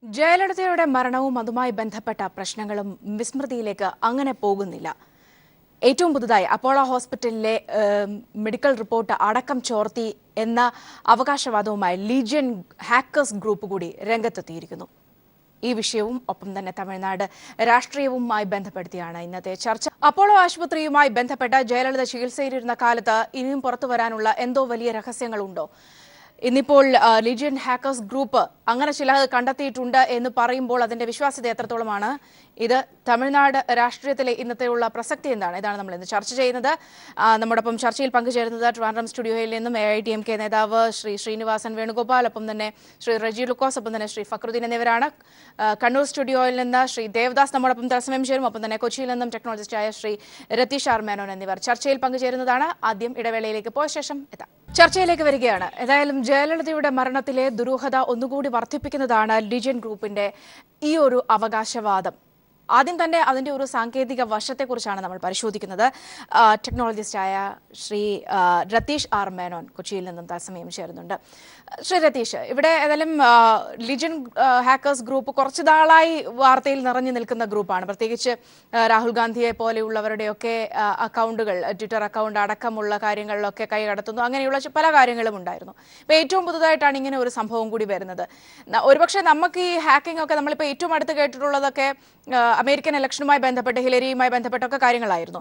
ജയലളിതയുടെ മരണവും അതുമായി ബന്ധപ്പെട്ട പ്രശ്നങ്ങളും വിസ്മൃതിയിലേക്ക് അങ്ങനെ പോകുന്നില്ല. ഏറ്റവും പുതുതായി അപ്പോളോ ഹോസ്പിറ്റലിലെ മെഡിക്കൽ റിപ്പോർട്ട് അടക്കം ചോർത്തി എന്ന അവകാശവാദവുമായി ലീജിയൻ ഹാക്കേഴ്സ് ഗ്രൂപ്പ് കൂടി രംഗത്തെത്തിയിരിക്കുന്നു. ഈ വിഷയവും ഒപ്പം തന്നെ തമിഴ്നാട് രാഷ്ട്രീയവുമായി ബന്ധപ്പെടുത്തിയാണ് ഇന്നത്തെ ചർച്ച. അപ്പോളോ ആശുപത്രിയുമായി ബന്ധപ്പെട്ട ജയലളിത ചികിത്സയിലിരുന്ന കാലത്ത് ഇനിയും പുറത്തു വരാനുള്ള എന്തോ വലിയ രഹസ്യങ്ങളുണ്ടോ? ഇന്നിപ്പോൾ ലീജിയൻ ഹാക്കേഴ്സ് ഗ്രൂപ്പ് അങ്ങനെ ചില കണ്ടെത്തിയിട്ടുണ്ട് എന്ന് പറയുമ്പോൾ അതിന്റെ വിശ്വാസ്യത എത്രത്തോളമാണ്? ഇത് തമിഴ്നാട് രാഷ്ട്രീയത്തിലെ ഇന്നത്തെയുള്ള പ്രസക്തി എന്താണ്? ഇതാണ് നമ്മൾ ഇന്ന് ചർച്ച ചെയ്യുന്നത്. നമ്മോടൊപ്പം ചർച്ചയിൽ പങ്കുചേരുന്നത് ട്രിവാൻഡ്രം സ്റ്റുഡിയോയിൽ നിന്നും AITMK നേതാവ് ശ്രീ ശ്രീനിവാസൻ വേണുഗോപാൽ, ഒപ്പം തന്നെ ശ്രീ റജി ലുക്കോസ്, ഒപ്പം തന്നെ ശ്രീ ഫക്രുദ്ദീൻ എന്നിവരാണ്. കണ്ണൂർ സ്റ്റുഡിയോയിൽ നിന്ന് ശ്രീ ദേവദാസ് നമ്മോടൊപ്പം തത്സമയം ചേരും. ഒപ്പം തന്നെ കൊച്ചിയിൽ നിന്നും ടെക്നോളജിസ്റ്റായ ശ്രീ രതീഷ് ആർ മേനോൻ എന്നിവർ ചർച്ചയിൽ പങ്കുചേരുന്നതാണ്. ആദ്യം ഇടവേളയിലേക്ക് പോയ ശേഷം എത്താം. ചർച്ചയിലേക്ക് വരികയാണ്. ഏതായാലും ജയലളിതയുടെ മരണത്തിലെ ദുരൂഹത ഒന്നുകൂടി വർദ്ധിപ്പിക്കുന്നതാണ് ലീജിയൻ ഗ്രൂപ്പിന്റെ ഈ ഒരു അവകാശവാദം. ആദ്യം തന്നെ അതിന്റെ ഒരു സാങ്കേതിക വശത്തെക്കുറിച്ചാണ് നമ്മൾ പരിശോധിക്കുന്നത്. ടെക്നോളജിസ്റ്റായ ശ്രീ രതീഷ് ആർ മേനോൻ കൊച്ചിയിൽ നിന്നും തത്സമയം ചേരുന്നുണ്ട്. ശ്രീ രതീഷ്, ഇവിടെ ഏതായാലും ലീജിയൻ ഹാക്കേഴ്സ് ഗ്രൂപ്പ് കുറച്ചു നാളായി വാർത്തയിൽ നിറഞ്ഞു നിൽക്കുന്ന ഗ്രൂപ്പാണ്. പ്രത്യേകിച്ച് രാഹുൽ ഗാന്ധിയെ പോലെയുള്ളവരുടെയൊക്കെ അക്കൗണ്ടുകൾ, ട്വിറ്റർ അക്കൗണ്ട് അടക്കമുള്ള കാര്യങ്ങളിലൊക്കെ കൈകടത്തുന്നു, അങ്ങനെയുള്ള പല കാര്യങ്ങളും ഉണ്ടായിരുന്നു. ഇപ്പൊ ഏറ്റവും പുതുതായിട്ടാണ് ഇങ്ങനെ ഒരു സംഭവം കൂടി വരുന്നത്. ഒരുപക്ഷെ നമുക്ക് ഈ ഹാക്കിംഗ് ഒക്കെ നമ്മളിപ്പോൾ ഏറ്റവും അടുത്ത് കേട്ടിട്ടുള്ളതൊക്കെ അമേരിക്കൻ ഇലക്ഷനുമായി ബന്ധപ്പെട്ട്, ഹിലരിയുമായി ബന്ധപ്പെട്ടൊക്കെ കാര്യങ്ങളായിരുന്നു.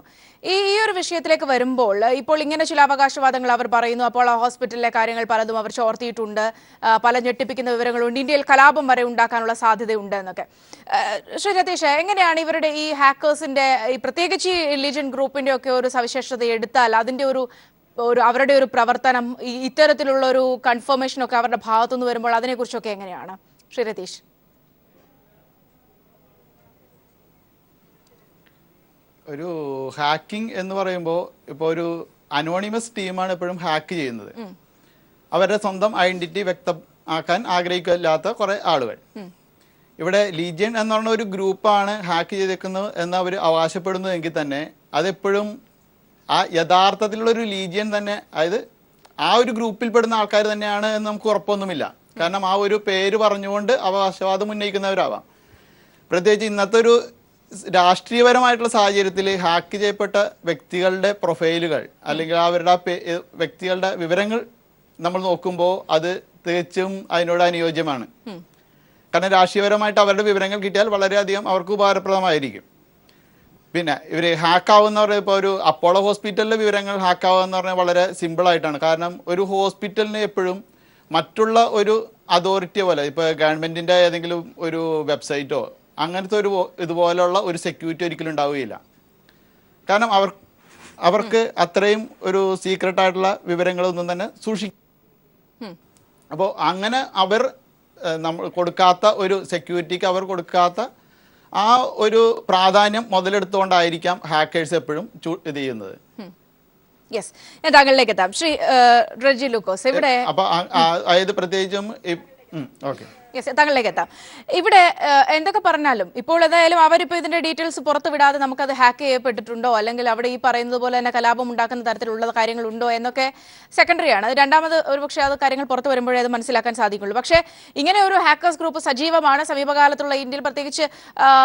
ഈ ഒരു വിഷയത്തിലേക്ക് വരുമ്പോൾ ഇപ്പോൾ ഇങ്ങനെ ചില അവകാശവാദങ്ങൾ അവർ പറയുന്നു. അപ്പോൾ ഹോസ്പിറ്റലിലെ കാര്യങ്ങൾ പലതും അവർ ചോർത്തിയിട്ടുണ്ട്, പല ഞെട്ടിപ്പിക്കുന്ന വിവരങ്ങളുണ്ട്, ഇന്ത്യയിൽ കലാപം വരെ ഉണ്ടാക്കാനുള്ള സാധ്യതയുണ്ട് എന്നൊക്കെ. ശ്രീ രതീഷ്, എങ്ങനെയാണ് ഇവരുടെ ഈ ഹാക്കേഴ്സിന്റെ, പ്രത്യേകിച്ച് ഈ ലീജിയൻ ഗ്രൂപ്പിന്റെ ഒക്കെ ഒരു സവിശേഷത എടുത്താൽ അതിന്റെ അവരുടെ ഒരു പ്രവർത്തനം, ഇത്തരത്തിലുള്ള ഒരു കൺഫർമേഷൻ ഒക്കെ അവരുടെ ഭാഗത്തുനിന്ന് വരുമ്പോൾ അതിനെക്കുറിച്ചൊക്കെ എങ്ങനെയാണ് ശ്രീ രതീഷ്? ഒരു ഹാക്കിംഗ് എന്ന് പറയുമ്പോൾ ഇപ്പോൾ ഒരു അനോണിമസ് ടീമാണ് എപ്പോഴും ഹാക്ക് ചെയ്യുന്നത്. അവരുടെ സ്വന്തം ഐഡന്റിറ്റി വ്യക്തമാക്കാൻ ആഗ്രഹിക്കില്ലാത്ത കുറെ ആളുകൾ. ഇവിടെ ലീജിയൻ എന്ന് പറഞ്ഞ ഒരു ഗ്രൂപ്പാണ് ഹാക്ക് ചെയ്തേക്കുന്നത് എന്ന് അവർ അവകാശപ്പെടുന്നതെങ്കിൽ തന്നെ അതെപ്പോഴും ആ യഥാർത്ഥത്തിലുള്ളൊരു ലീജിയൻ തന്നെ, അതായത് ആ ഒരു ഗ്രൂപ്പിൽപ്പെടുന്ന ആൾക്കാർ തന്നെയാണ് എന്ന് നമുക്ക് ഉറപ്പൊന്നുമില്ല. കാരണം ആ ഒരു പേര് പറഞ്ഞുകൊണ്ട് അവകാശവാദം ഉന്നയിക്കുന്നവരാവാം. പ്രത്യേകിച്ച് ഇന്നത്തെ ഒരു രാഷ്ട്രീയപരമായിട്ടുള്ള സാഹചര്യത്തിൽ ഹാക്ക് ചെയ്യപ്പെട്ട വ്യക്തികളുടെ പ്രൊഫൈലുകൾ അല്ലെങ്കിൽ അവരുടെ വ്യക്തികളുടെ വിവരങ്ങൾ നമ്മൾ നോക്കുമ്പോൾ അത് തികച്ചും അതിനോട് അനുയോജ്യമാണ്. കാരണം രാഷ്ട്രീയപരമായിട്ട് അവരുടെ വിവരങ്ങൾ കിട്ടിയാൽ വളരെയധികം അവർക്ക് ഉപകാരപ്രദമായിരിക്കും. പിന്നെ ഇവർ ഹാക്കാവുന്നവർ ഇപ്പോൾ ഒരു അപ്പോളോ ഹോസ്പിറ്റലിലെ വിവരങ്ങൾ ഹാക്കാവുക പറഞ്ഞാൽ വളരെ സിമ്പിളായിട്ടാണ്. കാരണം ഒരു ഹോസ്പിറ്റലിന് എപ്പോഴും മറ്റുള്ള ഒരു അതോറിറ്റി പോലെ, ഇപ്പോൾ ഗവൺമെൻറ്റിൻ്റെ ഏതെങ്കിലും ഒരു വെബ്സൈറ്റോ അങ്ങനത്തെ ഒരു ഇതുപോലുള്ള ഒരു സെക്യൂരിറ്റി ഒരിക്കലും ഉണ്ടാവുകയില്ല. കാരണം അവർക്ക് അത്രയും ഒരു സീക്രട്ടായിട്ടുള്ള വിവരങ്ങളൊന്നും തന്നെ സൂക്ഷിക്കും. അപ്പോൾ അങ്ങനെ അവർ നമ്മൾ കൊടുക്കാത്ത ഒരു സെക്യൂരിറ്റിക്ക് അവർ കൊടുക്കാത്ത ആ ഒരു പ്രാധാന്യം മുതലെടുത്തുകൊണ്ടായിരിക്കാം ഹാക്കേഴ്സ് എപ്പോഴും ഇത് ചെയ്യുന്നത്. ഞാൻ താങ്കളിലേക്ക് എത്താം. ശ്രീ റജി ലൂക്കോസ്, ഇവിടെ അപ്പൊ അതായത് പ്രത്യേകിച്ചും ഓക്കെ താങ്കളിലേക്ക് എത്താം. ഇവിടെ എന്തൊക്കെ പറഞ്ഞാലും ഇപ്പോൾ ഏതായാലും അവരിപ്പോൾ ഇതിന്റെ ഡീറ്റെയിൽസ് പുറത്തു വിടാതെ നമുക്കത് ഹാക്ക് ചെയ്യപ്പെട്ടിട്ടുണ്ടോ അല്ലെങ്കിൽ അവിടെ ഈ പറയുന്നത് പോലെ തന്നെ കലാപം ഉണ്ടാക്കുന്ന തരത്തിലുള്ള കാര്യങ്ങളുണ്ടോ എന്നൊക്കെ സെക്കൻഡറിയാണ്. രണ്ടാമത് ഒരുപക്ഷെ അത് കാര്യങ്ങൾ പുറത്തു വരുമ്പോഴേ അത് മനസ്സിലാക്കാൻ സാധിക്കുള്ളൂ. പക്ഷേ ഇങ്ങനെ ഒരു ഹാക്കേഴ്സ് ഗ്രൂപ്പ് സജീവമാണ്. സമീപകാലത്തുള്ള ഇന്ത്യയിൽ പ്രത്യേകിച്ച്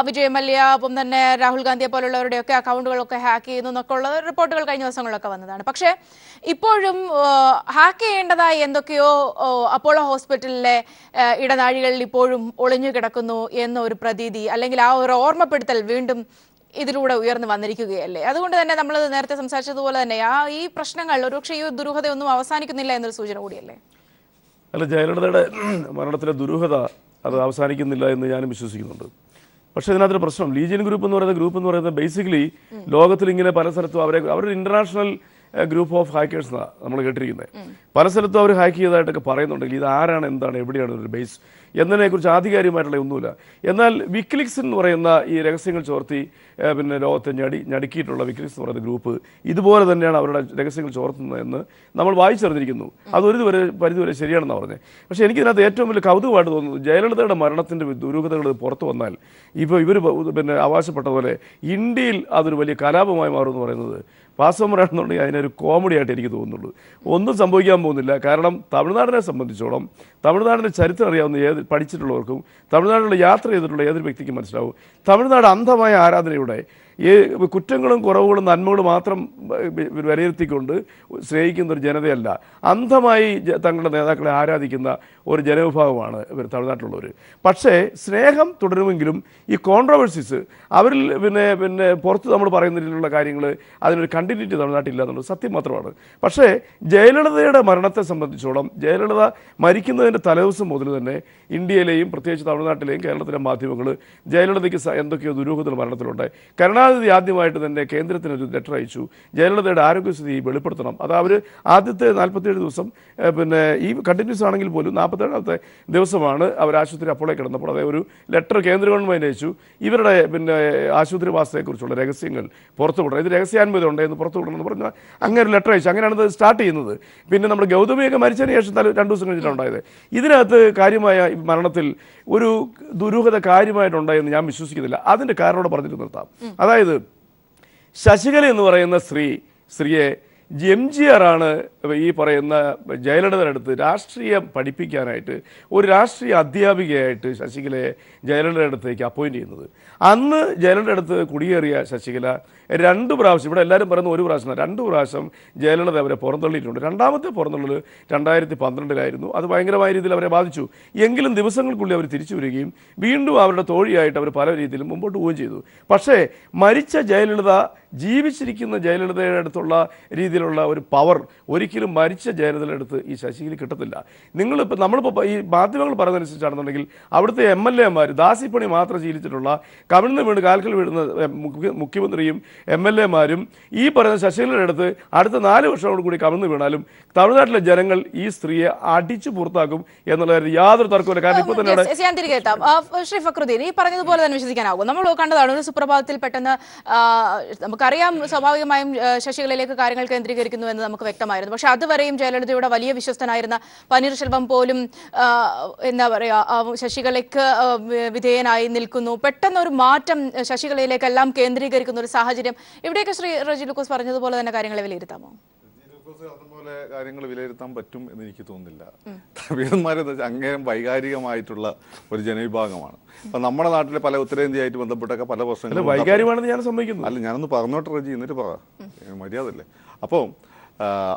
വിജയ് മല്യ, ഒപ്പം തന്നെ രാഹുൽ ഗാന്ധിയെ പോലുള്ളവരുടെയൊക്കെ അക്കൗണ്ടുകളൊക്കെ ഹാക്ക് ചെയ്യുന്നു എന്നൊക്കെ ഉള്ള റിപ്പോർട്ടുകൾ കഴിഞ്ഞ ദിവസങ്ങളിലൊക്കെ വന്നതാണ്. പക്ഷേ ഇപ്പോഴും ഹാക്ക് ചെയ്യേണ്ടതായി എന്തൊക്കെയോ അപ്പോളോ ഹോസ്പിറ്റലിലെ ഇടനാഴി ഇപ്പോഴും ഒളിഞ്ഞു കിടക്കുന്നു എന്നൊരു പ്രതീതി, അല്ലെങ്കിൽ ആ ഒരു ഓർമ്മപ്പെടുത്തൽ വീണ്ടും ഇതിലൂടെ ഉയർന്നു വന്നിരിക്കുകയല്ലേ? അതുകൊണ്ട് തന്നെ നമ്മൾ നേരത്തെ സംസാരിച്ചതുപോലെ തന്നെ ഈ പ്രശ്നങ്ങൾ ഒരുപക്ഷെ ഈ ദുരൂഹതയൊന്നും അവസാനിക്കുന്നില്ല എന്നൊരു സൂചന കൂടിയല്ലേ? അല്ല, ജയലളിതയുടെ മരണത്തിലെ ദുരൂഹത അത് അവസാനിക്കുന്നില്ല എന്ന് ഞാനും വിശ്വസിക്കുന്നുണ്ട്. പക്ഷേ ഇതിനകത്തൊരു പ്രശ്നം, ലീജിയൻ ഗ്രൂപ്പ് എന്ന് പറയുന്നത് ബേസിക്കലി ലോകത്തിൽ ഇങ്ങനെ പല സ്ഥലത്തും അവരൊരു ഇന്റർനാഷണൽ ഗ്രൂപ്പ് ഓഫ് ഹാക്കേഴ്സ് എന്നാണ് നമ്മൾ കേട്ടിരിക്കുന്നത്. പല സ്ഥലത്തും അവർ ഹാക്ക് ചെയ്തതായിട്ടൊക്കെ പറയുന്നുണ്ടെങ്കിൽ ഇത് ആരാണ്, എന്താണ്, എവിടെയാണ് ഒരു ബേസ് എന്നതിനെക്കുറിച്ച് ആധികാരികമായിട്ടുള്ള ഒന്നുമില്ല. എന്നാൽ വിക്കിലീക്സ് എന്ന് പറയുന്ന ഈ രഹസ്യങ്ങൾ ചോർത്തി പിന്നെ ലോകത്തെ ഞടുക്കിയിട്ടുള്ള വിക്കിലീക്സ് എന്ന് പറയുന്ന ഗ്രൂപ്പ് ഇതുപോലെ തന്നെയാണ് അവരുടെ രഹസ്യങ്ങൾ ചോർത്തുന്നതെന്ന് നമ്മൾ വായിച്ചറിഞ്ഞിരിക്കുന്നു. അതൊരു പരിധിവരെ ശരിയാണെന്നാണ് പറഞ്ഞത്. പക്ഷേ എനിക്കിതിനകത്ത് ഏറ്റവും വലിയ കൗതുകമായിട്ട് തോന്നുന്നത്, ജയലളിതയുടെ മരണത്തിൻ്റെ ദുരൂഹതകൾ പുറത്തു വന്നാൽ ഇപ്പോൾ ഇവർ പിന്നെ അവകാശപ്പെട്ട പോലെ ഇന്ത്യയിൽ അതൊരു വലിയ കലാപമായി മാറുമെന്ന് പറയുന്നത് വാസ്തവം പറയുകയാണെന്നുണ്ടെങ്കിൽ അതിനൊരു കോമഡി ആയിട്ട് എനിക്ക് തോന്നുന്നുള്ളൂ. ഒന്നും സംഭവിക്കാൻ പോകുന്നില്ല. കാരണം തമിഴ്നാടിനെ സംബന്ധിച്ചോളം തമിഴ്നാടിൻ്റെ ചരിത്രം അറിയാവുന്ന പഠിച്ചിട്ടുള്ളവർക്കും തമിഴ്നാട്ടിലുള്ള യാത്ര ചെയ്തിട്ടുള്ള ഏതൊരു വ്യക്തിക്കും മനസ്സിലാവും, തമിഴ്നാട് അന്ധമായ ആരാധനയുടെ ഈ കുറ്റങ്ങളും കുറവുകളും നന്മകളും മാത്രം വിലയിരുത്തിക്കൊണ്ട് സ്നേഹിക്കുന്ന ഒരു ജനതയല്ല, അന്ധമായി തങ്ങളുടെ നേതാക്കളെ ആരാധിക്കുന്ന ഒരു ജനവിഭാഗമാണ് ഇവർ തമിഴ്നാട്ടിലുള്ളവർ. പക്ഷേ സ്നേഹം തുടരുമെങ്കിലും ഈ കോൺട്രവേഴ്സീസ് അവരിൽ പിന്നെ പുറത്ത് നമ്മൾ പറയുന്ന രീതിയിലുള്ള കാര്യങ്ങൾ അതിനൊരു കണ്ടിന്യൂറ്റി തമിഴ്നാട്ടിലില്ല എന്നുള്ളത് സത്യം മാത്രമാണ്. പക്ഷേ ജയലളിതയുടെ മരണത്തെ സംബന്ധിച്ചോളം ജയലളിത മരിക്കുന്നതിൻ്റെ തലേദിവസം മുതൽ തന്നെ ഇന്ത്യയിലെയും പ്രത്യേകിച്ച് തമിഴ്നാട്ടിലെയും കേരളത്തിലെ മാധ്യമങ്ങൾ ജയലളിതയ്ക്ക് എന്തൊക്കെയോ ദുരൂഹതകൾ മരണത്തിലുണ്ടായി. കരുണാനിധി ആദ്യമായിട്ട് തന്നെ കേന്ദ്രത്തിനൊരു ലെറ്റർ അയച്ചു, ജയലളിതയുടെ ആരോഗ്യസ്ഥിതി വെളിപ്പെടുത്തണം. അത് അവർ ആദ്യത്തെ 47 ദിവസം പിന്നെ ഈ കണ്ടിന്യൂസ് ആണെങ്കിൽ പോലും 47ാമത്തെ ദിവസമാണ് അവർ ആശുപത്രി അപ്പോളേ കിടന്നപ്പോൾ അതേ ഒരു ലെറ്റർ കേന്ദ്ര ഗവൺമെൻറ് അയച്ചു, ഇവരുടെ പിന്നെ ആശുപത്രി വാസത്തെക്കുറിച്ചുള്ള രഹസ്യങ്ങൾ പുറത്തുവിടണം, ഇത് രഹസ്യാത്മകത ഉണ്ടെന്ന് പുറത്തുവിടണമെന്ന് പറഞ്ഞാൽ അങ്ങനെ ഒരു ലെറ്റർ അയച്ചു. അങ്ങനെയാണ് ഇത് സ്റ്റാർട്ട് ചെയ്യുന്നത്. പിന്നെ നമ്മുടെ ഗൗതമിയൊക്കെ മരിച്ചതിന് ശേഷം 2 ദിവസം കഴിഞ്ഞിട്ടാണ് ഉണ്ടായത്. ഇതിനകത്ത് കാര്യമായ മരണത്തിൽ ഒരു ദുരൂഹത കാര്യമായിട്ടുണ്ടായെന്ന് ഞാൻ വിശ്വസിക്കുന്നില്ല. അതിൻ്റെ കാരണോട് പറഞ്ഞിട്ട് നിർത്താം. അതായത് ശശികല എന്ന് പറയുന്ന സ്ത്രീയെ MGR ആണ് ഈ പറയുന്ന ജയലളിതയുടെ അടുത്ത് രാഷ്ട്രീയം പഠിപ്പിക്കാനായിട്ട് ഒരു രാഷ്ട്രീയ അധ്യാപികയായിട്ട് ശശികലയെ ജയലളിതയുടെ അടുത്തേക്ക് അപ്പോയിൻറ്റ് ചെയ്യുന്നത്. അന്ന് ജയലളിതയുടെ അടുത്ത് കുടിയേറിയ ശശികല 2 പ്രാവശ്യം, ഇവിടെ എല്ലാവരും പറയുന്ന 1 പ്രാവശ്യം, 2 പ്രാവശ്യം ജയലളിത അവരെ പുറന്തള്ളിയിട്ടുണ്ട്. രണ്ടാമത്തെ പുറന്തള്ളൽ 2012 അത് ഭയങ്കരമായ രീതിയിൽ അവരെ ബാധിച്ചു. എങ്കിലും ദിവസങ്ങൾക്കുള്ളിൽ അവർ തിരിച്ചു വരികയും വീണ്ടും അവരുടെ തോഴിയായിട്ട് അവർ പല രീതിയിലും മുമ്പോട്ട് പോവുകയും ചെയ്തു. പക്ഷേ മരിച്ച ജയലളിത ജീവിച്ചിരിക്കുന്ന ജയലളിതയുടെ അടുത്തുള്ള രീതിയിലുള്ള ഒരു പവർ ഒരിക്കലും മരിച്ച ജയലളിതയുടെ അടുത്ത് ഈ ശശികല കിട്ടത്തില്ല. നമ്മളിപ്പോൾ ഈ മാധ്യമങ്ങൾ പറയുന്നതനുസരിച്ചാണെന്നുണ്ടെങ്കിൽ അവിടുത്തെ MLA മാർ ദാസിപ്പണി മാത്രം ശീലിച്ചിട്ടുള്ള കമിഴ്ന്ന് വീണ് കാൽക്കൽ വീഴുന്ന മുഖ്യമന്ത്രിയും MLA മാരും ഈ പറയുന്ന ശശികലയുടെ അടുത്ത് അടുത്ത 4 വർഷത്തോടു കൂടി കമിഴ്ന്ന് വീണാലും തമിഴ്നാട്ടിലെ ജനങ്ങൾ ഈ സ്ത്രീയെ അടിച്ചു പുറത്താക്കും എന്നുള്ള യാതൊരു തർക്കമില്ല. കാരണം ഇപ്പോൾ തന്നെ ഞാൻ തിരികെ എത്താം. ശ്രീ ഫക്രുദ്ദീൻ, ഈ പറഞ്ഞതുപോലെ തന്നെ വിശ്വസിക്കാനാകും. നമ്മൾ കണ്ടതാണ് ഒരു സുപ്രഭാതത്തിൽ പെട്ടെന്ന് നമുക്കറിയാം സ്വാഭാവികമായും ശശികലയിലേക്ക് കാര്യങ്ങൾ കേന്ദ്രീകരിക്കുന്നു എന്ന് നമുക്ക് വ്യക്തമായിരുന്നു. പക്ഷെ അതുവരെയും ജയലളിതയുടെ വലിയ വിശ്വസ്തനായിരുന്ന പനീർശെൽവം പോലും എന്താ പറയുക ശശികലയ്ക്ക് വിധേയനായി നിൽക്കുന്നു. പെട്ടെന്ന് ഒരു മാറ്റം ശശികലയിലേക്കെല്ലാം കേന്ദ്രീകരിക്കുന്ന ഒരു സാഹചര്യം. ഇവിടെയൊക്കെ ശ്രീ റജി ലൂക്കോസ് പറഞ്ഞതുപോലെ തന്നെ കാര്യങ്ങളെ വിലയിരുത്താമോ? അതുപോലെ കാര്യങ്ങൾ വിലയിരുത്താൻ പറ്റും എന്ന് എനിക്ക് തോന്നുന്നില്ല. തമിഴന്മാരെന്ന് വെച്ചാൽ അങ്ങേരം വൈകാരികമായിട്ടുള്ള ഒരു ജനവിഭാഗമാണ്. അപ്പൊ നമ്മുടെ നാട്ടിലെ പല ഉത്തരേന്ത്യയായിട്ട് ബന്ധപ്പെട്ടൊക്കെ പല പ്രശ്നങ്ങളും വൈകാരികമാണെന്ന് ഞാൻ സമ്മതിക്കുന്നു. അല്ല, ഞാനൊന്ന് പറഞ്ഞോട്ടെ റജി, എന്നിട്ട് പറ, മര്യാദല്ലേ. അപ്പോൾ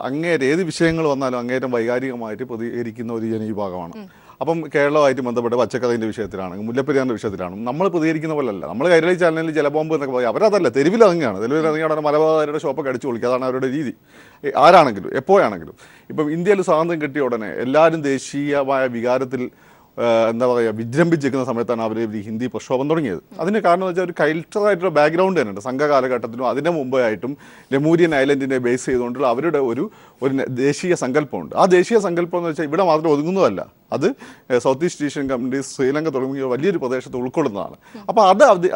അങ്ങേര് ഏത് വിഷയങ്ങൾ വന്നാലും അങ്ങേരം വൈകാരികമായിട്ട് പ്രതികരിക്കുന്ന ഒരു ജനവിഭാഗമാണ്. അപ്പം കേരളവുമായിട്ട് ബന്ധപ്പെട്ട് പച്ചക്കറിൻ്റെ വിഷയത്തിലാണെങ്കിൽ മുല്ലപ്പെരിയാറിൻ്റെ വിഷയത്തിലാണെങ്കിൽ നമ്മൾ പ്രതികരിക്കുന്ന പോലല്ല. നമ്മൾ കൈരളി ചാനലിൽ ജലബോംബ് എന്നൊക്കെ പറയും, അവരതല്ല, തെരുവിലിറങ്ങിയാണ്. തെരുവിലിറങ്ങിയാണ് മലബാറുടെ ഷോപ്പൊക്കെ അടിച്ചു പൊളിക്കുക. അതാണ് അവരുടെ രീതി, ആരാണെങ്കിലും എപ്പോഴാണെങ്കിലും. ഇപ്പം ഇന്ത്യയിൽ സ്വാതന്ത്ര്യം കിട്ടിയ ഉടനെ എല്ലാവരും ദേശീയമായ വികാരത്തിൽ എന്താ പറയുക വിജൃംഭിച്ചിരിക്കുന്ന സമയത്താണ് അവർ ഹിന്ദി പ്രക്ഷോഭം തുടങ്ങിയത്. അതിന് കാരണം എന്ന് വെച്ചാൽ ഒരു കൾച്ചറായിട്ടുള്ള ബാക്ക്ഗ്രൗണ്ട് തന്നെയുണ്ട്. സംഘകാലഘട്ടത്തിലും അതിൻ്റെ മുമ്പായിട്ടും ലെമൂരിയൻ ഐലൻഡിനെ ബേസ് ചെയ്തുകൊണ്ടുള്ള അവരുടെ ഒരു ദേശീയ സങ്കല്പമുണ്ട്. ആ ദേശീയ സങ്കല്പം എന്ന് വെച്ചാൽ ഇവിടെ മാത്രം ഒതുങ്ങുന്നതല്ല, അത് south east Asian communities Sri Lanka തുടങ്ങിയ വലിയൊരു പ്രദേശത്ത് ഉൾക്കൊള്ളുന്നതാണ്. അപ്പോൾ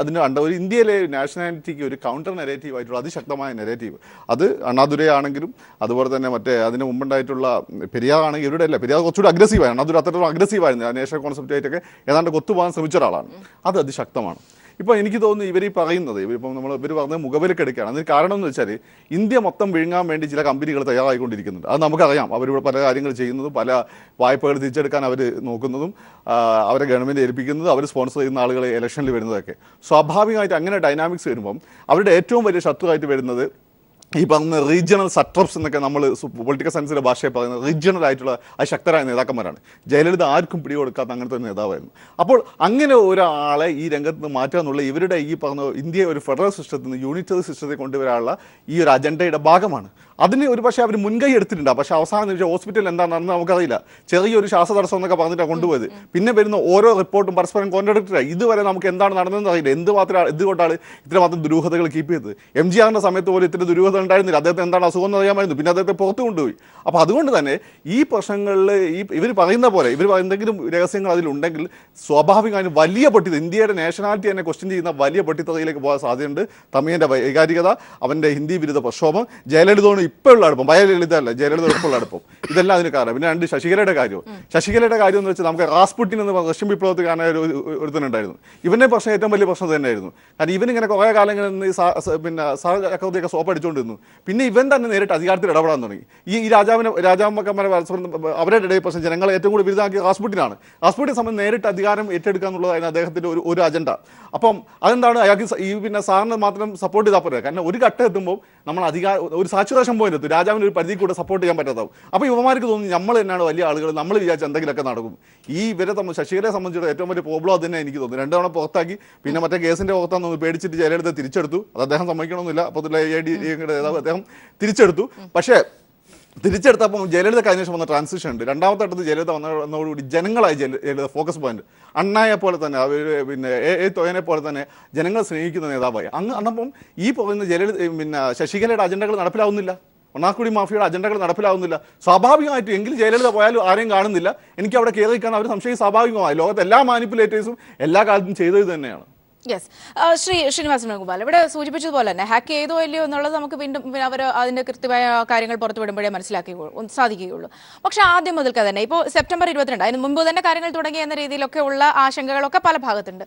അതിന് ഒരു ഇന്ത്യയിലെ നാഷണാലിറ്റിക്ക് ഒരു കൗണ്ടർ നെഗറ്റീവ് ആയിട്ടുള്ള അതിശക്തമായ നെഗറ്റീവ് അത് അണ്ണാദുരൈ ആണെങ്കിലും അതുപോലെ തന്നെ മറ്റേ അതിന് മുമ്പുണ്ടായിട്ടുള്ള പെരിയാർ ആണെങ്കിൽ ഇവരുടെ അല്ല, പെരിയാർ കുറച്ചുകൂടി അഗ്രസീവാണ്. അണ്ണാദുര അത്രത്തോളം അഗ്രസീവായിരുന്നു. നാഷണൽ കോൺസെപ്റ്റ് ആയിട്ടൊക്കെ ഏതാണ്ട് കൊത്തുപോകാൻ ശ്രമിച്ച ഒരാളാണ്. അത് അതിശക്തമാണ്. ഇപ്പോൾ എനിക്ക് തോന്നുന്നു ഇവർ ഈ പറയുന്നത് ഇപ്പം ഇവർ പറഞ്ഞത് മുഖവിലക്കെടുക്കുകയാണ്. അതിന് കാരണം എന്ന് വെച്ചാൽ ഇന്ത്യ മൊത്തം വിഴുങ്ങാൻ വേണ്ടി ചില കമ്പനികൾ തയ്യാറായിക്കൊണ്ടിരിക്കുന്നുണ്ട്. അത് നമുക്കറിയാം. അവരിവിടെ പല കാര്യങ്ങൾ ചെയ്യുന്നതും പല വായ്പകൾ തിരിച്ചെടുക്കാൻ അവർ നോക്കുന്നതും അവരെ ഗവൺമെൻറ് ഏൽപ്പിക്കുന്നതും അവർ സ്പോൺസർ ചെയ്യുന്ന ആളുകൾ ഇലക്ഷനിൽ വരുന്നതൊക്കെ സ്വാഭാവികമായിട്ട് അങ്ങനെ ഡൈനാമിക്സ് വരുമ്പം അവരുടെ ഏറ്റവും വലിയ ശത്രുവായിട്ട് വരുന്നത് ഈ പറഞ്ഞ റീജിയണൽ സട്രപ്സ് എന്നൊക്കെ നമ്മൾ പൊളിറ്റിക്കൽ സയൻസിലെ ഭാഷയെ പറയുന്നത് റീജിയണൽ ആയിട്ടുള്ള ശക്തരായ നേതാക്കന്മാരാണ്. ജയലളിത ആർക്കും പിടികൊടുക്കാത്ത അങ്ങനത്തെ ഒരു നേതാവായിരുന്നു. അപ്പോൾ അങ്ങനെ ഒരാളെ ഈ രംഗത്ത് നിന്ന് മാറ്റുക എന്നുള്ള ഇവരുടെ ഈ പറഞ്ഞ ഇന്ത്യയെ ഒരു ഫെഡറൽ സിസ്റ്റത്തിൽ നിന്ന് യൂണിറ്ററി സിസ്റ്റത്തിൽ കൊണ്ടുവരാനുള്ള ഈ ഒരു അജണ്ടയുടെ ഭാഗമാണ്. അതിന് ഒരു പക്ഷേ അവർ മുൻകൈ എടുത്തിട്ടുണ്ട്. പക്ഷേ അവസാന നിമിഷം ഹോസ്പിറ്റലിൽ എന്താണെന്ന് നമുക്കറിയില്ല, ചെറിയൊരു ശ്വാസതടസ്സം എന്നൊക്കെ പറഞ്ഞിട്ടാണ് കൊണ്ടുപോയത്. പിന്നെ വരുന്ന ഓരോ റിപ്പോർട്ടും പരസ്പരം കോൺട്രഡിക്ടറായി. ഇതുവരെ നമുക്ക് എന്താണ് നടന്നതെന്ന് അറിയില്ല. എന്തുകൊണ്ടാണ് ഇത്രമാത്രം ദുരൂഹതകൾ കീപ്പ് ചെയ്തത്? MGRന്റെ സമയത്ത് പോലും ഇത്ര ദുരൂഹത ഉണ്ടായിരുന്നില്ല. അദ്ദേഹത്തെ എന്താണ് അസുഖം എന്ന് അറിയാമായിരുന്നു. പിന്നെ അദ്ദേഹത്തെ പുറത്തു കൊണ്ടുപോയി. അപ്പോൾ അതുകൊണ്ട് തന്നെ ഈ പ്രശ്നങ്ങളിൽ ഇവർ പറയുന്ന പോലെ എന്തെങ്കിലും രഹസ്യങ്ങൾ അതിലുണ്ടെങ്കിൽ സ്വാഭാവികമായും വലിയ പൊട്ടിത്ത ഇന്ത്യയുടെ നാഷണാലിറ്റി തന്നെ ക്വസ്റ്റ്യൻ ചെയ്യുന്ന വലിയ പൊട്ടിത്തതയിലേക്ക് പോകാൻ സാധ്യതയുണ്ട്. തമിഴിൻ്റെ വൈകാരികത, അവൻ്റെ ഹിന്ദി വിരുദ്ധ പ്രക്ഷോഭം, ജയലളിതോട് ഇപ്പോഴുള്ള അടുപ്പം, ജയലളിത അല്ല ജയലളിത ഇപ്പോഴുള്ള അടുപ്പം, ഇതെല്ലാം അതിന് കാരണം. പിന്നെ 2 ശശികലയുടെ കാര്യം എന്ന് വെച്ചാൽ നമുക്ക് റാസ്പുട്ടിൻ എന്ന് റഷ്യൻ വിപ്ലവത്തിലാണ് ഒരുത്തനുണ്ടായിരുന്നു. ഇവൻ്റെ പ്രശ്നം ഏറ്റവും വലിയ പ്രശ്നം തന്നെയായിരുന്നു. കാരണം ഇവനിങ്ങനെ കുറേ കാലങ്ങളിൽ നിന്ന് പിന്നെ ചക്രവർത്തിയൊക്കെ സോപ്പ് അടിച്ചുകൊണ്ടിരുന്നു. വന്നു. പിന്നെ ഇവൻ തന്നെ നേരിട്ട് അധികാരത്തിൽ ഇടപെടാൻ തുടങ്ങി. ഈ രാജാക്കന്മാരെ അവരുടെ ഇടയിൽ പ്രശ്നം ജനങ്ങളെ ഏറ്റവും കൂടുതൽ വിരുദ്ധാക്കിയ ഹാസ്പിറ്റലാണ്. ഹാസ്പിറ്റൽ സംബന്ധിച്ച് നേരിട്ട് അധികാരം ഏറ്റെടുക്കുക എന്നുള്ളതായിരുന്നു അദ്ദേഹത്തിന്റെ ഒരു അജണ്ട. അപ്പം അതെന്താണ് അയാൾക്ക് ഈ പിന്നെ സാറിന് മാത്രം സപ്പോർട്ട് ചെയ്താൽ പോരാ. കാരണം ഒരു ഘട്ടം എത്തുമ്പോൾ നമ്മൾ ഒരു സാച്ചുറേഷൻ പോയിന്റ് എത്തും, രാജാവിന് ഒരു പരിധി കൂടെ സപ്പോർട്ട് ചെയ്യാൻ പറ്റാതാവും. അപ്പോൾ യുവമാർക്ക് തോന്നുന്നു നമ്മൾ തന്നെയാണ് വലിയ ആളുകൾ, നമ്മൾ വിചാരിച്ച എന്തെങ്കിലുമൊക്കെ നടക്കും. ശശികലയെ സംബന്ധിച്ചിടത്തോളം ഏറ്റവും വലിയ പ്രോബ്ലം അത് തന്നെ എനിക്ക് തോന്നുന്നു. 2 തവണ പുറത്താക്കി, പിന്നെ മറ്റേ കേസിന്റെ പുറത്താന്ന് പേടിച്ചിട്ട് ജയലളിത തിരിച്ചെടുത്തു. അത് അദ്ദേഹം സമ്മതിക്കണമെന്നില്ല, അപ്പോൾ അദ്ദേഹം തിരിച്ചെടുത്തു. പക്ഷേ തിരിച്ചെടുത്തപ്പോൾ ജയലളിതക്ക് അതിനുശേഷം വന്ന ട്രാൻസിഷൻ ഉണ്ട്. രണ്ടാമത്തെ ഘട്ടത്തിൽ ജയലളിത വന്നതോടുകൂടി ജനങ്ങളായി ജയലളിത ഫോക്കസ് പോയിന്റ്. അണ്ണായെ പോലെ തന്നെ പിന്നെ തോയനെ പോലെ തന്നെ ജനങ്ങൾ സ്നേഹിക്കുന്ന നേതാവായി. അന്നപ്പം ഈ പറയുന്ന പിന്നെ ശശികലയുടെ അജണ്ടകൾ നടപ്പിലാവുന്നില്ല, ഒന്നാക്കുടി മാഫിയയുടെ അജണ്ടകൾ നടപ്പിലാവുന്നില്ല. സ്വാഭാവികമായിട്ടും എങ്കിൽ ജയലളിത പോയാലും ആരെയും കാണുന്നില്ല, എനിക്ക് അവിടെ കയറി നിൽക്കാൻ അവർ സംശയം സ്വാഭാവികമായി. ലോകത്തെ എല്ലാ മാനിപ്പുലേറ്റേഴ്സും എല്ലാ കാലത്തും ചെയ്തത് തന്നെയാണ്. യെസ്, ശ്രീനിവാസൻ വേണുഗോപാൽ ഇവിടെ സൂചിപ്പിച്ചതുപോലെ തന്നെ ഹാക്ക് ചെയ്തോ ഇല്ലയോ എന്നുള്ളത് നമുക്ക് വീണ്ടും അവർ അതിന്റെ കൃത്യമായ കാര്യങ്ങൾ പുറത്തുവിടുമ്പോഴേ സാധിക്കുകയുള്ളൂ. പക്ഷേ ആദ്യം മുതൽക്ക് തന്നെ ഇപ്പോൾ സെപ്റ്റംബർ 22 അതിന് മുമ്പ് തന്നെ കാര്യങ്ങൾ തുടങ്ങി എന്ന രീതിയിലൊക്കെ ഉള്ള ആശങ്കകളൊക്കെ പല ഭാഗത്തുണ്ട്.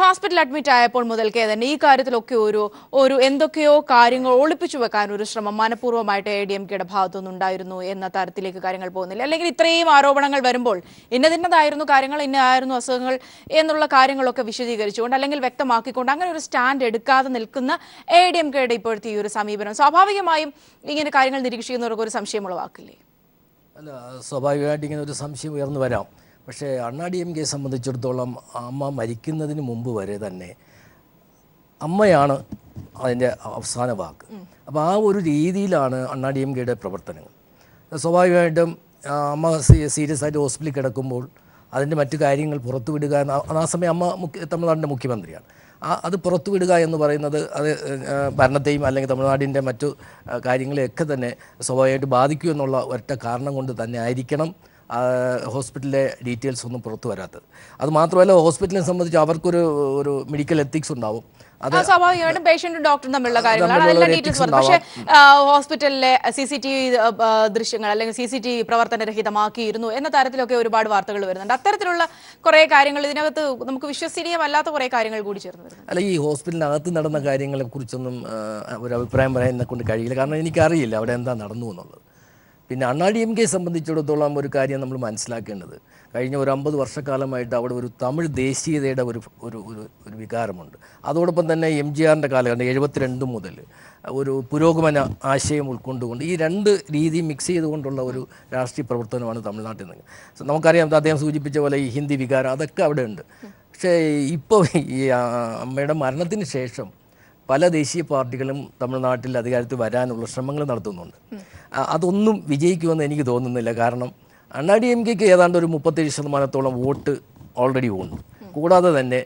ഹോസ്പിറ്റൽ അഡ്മിറ്റ് ആയപ്പോൾ മുതൽക്കേ തന്നെ ഈ കാര്യത്തിലൊക്കെ ഒരു എന്തൊക്കെയോ കാര്യങ്ങൾ ഒളിപ്പിച്ചു വെക്കാൻ ഒരു ശ്രമം മനഃപൂർവ്വമായിട്ട് ADMKയുടെ ഭാഗത്തുനിന്ന് ഉണ്ടായിരുന്നു എന്ന തരത്തിലേക്ക് കാര്യങ്ങൾ പോകുന്നില്ല. അല്ലെങ്കിൽ ഇത്രയും ആരോപണങ്ങൾ വരുമ്പോൾ ഇന്നതായിരുന്നു കാര്യങ്ങൾ, ഇന്നതായിരുന്നു അസുഖങ്ങൾ എന്നുള്ള കാര്യങ്ങളൊക്കെ വിശദീകരിച്ചുകൊണ്ട് അല്ലെങ്കിൽ വ്യക്തമാക്കിക്കൊണ്ട് അങ്ങനെ ഒരു സ്റ്റാൻഡ് എടുക്കാതെ നിൽക്കുന്ന ADMKയുടെ ഇപ്പോഴത്തെ ഈ ഒരു സമീപനം സ്വാഭാവികമായും ഇങ്ങനെ കാര്യങ്ങൾ നിരീക്ഷിക്കുന്നവർക്ക് ഒരു സംശയം ഉളവാക്കില്ലേ? അല്ല, സ്വാഭാവികമായിട്ട് ഇങ്ങനെ ഒരു സംശയം ഉയർന്നു വരാം. പക്ഷേ DMKയെ സംബന്ധിച്ചിടത്തോളം അമ്മ മരിക്കുന്നതിന് മുമ്പ് വരെ തന്നെ അമ്മയാണ് അതിൻ്റെ അവസാന വാക്ക്. അപ്പോൾ ആ ഒരു രീതിയിലാണ് DMKയുടെ പ്രവർത്തനങ്ങൾ. സ്വാഭാവികമായിട്ടും അമ്മ സീരിയസ് ആയിട്ട് ഹോസ്പിറ്റലിൽ കിടക്കുമ്പോൾ അതിൻ്റെ മറ്റു കാര്യങ്ങൾ പുറത്തുവിടുക, ആ സമയം അമ്മ തമിഴ്നാടിൻ്റെ മുഖ്യമന്ത്രിയാണ്, അത് പുറത്തുവിടുക എന്ന് പറയുന്നത് അത് ഭരണത്തെയും അല്ലെങ്കിൽ തമിഴ്നാടിൻ്റെ മറ്റു കാര്യങ്ങളെയൊക്കെ തന്നെ സ്വാഭാവികമായിട്ട് ബാധിക്കൂ എന്നുള്ള ഒറ്റ കാരണം കൊണ്ട് തന്നെ ആയിരിക്കണം ഹോസ്പിറ്റലിലെ ഡീറ്റെയിൽസ് ഒന്നും പുറത്തു വരാത്തത്. അത് മാത്രമല്ല, ഹോസ്പിറ്റലിനെ സംബന്ധിച്ച് അവർക്കൊരു മെഡിക്കൽ എത്തിക്സ് ഉണ്ടാവും. സ്വാഭാവികമായിട്ടും പേഷ്യന്റും ഡോക്ടറും തമ്മിലുള്ള കാര്യങ്ങളാണ് അതെല്ലാം ഡീറ്റെയിൽസ് പറഞ്ഞു. പക്ഷേ ഹോസ്പിറ്റലിലെ CCTV ദൃശ്യങ്ങൾ അല്ലെങ്കിൽ CCTV പ്രവർത്തനരഹിതമാക്കിയിരുന്നു എന്ന തരത്തിലൊക്കെ ഒരുപാട് വാർത്തകൾ വരുന്നുണ്ട്. അത്തരത്തിലുള്ള കുറേ കാര്യങ്ങൾ ഇതിനകത്ത് നമുക്ക് വിശ്വസനീയമല്ലാത്ത കുറേ കാര്യങ്ങൾ കൂടി ചേർന്ന് വരുന്നു. അല്ല, ഈ ഹോസ്പിറ്റലിനകത്ത് നടന്ന കാര്യങ്ങളെ കുറിച്ചൊന്നും ഒരു അഭിപ്രായം പറയാൻ എന്നെ കൊണ്ട് കഴിയില്ല. കാരണം എനിക്കറിയില്ല അവിടെ എന്താ നടന്നു എന്നുള്ളത്. പിന്നെ DMKയെ സംബന്ധിച്ചിടത്തോളം ഒരു കാര്യം നമ്മൾ മനസ്സിലാക്കേണ്ടത്, കഴിഞ്ഞ ഒരു 50 വർഷക്കാലമായിട്ട് അവിടെ ഒരു തമിഴ് ദേശീയതയുടെ ഒരു വികാരമുണ്ട്. അതോടൊപ്പം തന്നെ MGRൻ്റെ കാലഘട്ടം 72 മുതൽ ഒരു പുരോഗമന ആശയം ഉൾക്കൊണ്ടുകൊണ്ട് ഈ 2 രീതി മിക്സ് ചെയ്തുകൊണ്ടുള്ള ഒരു രാഷ്ട്രീയ പ്രവർത്തനമാണ് തമിഴ്നാട്ടിൽ നിന്ന്. നമുക്കറിയാം, അദ്ദേഹം സൂചിപ്പിച്ച പോലെ ഈ ഹിന്ദി വികാരം അതൊക്കെ അവിടെ ഉണ്ട്. പക്ഷേ ഇപ്പോൾ ഈ അമ്മയുടെ മരണത്തിന് ശേഷം പല ദേശീയ പാർട്ടികളും തമിഴ്നാട്ടിൽ അധികാരത്തിൽ വരാനുള്ള ശ്രമങ്ങൾ നടത്തുന്നുണ്ട്. അതൊന്നും വിജയിക്കുമെന്ന് എനിക്ക് തോന്നുന്നില്ല. കാരണം DMKക്ക് ഏതാണ്ട് ഒരു 37% വോട്ട് ഓൾറെഡി ഉണ്ട്. കൂടാതെ തന്നെ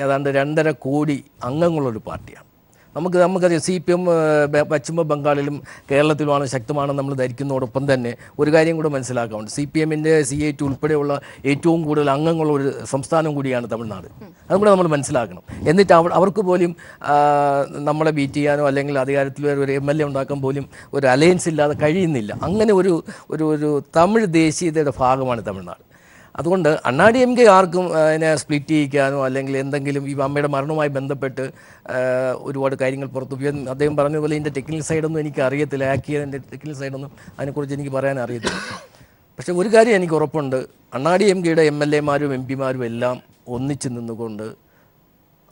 ഏതാണ്ട് 2.5 കോടി അംഗങ്ങളുള്ളൊരു പാർട്ടിയാണ്. നമുക്കറിയാം, CPM പശ്ചിമ ബംഗാളിലും കേരളത്തിലുമാണ് ശക്തമാണെന്ന് നമ്മൾ ധരിക്കുന്നതോടൊപ്പം തന്നെ ഒരു കാര്യം കൂടെ മനസ്സിലാക്കാറുണ്ട്. CPMൻ്റെ CA2 ഉൾപ്പെടെയുള്ള ഏറ്റവും കൂടുതൽ അംഗങ്ങളുള്ള ഒരു സംസ്ഥാനം കൂടിയാണ് തമിഴ്നാട്. അതും കൂടെ നമ്മൾ മനസ്സിലാക്കണം. എന്നിട്ട് അവർക്ക് പോലും നമ്മളെ ബീറ്റ് ചെയ്യാനോ അല്ലെങ്കിൽ അധികാരത്തിൽ ഒരു MLA ഉണ്ടാക്കാൻ പോലും ഒരു അലയൻസ് ഇല്ലാതെ കഴിയുന്നില്ല. അങ്ങനെ ഒരു തമിഴ് ദേശീയതയുടെ ഭാഗമാണ് തമിഴ്നാട്. അതുകൊണ്ട് DMK ആർക്കും അതിനെ സ്പ്ലിറ്റ് ചെയ്യിക്കാനോ അല്ലെങ്കിൽ എന്തെങ്കിലും ഈ അമ്മയുടെ മരണവുമായി ബന്ധപ്പെട്ട് ഒരുപാട് കാര്യങ്ങൾ പുറത്തു. അദ്ദേഹം പറഞ്ഞതുപോലെ ഇതിൻ്റെ ടെക്നിക്കൽ സൈഡൊന്നും എനിക്ക് അറിയത്തില്ല, ഹാക്ക് ചെയ്തതിൻ്റെ ടെക്നിക്കൽ സൈഡൊന്നും അതിനെക്കുറിച്ച് എനിക്ക് പറയാൻ അറിയത്തില്ല. പക്ഷേ ഒരു കാര്യം എനിക്ക് ഉറപ്പുണ്ട്, DMKയുടെ MLA മാരും MP മാരും എല്ലാം ഒന്നിച്ച് നിന്നുകൊണ്ട്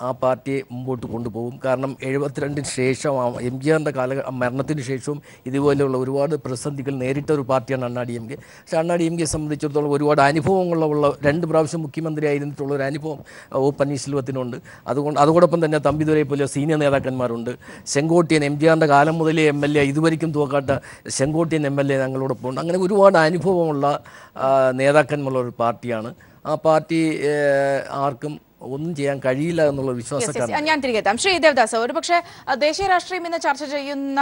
ആ പാർട്ടിയെ മുമ്പോട്ട് കൊണ്ടുപോകും. കാരണം 72-ന് ശേഷം MGRൻ്റെ മരണത്തിന് ശേഷവും ഇതുപോലെയുള്ള ഒരുപാട് പ്രതിസന്ധികൾ നേരിട്ട ഒരു പാർട്ടിയാണ് DMK. പക്ഷേ DMKയെ സംബന്ധിച്ചിടത്തോളം ഒരുപാട് അനുഭവങ്ങളുള്ള 2 പ്രാവശ്യം മുഖ്യമന്ത്രി ആയിരുന്നിട്ടുള്ള ഒരു അനുഭവം പന്നീർശെൽവത്തിനുണ്ട്. അതോടൊപ്പം തന്നെ തമ്പിദുരയെ പോലെ സീനിയർ നേതാക്കന്മാരുണ്ട്. ചെങ്കോട്ടിയൻ MGRൻ്റെ കാലം മുതലേ MLA, ഇതുവരെയും തോക്കാട്ട ചെങ്കോട്ടിയൻ MLA ഞങ്ങളോടൊപ്പം ഉണ്ട്. അങ്ങനെ ഒരുപാട് അനുഭവമുള്ള നേതാക്കന്മാരുള്ള ഒരു പാർട്ടിയാണ്. ആ പാർട്ടി ആർക്കും ഒന്നും ചെയ്യാൻ കഴിയില്ല എന്നുള്ള വിശ്വാസക്കാരാണ്. ഞാൻ തിരികെ എത്താം. ശ്രീ ദേവദാസ്, ഒരു പക്ഷേ ദേശീയ രാഷ്ട്രീയം ഇന്ന് ചർച്ച ചെയ്യുന്ന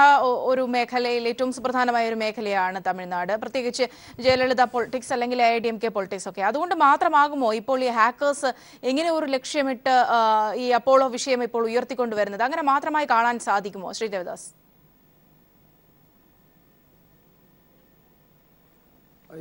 ഒരു മേഖലയിൽ ഏറ്റവും സുപ്രധാനമായ ഒരു മേഖലയാണ് തമിഴ്നാട്, പ്രത്യേകിച്ച് ജയലളിത പൊളിറ്റിക്സ് അല്ലെങ്കിൽ ADMK പൊളിറ്റിക്സ് ഒക്കെ. അതുകൊണ്ട് മാത്രമാകുമോ ഇപ്പോൾ ഈ ഹാക്കേഴ്സ് എങ്ങനെ ഒരു ലക്ഷ്യമിട്ട് ഈ അപ്പോളോ വിഷയം ഇപ്പോൾ ഉയർത്തിക്കൊണ്ടുവരുന്നത്? അങ്ങനെ മാത്രമായി കാണാൻ സാധിക്കുമോ ശ്രീ ദേവദാസ്?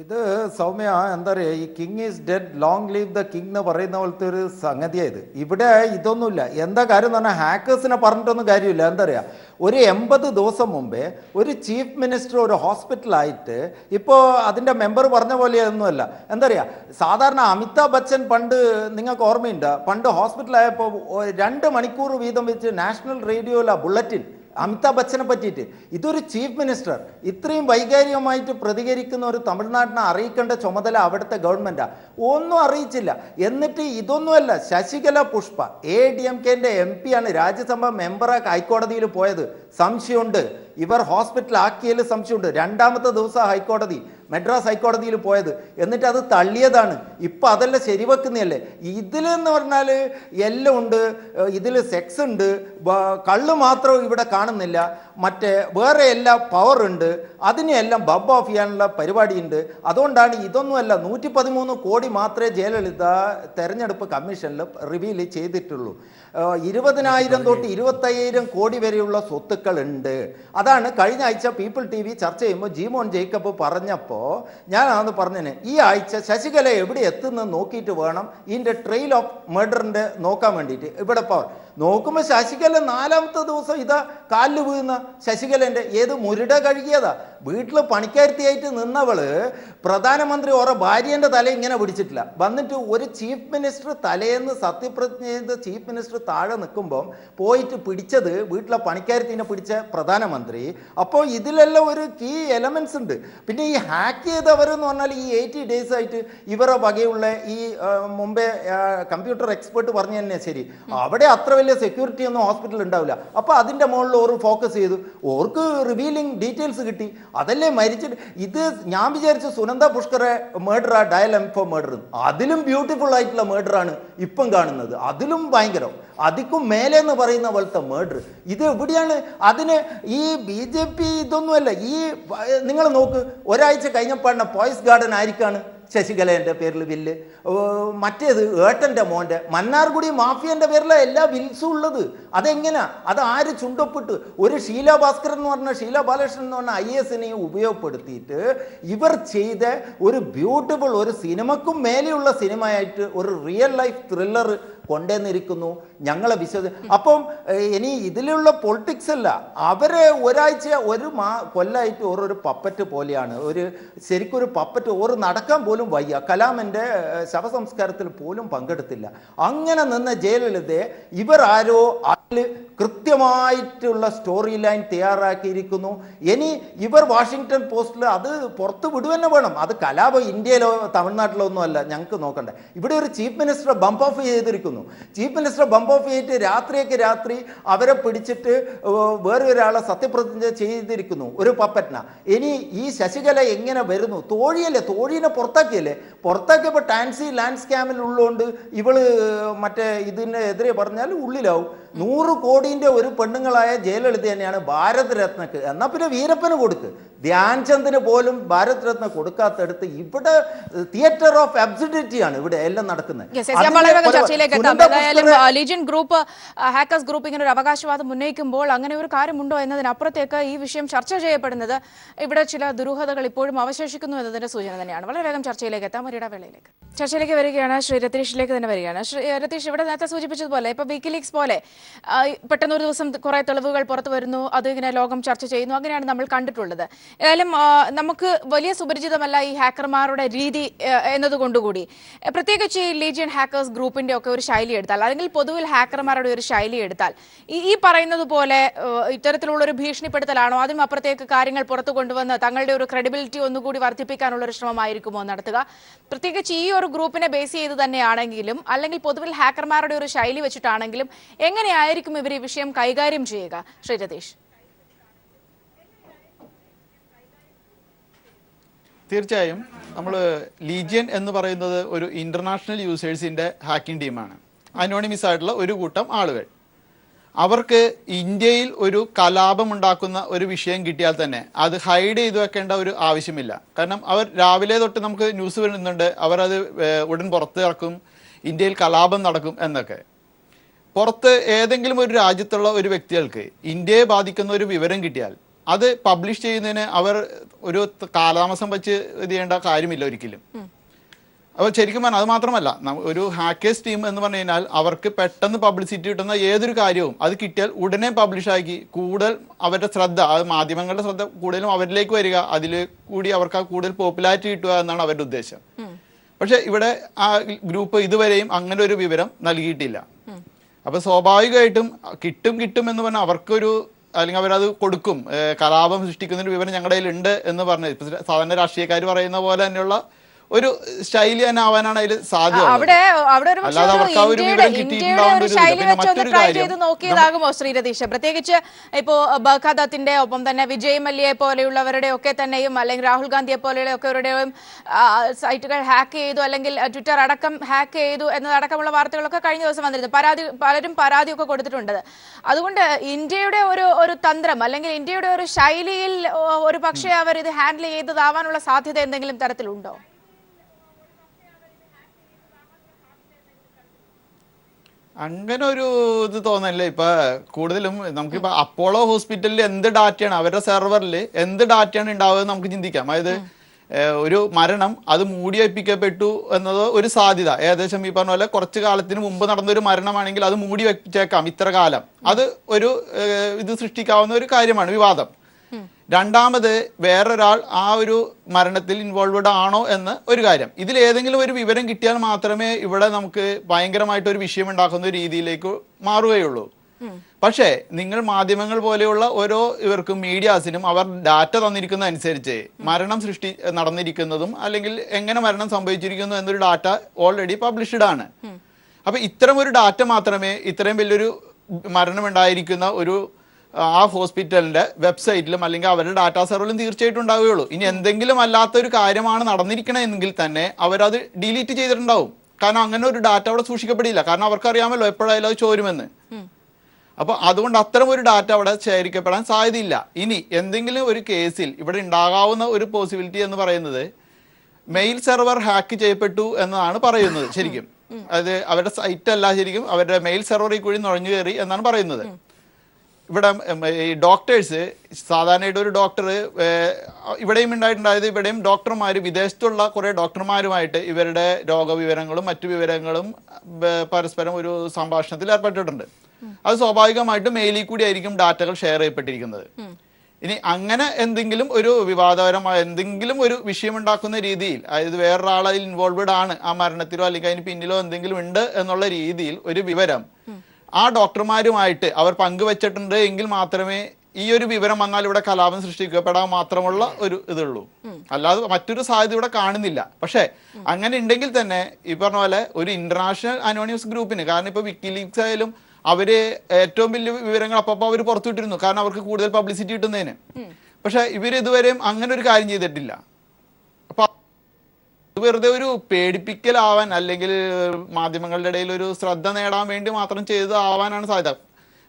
ഇത് സൗമ്യ എന്താ പറയുക, ഈ king is dead long leave the king എന്ന് പറയുന്ന പോലത്തെ ഒരു സംഗതിയായത്. ഇവിടെ ഇതൊന്നുമില്ല. എന്താ കാര്യം എന്ന് പറഞ്ഞാൽ ഹാക്കേഴ്സിനെ പറഞ്ഞിട്ടൊന്നും കാര്യമില്ല. എന്താ പറയുക, ഒരു 80 ദിവസം മുമ്പേ ഒരു ചീഫ് മിനിസ്റ്റർ ഒരു ഹോസ്പിറ്റലായിട്ട്, ഇപ്പോൾ അതിൻ്റെ മെമ്പർ പറഞ്ഞ പോലെയൊന്നുമല്ല. എന്താ പറയുക, സാധാരണ അമിതാഭ് ബച്ചൻ പണ്ട് നിങ്ങൾക്ക് ഓർമ്മയുണ്ട്, പണ്ട് ഹോസ്പിറ്റലായപ്പോൾ 2 മണിക്കൂർ വീതം വെച്ച് നാഷണൽ റേഡിയോയിലാണ് ബുള്ളറ്റിൻ അമിതാഭ് ബച്ചനെ പറ്റിയിട്ട്. ഇതൊരു ചീഫ് മിനിസ്റ്റർ ഇത്രയും വൈകാരികമായിട്ട് പ്രതികരിക്കുന്ന ഒരു തമിഴ്നാട്ടിനെ അറിയിക്കേണ്ട ചുമതല അവിടുത്തെ ഗവൺമെൻറ്റാണ്. ഒന്നും അറിയിച്ചില്ല. എന്നിട്ട് ഇതൊന്നുമല്ല, ശശികല പുഷ്പ ADMKൻ്റെ MP ആണ്, രാജ്യസഭ മെമ്പറാക്കി ഹൈക്കോടതിയിൽ പോയത്. സംശയമുണ്ട്, ഇവർ ഹോസ്പിറ്റലാക്കിയതിൽ സംശയമുണ്ട്. 2ാമത്തെ ദിവസം ഹൈക്കോടതി, മദ്രാസ് ഹൈക്കോടതിയിൽ പോയത്. എന്നിട്ട് അത് തള്ളിയതാണ്. ഇപ്പം അതെല്ലാം ശരിവെക്കുന്നതല്ലേ. ഇതിലെന്ന് പറഞ്ഞാൽ എല്ലാം ഉണ്ട്. ഇതിൽ സെക്സ് ഉണ്ട്, കള്ള് മാത്രം ഇവിടെ കാണുന്നില്ല, മറ്റേ വേറെ എല്ലാ പവർ ഉണ്ട്. അതിനെയെല്ലാം ബബ് ഓഫ് ചെയ്യാനുള്ള പരിപാടിയുണ്ട്. അതുകൊണ്ടാണ് ഇതൊന്നുമല്ല, 113 കോടി മാത്രമേ ജയലളിത തെരഞ്ഞെടുപ്പ് കമ്മീഷനിൽ റിവീൽ ചെയ്തിട്ടുള്ളൂ. 20,000 തൊട്ട് 25,000 കോടി വരെയുള്ള സ്വത്തുക്കൾ ഉണ്ട്. അതാണ് കഴിഞ്ഞ ആഴ്ച പീപ്പിൾ TV ചർച്ച ചെയ്യുമ്പോൾ ജീമോൻ ജേക്കബ് പറഞ്ഞപ്പോൾ ഞാനത് പറഞ്ഞതിന്, ഈ ആഴ്ച ശശികല എവിടെ എത്തുന്നത് നോക്കിയിട്ട് വേണം ഇതിൻ്റെ ട്രെയിൽ ഓഫ് മർഡറിൻ്റെ നോക്കാൻ വേണ്ടിയിട്ട്. ഇവിടെ പവർ നോക്കുമ്പോൾ ശശികല 4ാമത്തെ ദിവസം ഇതാ കാലിൽ വീഴുന്ന ശശികലൻ്റെ ഏത് മുരുട കഴുകിയതാ. വീട്ടിൽ പണിക്കാരത്തിയായിട്ട് നിന്നവള് പ്രധാനമന്ത്രി ഓരോ ഭാര്യേൻ്റെ തല ഇങ്ങനെ പിടിച്ചിട്ടില്ല. വന്നിട്ട് ഒരു ചീഫ് മിനിസ്റ്റർ തലേന്ന് സത്യപ്രതിജ്ഞ ചെയ്ത ചീഫ് മിനിസ്റ്റർ താഴെ നിൽക്കുമ്പം പോയിട്ട് പിടിച്ചത് വീട്ടിലെ പണിക്കാരത്തിനെ പിടിച്ച പ്രധാനമന്ത്രി. അപ്പോൾ ഇതിലെല്ലാം ഒരു കീ എലമെൻറ്റ്സ് ഉണ്ട്. പിന്നെ ഈ ഹാക്ക് ചെയ്തവരെന്ന് പറഞ്ഞാൽ ഈ 80 ഡേയ്സ് ആയിട്ട് ഇവരെ വകയുള്ള ഈ മുമ്പേ കമ്പ്യൂട്ടർ എക്സ്പേർട്ട് പറഞ്ഞു തന്നെ ശരി, അവിടെ അത്ര വലിയ സെക്യൂരിറ്റി ഒന്നും ഹോസ്പിറ്റലിൽ ഉണ്ടാവില്ല. അപ്പോൾ അതിൻ്റെ മുകളിൽ ഓർ ഫോക്കസ് ചെയ്തു, ഓർക്ക് റിവീലിംഗ് ഡീറ്റെയിൽസ് കിട്ടി. അതല്ലേ മരിച്ചിട്ട്. ഇത് ഞാൻ വിചാരിച്ചു സുനന്ദ പുഷ്കറെ മേർഡറാ, ഡയൽ M4 മേർഡർ. അതിലും ബ്യൂട്ടിഫുൾ ആയിട്ടുള്ള മേർഡറാണ് ഇപ്പം കാണുന്നത്. അതിലും ഭയങ്കരം, അതിക്കും മേലെ എന്ന് പറയുന്ന പോലത്തെ മേർഡർ. ഇത് എവിടെയാണ്? അതിന് ഈ BJP ഇതൊന്നുമല്ല. ഈ നിങ്ങൾ നോക്ക്, ഒരാഴ്ച കഴിഞ്ഞപ്പോഴാണ് പോയ്സ് ഗാർഡൻ ആയിരിക്കാണ് ശശികലേൻ്റെ പേരിൽ ബില്ല്, മറ്റേത് ഏട്ടൻ്റെ മോൻ്റെ മന്നാർഗുഡി മാഫിയൻ്റെ പേരിലാണ് എല്ലാ ബിൽസും ഉള്ളത്. അതെങ്ങനെയാ? അത് ആര് ചുണ്ടൊപ്പിട്ട്? ഒരു ഷീല ഭാസ്കരൻ എന്ന് പറഞ്ഞ, ഷീല ബാലകൃഷ്ണൻ എന്ന് പറഞ്ഞ IAS ഉപയോഗപ്പെടുത്തിയിട്ട് ഇവർ ചെയ്ത ഒരു ബ്യൂട്ടിഫുൾ, ഒരു സിനിമക്കും മേലെയുള്ള സിനിമയായിട്ട് ഒരു റിയൽ ലൈഫ് ത്രില്ലർ കൊണ്ടുവന്നിരിക്കുന്നു ഞങ്ങളെ അപ്പം ഇനി ഇതിലുള്ള പൊളിറ്റിക്സ് അല്ല. അവരെ ഒരാഴ്ച ഒരു കൊല്ലായിട്ട് ഓരോ പപ്പറ്റ് പോലെയാണ്. ഒരു ശരിക്കും ഒരു പപ്പറ്റ്, ഓരോ നടക്കാൻ പോലും വയ്യ. കലാമിൻ്റെ ശവസംസ്കാരത്തിൽ പോലും പങ്കെടുത്തില്ല. അങ്ങനെ നിന്ന ജയലളിതയെ ഇവർ ആരോ അതിൽ കൃത്യമായിട്ടുള്ള സ്റ്റോറി ലൈൻ തയ്യാറാക്കിയിരിക്കുന്നു. ഇനി ഇവർ വാഷിങ്ടൺ പോസ്റ്റിൽ അത് പുറത്ത് വിടുവന്നെ വേണം. അത് കലാപം ഇന്ത്യയിലോ തമിഴ്നാട്ടിലോ ഒന്നും അല്ല ഞങ്ങൾക്ക് നോക്കണ്ടേ. ഇവിടെ ഒരു ചീഫ് മിനിസ്റ്റർ ബംപ് ഓഫ് ചെയ്തിരിക്കുന്നു. ചീഫ് മിനിസ്റ്റർ ബംപ് ഓഫ് ചെയ്തിട്ട് രാത്രി അവരെ പിടിച്ചിട്ട് വേറെ ഒരാളെ സത്യപ്രതിജ്ഞ ചെയ്തിരിക്കുന്നു, ഒരു പപ്പറ്റ്ന. ഇനി ഈ ശശികല എങ്ങനെ വരുന്നു? തോഴിയല്ലേ, തോഴീനെ പുറത്താക്കിയപ്പോൾ ടാൻസി ലാൻഡ് സ്കാമിൽ ഉള്ളതുകൊണ്ട് ഇവള് മറ്റേ ഇതിനെതിരെ പറഞ്ഞാൽ ഉള്ളിലാവും. 100 കോടിൻ്റെ ഒരു പെണ്ണുങ്ങളായ ജയലളിത തന്നെയാണ് ഭാരത് രത്നക്ക്. എന്നാൽ പിന്നെ വീരപ്പന് കൊടുക്ക്. ധ്യാൻചന്ദിന് പോലും ഭാരത് രത്ന കൊടുക്കാത്തടുത്ത് ഇവിടെ തിയേറ്റർ ഓഫ് അബ്സർഡിറ്റിയാണ് ഇവിടെ എല്ലാം നടക്കുന്നത്. ലീജിയൻ ഗ്രൂപ്പ്, ഹാക്കേഴ്സ് ഗ്രൂപ്പ് ഇങ്ങനെ ഒരു അവകാശവാദം ഉന്നയിക്കുമ്പോൾ അങ്ങനെ ഒരു കാര്യമുണ്ടോ എന്നതിനപ്പുറത്തേക്ക് ഈ വിഷയം ചർച്ച ചെയ്യപ്പെടുന്നത് ഇവിടെ ചില ദുരൂഹതകൾ ഇപ്പോഴും അവശേഷിക്കുന്നു എന്നതിന്റെ സൂചന തന്നെയാണ്. വളരെ വേഗം ചർച്ചയിലേക്ക് എത്താം. ഒരു ഇടവേളയിലേക്ക് ചർച്ചയിലേക്ക് വരികയാണ്. ശ്രീ രതീഷിലേക്ക് തന്നെ വരികയാണ്. ശ്രീ രതീഷ്, ഇവിടെ നേരത്തെ സൂചിപ്പിച്ചതുപോലെ ഇപ്പൊ വിക്കിലീക്സ് പോലെ പെട്ടെന്ന് ഒരു ദിവസം കുറെ തെളിവുകൾ പുറത്തു വരുന്നു, അത് ഇങ്ങനെ ലോകം ചർച്ച ചെയ്യുന്നു, അങ്ങനെയാണ് നമ്മൾ കണ്ടിട്ടുള്ളത്. ഏതായാലും നമുക്ക് വലിയ സുപരിചിതമല്ല ഈ ഹാക്കർമാരുടെ രീതി എന്നതുകൊണ്ടുകൂടി, പ്രത്യേകിച്ച് ഈ ലീജിയൻ ഹാക്കേഴ്സ് ഗ്രൂപ്പിന്റെ ഒക്കെ ഒരു ശൈലി എടുത്താൽ, അല്ലെങ്കിൽ പൊതുവിൽ ഹാക്കർമാരുടെ ഒരു ശൈലി എടുത്താൽ ഈ പറയുന്നത് പോലെ ഇത്തരത്തിലുള്ള ഒരു ഭീഷണിപ്പെടുത്തലാണോ, അതിനും അപ്പുറത്തേക്ക് കാര്യങ്ങൾ പുറത്തു കൊണ്ടുവന്ന് തങ്ങളുടെ ഒരു ക്രെഡിബിലിറ്റി ഒന്നുകൂടി വർദ്ധിപ്പിക്കാനുള്ള ഒരു ശ്രമമായിരിക്കുമോ നടത്തുക? പ്രത്യേകിച്ച് ഈ ഒരു ഗ്രൂപ്പിനെ ബേസ് ചെയ്ത് തന്നെയാണെങ്കിലും, അല്ലെങ്കിൽ പൊതുവിൽ ഹാക്കർമാരുടെ ഒരു ശൈലി വെച്ചിട്ടാണെങ്കിലും എങ്ങനെയായിരിക്കും ഇവർ ഈ വിഷയം കൈകാര്യം ചെയ്യുക? ശ്രീ രതീഷ്. തീർച്ചയായും നമ്മൾ ലീജിയൻ എന്ന് പറയുന്നത് ഒരു ഇന്റർനാഷണൽ യൂസേഴ്സിന്റെ ഹാക്കിംഗ് ടീമാണ്. അനോണിമസ് ആയിട്ടുള്ള ഒരു കൂട്ടം ആളുകൾ. അവർക്ക് ഇന്ത്യയിൽ ഒരു കലാപം ഉണ്ടാക്കുന്ന ഒരു വിഷയം കിട്ടിയാൽ തന്നെ അത് ഹൈഡ് ചെയ്തു വെക്കേണ്ട ഒരു ആവശ്യമില്ല. കാരണം അവർ രാവിലെ തൊട്ട് നമുക്ക് ന്യൂസ് വരുന്നുണ്ട്, അവരത് ഉടൻ പുറത്ത് ഇറക്കും, ഇന്ത്യയിൽ കലാപം നടക്കും എന്നൊക്കെ. പുറത്ത് ഏതെങ്കിലും ഒരു രാജ്യത്തുള്ള ഒരു വ്യക്തികൾക്ക് ഇന്ത്യയെ ബാധിക്കുന്ന ഒരു വിവരം കിട്ടിയാൽ അത് പബ്ലിഷ് ചെയ്യുന്നതിന് അവർ ഒരു കാലതാമസം വെച്ച് ഇത് ചെയ്യേണ്ട കാര്യമില്ല ഒരിക്കലും. അപ്പോൾ ശരിക്കും പറഞ്ഞാൽ അത് മാത്രമല്ല, ഒരു ഹാക്കേഴ്സ് ടീം എന്ന് പറഞ്ഞു കഴിഞ്ഞാൽ അവർക്ക് പെട്ടെന്ന് പബ്ലിസിറ്റി കിട്ടുന്ന ഏതൊരു കാര്യവും അത് കിട്ടിയാൽ ഉടനെ പബ്ലിഷാക്കി കൂടുതൽ അവരുടെ ശ്രദ്ധ, അത് മാധ്യമങ്ങളുടെ ശ്രദ്ധ കൂടുതലും അവരിലേക്ക് വരിക, അതിൽ കൂടി അവർക്ക് ആ കൂടുതൽ പോപ്പുലാരിറ്റി കിട്ടുക എന്നാണ് അവരുടെ ഉദ്ദേശം. പക്ഷെ ഇവിടെ ആ ഗ്രൂപ്പ് ഇതുവരെയും അങ്ങനെ ഒരു വിവരം നൽകിയിട്ടില്ല. അപ്പൊ സ്വാഭാവികമായിട്ടും കിട്ടും എന്ന് പറഞ്ഞാൽ അവർക്കൊരു, അല്ലെങ്കിൽ അവരത് കൊടുക്കും, കലാപം സൃഷ്ടിക്കുന്ന ഒരു വിവരം ഞങ്ങളുടെ കയ്യിൽ ഉണ്ട് എന്ന് പറഞ്ഞ് ഇപ്പൊ സാധാരണ രാഷ്ട്രീയക്കാർ പറയുന്ന പോലെ തന്നെയുള്ള ഒരു ശൈലി തന്നെ ആവാനാണ് അതിൽ സാധ്യത. നോക്കിയതാകുമോ ശ്രീരതീഷ്? പ്രത്യേകിച്ച് ഇപ്പോ ബർഖാദത്തിന്റെ ഒപ്പം തന്നെ വിജയ് മല്യയെ പോലെയുള്ളവരുടെ ഒക്കെ തന്നെയും അല്ലെങ്കിൽ രാഹുൽ ഗാന്ധിയെ പോലെയുള്ളവരുടെയും സൈറ്റുകൾ ഹാക്ക് ചെയ്തു, അല്ലെങ്കിൽ ട്വിറ്റർ അടക്കം ഹാക്ക് ചെയ്തു എന്നതടക്കമുള്ള വാർത്തകളൊക്കെ കഴിഞ്ഞ ദിവസം വന്നിരുന്നു. പലരും പരാതിയൊക്കെ കൊടുത്തിട്ടുണ്ട്. അതുകൊണ്ട് ഇന്ത്യയുടെ ഒരു തന്ത്രം അല്ലെങ്കിൽ ഇന്ത്യയുടെ ഒരു ശൈലിയിൽ ഒരു പക്ഷേ അവർ ഇത് ഹാൻഡിൽ ചെയ്തതാവാനുള്ള സാധ്യത എന്തെങ്കിലും തരത്തിലുണ്ടോ? അങ്ങനെ ഒരു ഇത് തോന്നല്ലേ. ഇപ്പൊ കൂടുതലും നമുക്കിപ്പോ അപ്പോളോ ഹോസ്പിറ്റലിൽ എന്ത് ഡാറ്റയാണ്, അവരുടെ സെർവറിൽ എന്ത് ഡാറ്റയാണ് ഉണ്ടാവുക നമുക്ക് ചിന്തിക്കാം. അതായത് ഒരു മരണം അത് മൂടിവെപ്പിക്കപ്പെട്ടു എന്നത് ഒരു സാധ്യത. ഏകദേശം ഈ പറഞ്ഞ പോലെ കുറച്ചു കാലത്തിന് മുമ്പ് നടന്നൊരു മരണമാണെങ്കിൽ അത് മൂടി വെച്ചേക്കാം ഇത്ര കാലം. അത് ഒരു ഇത് സൃഷ്ടിക്കാവുന്ന ഒരു കാര്യമാണ്, വിവാദം. രണ്ടാമത് വേറൊരാൾ ആ ഒരു മരണത്തിൽ ഇൻവോൾവഡ് ആണോ എന്ന് ഒരു കാര്യം. ഇതിൽ ഏതെങ്കിലും ഒരു വിവരം കിട്ടിയാൽ മാത്രമേ ഇവിടെ നമുക്ക് ഭയങ്കരമായിട്ടൊരു വിഷയം ഉണ്ടാക്കുന്ന രീതിയിലേക്ക് മാറുകയുള്ളൂ. പക്ഷേ നിങ്ങൾ മാധ്യമങ്ങൾ പോലെയുള്ള ഓരോ ഇവർക്കും മീഡിയാസിനും അവർ ഡാറ്റ തന്നിരിക്കുന്ന അനുസരിച്ച് മരണം നടന്നിരിക്കുന്നതും അല്ലെങ്കിൽ എങ്ങനെ മരണം സംഭവിച്ചിരിക്കുന്നു എന്നൊരു ഡാറ്റ ഓൾറെഡി പബ്ലിഷ്ഡ് ആണ്. അപ്പൊ ഇത്തരം ഒരു ഡാറ്റ മാത്രമേ ഇത്രയും വലിയൊരു മരണം ഉണ്ടായിരിക്കുന്ന ഒരു ആ ഹോസ്പിറ്റലിന്റെ വെബ്സൈറ്റിലും അല്ലെങ്കിൽ അവരുടെ ഡാറ്റാ സെർവറിലും തീർച്ചയായിട്ടും ഉണ്ടാവുകയുള്ളൂ. ഇനി എന്തെങ്കിലും അല്ലാത്തൊരു കാര്യമാണ് നടന്നിരിക്കണമെങ്കിൽ തന്നെ അവരത് ഡിലീറ്റ് ചെയ്തിട്ടുണ്ടാവും. കാരണം അങ്ങനെ ഒരു ഡാറ്റ അവിടെ സൂക്ഷിക്കപ്പെടില്ല. കാരണം അവർക്കറിയാമല്ലോ എപ്പോഴായാലും അത് ചോരുമെന്ന്. അപ്പൊ അതുകൊണ്ട് അത്തരം ഒരു ഡാറ്റ അവിടെ ശേഖരിക്കപ്പെടാൻ സാധ്യതയില്ല. ഇനി എന്തെങ്കിലും ഒരു കേസിൽ ഇവിടെ ഉണ്ടാകാവുന്ന ഒരു പോസിബിലിറ്റി എന്ന് പറയുന്നത് മെയിൽ സെർവർ ഹാക്ക് ചെയ്യപ്പെട്ടു എന്നതാണ് പറയുന്നത്. ശരിക്കും അത് അവരുടെ സൈറ്റ് അല്ല, ശരിക്കും അവരുടെ മെയിൽ സെർവറിൽ കൂടി നുഴഞ്ഞു കയറി എന്നാണ് പറയുന്നത്. ഇവിടെ ഈ ഡോക്ടേഴ്സ് സാധാരണയായിട്ട് ഒരു ഡോക്ടർ ഇവിടെയും ഉണ്ടായിട്ടുണ്ടായത്, ഇവിടെയും ഡോക്ടർമാർ വിദേശത്തുള്ള കുറേ ഡോക്ടർമാരുമായിട്ട് ഇവരുടെ രോഗവിവരങ്ങളും മറ്റു വിവരങ്ങളും പരസ്പരം ഒരു സംഭാഷണത്തിൽ ഏർപ്പെട്ടിട്ടുണ്ട്. അത് സ്വാഭാവികമായിട്ടും മെയിലിൽ കൂടി ആയിരിക്കും ഡാറ്റകൾ ഷെയർ ചെയ്യപ്പെട്ടിരിക്കുന്നത്. ഇനി അങ്ങനെ എന്തെങ്കിലും ഒരു വിവാദപരമായ എന്തെങ്കിലും ഒരു വിഷയം ഉണ്ടാക്കുന്ന രീതിയിൽ, അതായത് വേറൊരാൾ അതിൽ ഇൻവോൾവഡ് ആണ് ആ മരണത്തിലോ അല്ലെങ്കിൽ അതിന് പിന്നിലോ എന്തെങ്കിലും ഉണ്ട് എന്നുള്ള രീതിയിൽ ഒരു വിവരം ആ ഡോക്ടർമാരുമായിട്ട് അവർ പങ്കുവച്ചിട്ടുണ്ട് എങ്കിൽ മാത്രമേ ഈ ഒരു വിവരം വന്നാൽ ഇവിടെ കലാപം സൃഷ്ടിക്കപ്പെടാൻ മാത്രമുള്ള ഒരു ഇതുള്ളൂ. അല്ലാതെ മറ്റൊരു സാധ്യത ഇവിടെ കാണുന്നില്ല. പക്ഷേ അങ്ങനെ ഉണ്ടെങ്കിൽ തന്നെ ഈ പറഞ്ഞ പോലെ ഒരു ഇന്റർനാഷണൽ അനോണിമസ് ഗ്രൂപ്പിന്, കാരണം ഇപ്പൊ വിക്കിലീക്സ് ആയാലും അവര് ഏറ്റവും വലിയ വിവരങ്ങൾ അപ്പോൾ അവർ പുറത്തുവിട്ടിരുന്നു, കാരണം അവർക്ക് കൂടുതൽ പബ്ലിസിറ്റി കിട്ടുന്നതിന്. പക്ഷെ ഇവർ ഇതുവരെയും അങ്ങനെ ഒരു കാര്യം ചെയ്തിട്ടില്ല. അപ്പൊ വെറുതെ ഒരു പേടിപ്പിക്കലാവാൻ അല്ലെങ്കിൽ മാധ്യമങ്ങളുടെ ഇടയിൽ ഒരു ശ്രദ്ധ നേടാൻ വേണ്ടി മാത്രം ചെയ്തതാവാനാണ് സാധ്യത.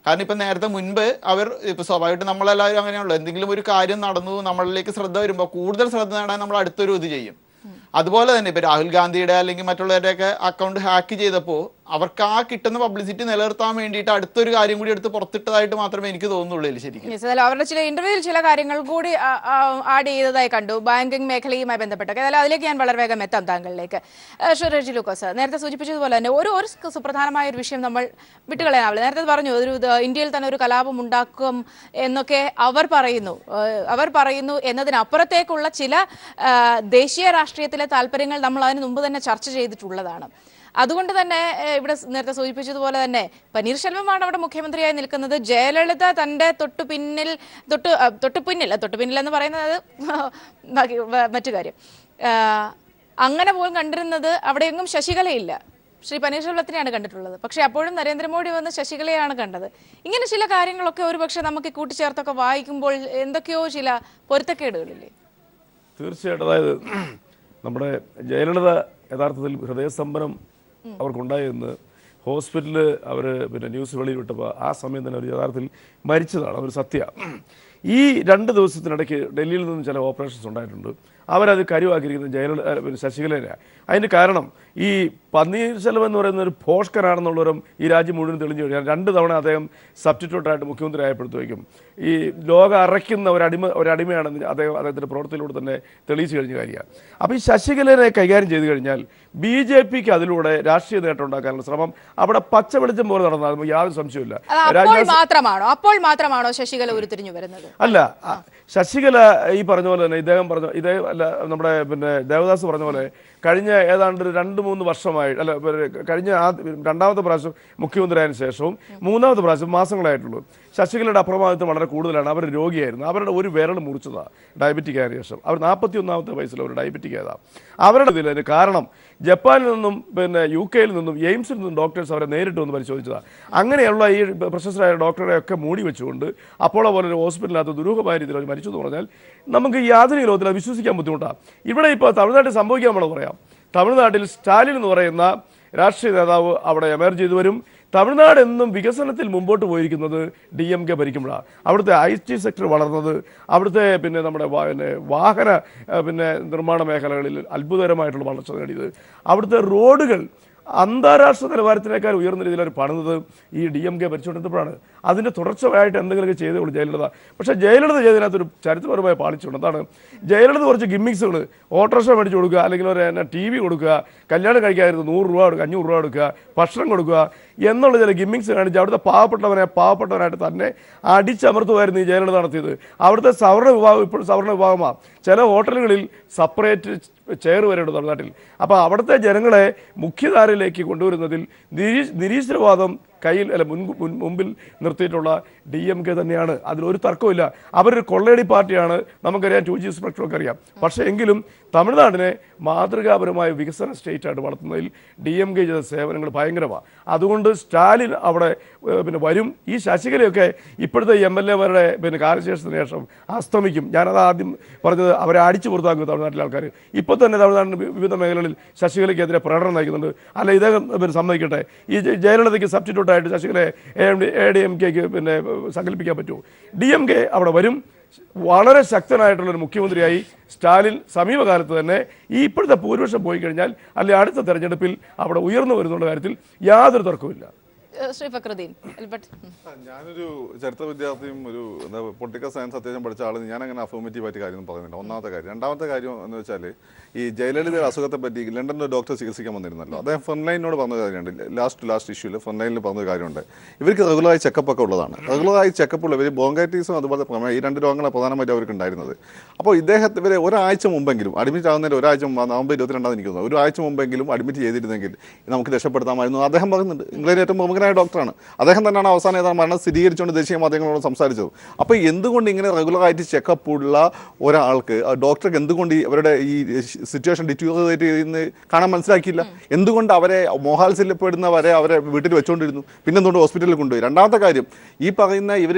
കാരണം ഇപ്പം നേരത്തെ മുൻപ് അവർ ഇപ്പം സ്വാഭാവികമായിട്ട് നമ്മളെല്ലാവരും അങ്ങനെയാണല്ലോ, എന്തെങ്കിലും ഒരു കാര്യം നടന്നു നമ്മളിലേക്ക് ശ്രദ്ധ വരുമ്പോൾ കൂടുതൽ ശ്രദ്ധ നേടാൻ നമ്മൾ അടുത്തൊരു ഇത് ചെയ്യും. അതുപോലെ തന്നെ ഇപ്പം രാഹുൽ ഗാന്ധിയുടെ അല്ലെങ്കിൽ മറ്റുള്ളവരുടെയൊക്കെ അക്കൗണ്ട് ഹാക്ക് ചെയ്തപ്പോൾ അവർക്ക് ആ കിട്ടുന്ന പബ്ലിസിറ്റി നിലനിർത്താൻ വേണ്ടിയിട്ട് അടുത്തൊരു കാര്യം കൂടി എടുത്ത് പുറത്തിട്ടതായിട്ട് മാത്രമേ എനിക്ക് തോന്നുന്നുള്ളൂ ശരിക്കും. അവരുടെ ചില ഇന്റർവ്യൂവിൽ ചില കാര്യങ്ങൾ കൂടി ആഡ് ചെയ്തതായി കണ്ടു, ബാങ്കിങ് മേഖലയുമായി ബന്ധപ്പെട്ടൊക്കെ. ഏതായാലും അതിലേക്ക് ഞാൻ വളരെ വേഗം എത്താം താങ്കളിലേക്ക്. ശ്രീ റെജി ലൂക്കോസ്, നേരത്തെ സൂചിപ്പിച്ചതുപോലെ തന്നെ ഒരു സുപ്രധാനമായ ഒരു വിഷയം നമ്മൾ വിട്ടുകളയാനാവില്ല. നേരത്തെ പറഞ്ഞു ഇന്ത്യയിൽ തന്നെ ഒരു കലാപം ഉണ്ടാക്കും എന്നൊക്കെ അവർ പറയുന്നു എന്നതിനപ്പുറത്തേക്കുള്ള ചില ദേശീയ രാഷ്ട്രീയത്തിലെ താല്പര്യങ്ങൾ നമ്മൾ അതിന് മുമ്പ് തന്നെ ചർച്ച ചെയ്തിട്ടുള്ളതാണ്. അതുകൊണ്ട് തന്നെ ഇവിടെ നേരത്തെ സൂചിപ്പിച്ചതുപോലെ തന്നെ പനീർശെൽവമാണ് അവിടെ മുഖ്യമന്ത്രിയായി നിൽക്കുന്നത്. ജയലളിത തൻ്റെ തൊട്ടുപിന്നിൽ എന്ന് പറയുന്നത് മറ്റു കാര്യം. അങ്ങനെ പോലും കണ്ടിരുന്നത് അവിടെയെങ്ങും ശശികലയില്ല, ശ്രീ പനീർശെൽവത്തിനെയാണ് കണ്ടിട്ടുള്ളത്. പക്ഷെ അപ്പോഴും നരേന്ദ്രമോദി വന്ന് ശശികലയാണ് കണ്ടത്. ഇങ്ങനെ ചില കാര്യങ്ങളൊക്കെ ഒരുപക്ഷെ നമുക്ക് കൂട്ടിച്ചേർത്തൊക്കെ വായിക്കുമ്പോൾ എന്തൊക്കെയോ ചില പൊരുത്തക്കേടുകളില്ലേ? തീർച്ചയായിട്ടും. അതായത് നമ്മുടെ ജയലളിത യഥാർത്ഥത്തിൽ ഹൃദയസ്തംഭനം അവർക്കുണ്ടായെന്ന് ഹോസ്പിറ്റലിൽ അവർ ന്യൂസ് വെളിയിൽ വിട്ടപ്പോൾ ആ സമയം തന്നെ അവർ യഥാർത്ഥത്തിൽ മരിച്ചതാണ്, അവർ സത്യ. ഈ 2 ദിവസത്തിനിടയ്ക്ക് ഡൽഹിയിൽ നിന്നും ചില ഓപ്പറേഷൻസ് ഉണ്ടായിട്ടുണ്ട്. അവരത് കരുവാക്കിയിരിക്കുന്നത് ശശികലയാണ്. അതിന് കാരണം ഈ പന്നീർശെൽവം എന്ന് പറയുന്ന ഒരു ഭോഷ്കനാണെന്നുള്ളവരും ഈ രാജ്യം മുഴുവൻ തെളിഞ്ഞു കഴിഞ്ഞാൽ 2 തവണ അദ്ദേഹം സബ്സ്റ്റിറ്റ്യൂട്ടായിട്ട് മുഖ്യമന്ത്രി ആയപ്പോഴത്തേക്കും ഈ ലോകം അറയ്ക്കുന്ന ഒരടിമയാണെന്ന് അദ്ദേഹത്തിൻ്റെ പ്രവർത്തിയിലൂടെ തന്നെ തെളിയിച്ചു കഴിഞ്ഞ കാര്യമാണ്. അപ്പോൾ ഈ ശശികലനെ കൈകാര്യം ചെയ്തു കഴിഞ്ഞാൽ BJPക്ക് അതിലൂടെ രാഷ്ട്രീയ നേട്ടം ഉണ്ടാക്കാനുള്ള ശ്രമം അവിടെ പച്ച വെളിച്ചം പോലെ നടന്നാൽ യാതൊരു സംശയമില്ല. അപ്പോൾ മാത്രമാണോ ശശികല ഉരുത്തിരിഞ്ഞു വരുന്നത്? അല്ല, ശശികല ഈ പറഞ്ഞ പോലെ തന്നെ അല്ല നമ്മുടെ ദേവദാസ് പറഞ്ഞ പോലെ കഴിഞ്ഞ ഏതാണ്ട് 2-3 വർഷമായി കഴിഞ്ഞ രണ്ടാമത്തെ പ്രാവശ്യം മുഖ്യമന്ത്രിയായതിനു ശേഷവും 3ാമത്തെ പ്രാവശ്യം മാസങ്ങളായിട്ടുള്ളൂ. ശശികലയുടെ അപ്രമാദിത്വം വളരെ കൂടുതലാണ്. അവർ രോഗിയായിരുന്നു. അവരുടെ ഒരു വിരൽ മുറിച്ചതാണ് ഡയബറ്റിക് ആയതിനു ശേഷം. അവർ 41ാമത്തെ വയസ്സിൽ അവർ ഡയബറ്റിക് ആയതാണ്. അവരുടെ ഇതിന് കാരണം ജപ്പാനിൽ നിന്നും UK-യിൽ നിന്നും എയിംസിൽ നിന്നും ഡോക്ടേഴ്സ് അവരെ നേരിട്ട് വന്ന് പരിശോധിച്ചതാണ്. അങ്ങനെയുള്ള ഈ പ്രശസ്തരായ ഡോക്ടറെയൊക്കെ മൂടി വെച്ചുകൊണ്ട് അപ്പോളോ പോലൊരു ഹോസ്പിറ്റലിനകത്ത് ദുരൂഹമായ രീതിയിൽ അവർ മരിച്ചു എന്ന് പറഞ്ഞാൽ നമുക്ക് ഈ ആധുനിക ലോകത്തിൽ അത് വിശ്വസിക്കാൻ ബുദ്ധിമുട്ടാണ്. ഇവിടെ ഇപ്പോൾ തമിഴ്നാട്ടിൽ സംഭവിക്കാൻ നമ്മൾ പറയാം. തമിഴ്നാട്ടിൽ സ്റ്റാലിൻ എന്ന് പറയുന്ന രാഷ്ട്രീയ നേതാവ് അവിടെ എമർജ് ചെയ്തു വരും. തമിഴ്നാട് എന്നും വികസനത്തിൽ മുമ്പോട്ട് പോയിരിക്കുന്നത് DMK ഭരിക്കുമ്പോഴാണ്. അവിടുത്തെ IT സെക്ടർ വളർന്നത്, അവിടുത്തെ നമ്മുടെ വാഹന നിർമ്മാണ മേഖലകളിൽ അത്ഭുതകരമായിട്ടുള്ള വളർച്ച നേടിയത്, അവിടുത്തെ റോഡുകൾ അന്താരാഷ്ട്ര നിലവാരത്തിനേക്കാൾ ഉയർന്ന രീതിയിൽ അവർ പണിത് ഈ DMK ഭരിച്ചുകൊണ്ടിരുന്നപ്പോഴാണ്. അതിൻ്റെ തുടർച്ചയായിട്ട് എന്തെങ്കിലുമൊക്കെ ചെയ്തേ ജയലളിത. പക്ഷേ ജയലളിത ചെയ്തതിനകത്തൊരു ചരിത്രപരമായ പാളിച്ചുണ്ട്. എന്താണ്? ജയലളിത കുറച്ച് ഗിമ്മിക്സുകൾ, ഓട്ടോറിക്ഷ മേടിച്ച് കൊടുക്കുക, അല്ലെങ്കിൽ ഒരു TV കൊടുക്കുക, കല്യാണം കഴിക്കാതിരുന്ന് 100 രൂപ കൊടുക്കുക, 500 രൂപ കൊടുക്കുക, ഭക്ഷണം കൊടുക്കുക എന്നുള്ള ചില ഗിമ്മിക്സ് കാണിച്ച് അവിടുത്തെ പാവപ്പെട്ടവനായിട്ട് തന്നെ അടിച്ചമർത്തുമായിരുന്നു ഈ ജയലളിത നടത്തിയത്. അവിടുത്തെ സവർണ്ണ വിഭാഗം ഇപ്പോൾ സവർണ്ണ വിഭാഗമാണ്. ചില ഹോട്ടലുകളിൽ സെപ്പറേറ്റ് ചെയർ വരെയുണ്ട് തമിഴ്നാട്ടിൽ. അപ്പോൾ അവിടുത്തെ ജനങ്ങളെ മുഖ്യധാരയിലേക്ക് കൊണ്ടുവരുന്നതിൽ നിരീശ്വരവാദം മുമ്പിൽ നിർത്തിയിട്ടുള്ള DMK തന്നെയാണ്. അതിലൊരു തർക്കമില്ല. അവരൊരു കൊള്ളയടി പാർട്ടിയാണ്, നമുക്കറിയാം. 2G സ്പെക്ട്രമൊക്കെ അറിയാം. പക്ഷേ എങ്കിലും തമിഴ്നാടിനെ മാതൃകാപരമായ വികസന സ്റ്റേറ്റായിട്ട് വളർത്തുന്നതിൽ DMK ചെയ്ത സേവനങ്ങൾ ഭയങ്കരമാണ്. അതുകൊണ്ട് സ്റ്റാലിൻ അവിടെ വരും. ഈ ശശികലയൊക്കെ ഇപ്പോഴത്തെ MLA-മാരുടെ കാലശേഷത്തിന് ശേഷം അസ്തമിക്കും. ഞാനത് ആദ്യം പറഞ്ഞത് അവരെ അടിച്ചു പുറത്താക്കും തമിഴ്നാട്ടിലെ ആൾക്കാർ. ഇപ്പോൾ തന്നെ തമിഴ്നാടിൻ്റെ വിവിധ മേഖലകളിൽ ശശികലയ്ക്കെതിരെ പ്രകടനം നയിക്കുന്നുണ്ട്. അല്ല, ഇദ്ദേഹം സമ്മതിക്കട്ടെ, ഈ ജയലളിതയ്ക്ക് സബ്സ്റ്റിറ്റ്യൂട്ടായിട്ട് ശശികലയെ ADMKക്ക് സങ്കല്പിക്കാൻ പറ്റുമോ? DMK അവിടെ വരും. വളരെ ശക്തനായിട്ടുള്ളൊരു മുഖ്യമന്ത്രിയായി സ്റ്റാലിൻ സമീപകാലത്ത് തന്നെ ഈ ഇപ്പോഴത്തെ ഭൂരിപക്ഷം പോയി കഴിഞ്ഞാൽ അല്ലെങ്കിൽ അടുത്ത തെരഞ്ഞെടുപ്പിൽ അവിടെ ഉയർന്നു വരുന്നുള്ള കാര്യത്തിൽ യാതൊരു തർക്കവുമില്ല. ഞാനൊരു ചരിത്ര വിദ്യാർത്ഥിയും ഒരു പൊളിറ്റിക്കൽ സയൻസ് അത്യാവശ്യം പഠിച്ച ആളെന്ന് ഞാൻ അങ്ങനെ അഫോമേറ്റീവായിട്ട് കാര്യം പറയുന്നില്ല. ഒന്നാമത്തെ കാര്യം. രണ്ടാമത്തെ കാര്യം എന്ന് വെച്ചാൽ ഈ ജയലളിതയുടെ അസുഖത്തെ പറ്റി ലണ്ടനിൽ ഡോക്ടർ ചികിത്സിക്കാൻ വന്നിരുന്നല്ലോ. അദ്ദേഹം ഫ്രണ്ട്ലൈനോട് പറഞ്ഞ കാര്യമുണ്ട്. ലാസ്റ്റ് ഇഷ്യൂല് ഫ്രണ്ട്ലൈനിൽ പറഞ്ഞ കാര്യമുണ്ട്. ഇവർക്ക് റെഗുലറായി ചെക്കപ്പ് ഒക്കെ ഉള്ളതാണ്. റെഗുലറായി ചെക്കപ്പ് ഉള്ള ഇവർ ബ്രോങ്കൈറ്റിസും അതുപോലെ ഈ 2 രോഗങ്ങളാണ് പ്രധാനമായിട്ട് അവർക്ക് ഉണ്ടായിരുന്നത്. അപ്പോൾ ഇവരെ ഒരാഴ്ച മുമ്പെങ്കിലും അഡ്മിറ്റ് ആകുന്നതിന് ഒരാഴ്ച നവംബർ 22 എനിക്ക് തോന്നുന്നു, ഒരാഴ്ച മുമ്പെങ്കിലും അഡ്മിറ്റ് ചെയ്തിരുന്നെങ്കിൽ നമുക്ക് രക്ഷപ്പെടുത്താമായിരുന്നു. അദ്ദേഹം പറയുന്നുണ്ട്. ഇംഗ്ലണ്ടിലെ ഏറ്റവും പ്രമുഖനായ ഡോക്ടറാണ് അദ്ദേഹം. തന്നെയാണ് അവസാനം ഏതാണ് മരണം സ്ഥിരീകരിച്ചുകൊണ്ട് ദേശീയ മാധ്യമങ്ങളോട് സംസാരിച്ചത്. അപ്പോൾ എന്തുകൊണ്ട് ഇങ്ങനെ റെഗുലറായിട്ട് ചെക്കപ്പ് ഉള്ള ഒരാൾക്ക് ഡോക്ടർക്ക് എന്തുകൊണ്ട് ഇവരുടെ ഈ സിറ്റുവേഷൻ ഡിറ്റീരിയറേറ്റ് ചെയ്യുന്നത് കാണാൻ മനസ്സിലാക്കിയില്ല? എന്തുകൊണ്ട് അവരെ മോഹാത്സല്യപ്പെടുന്നവരെ അവരെ വീട്ടിൽ വെച്ചുകൊണ്ടിരുന്നു? പിന്നെ എന്തുകൊണ്ട് ഹോസ്പിറ്റലിൽ കൊണ്ടുപോയി? രണ്ടാമത്തെ കാര്യം, ഈ പറയുന്ന ഇവർ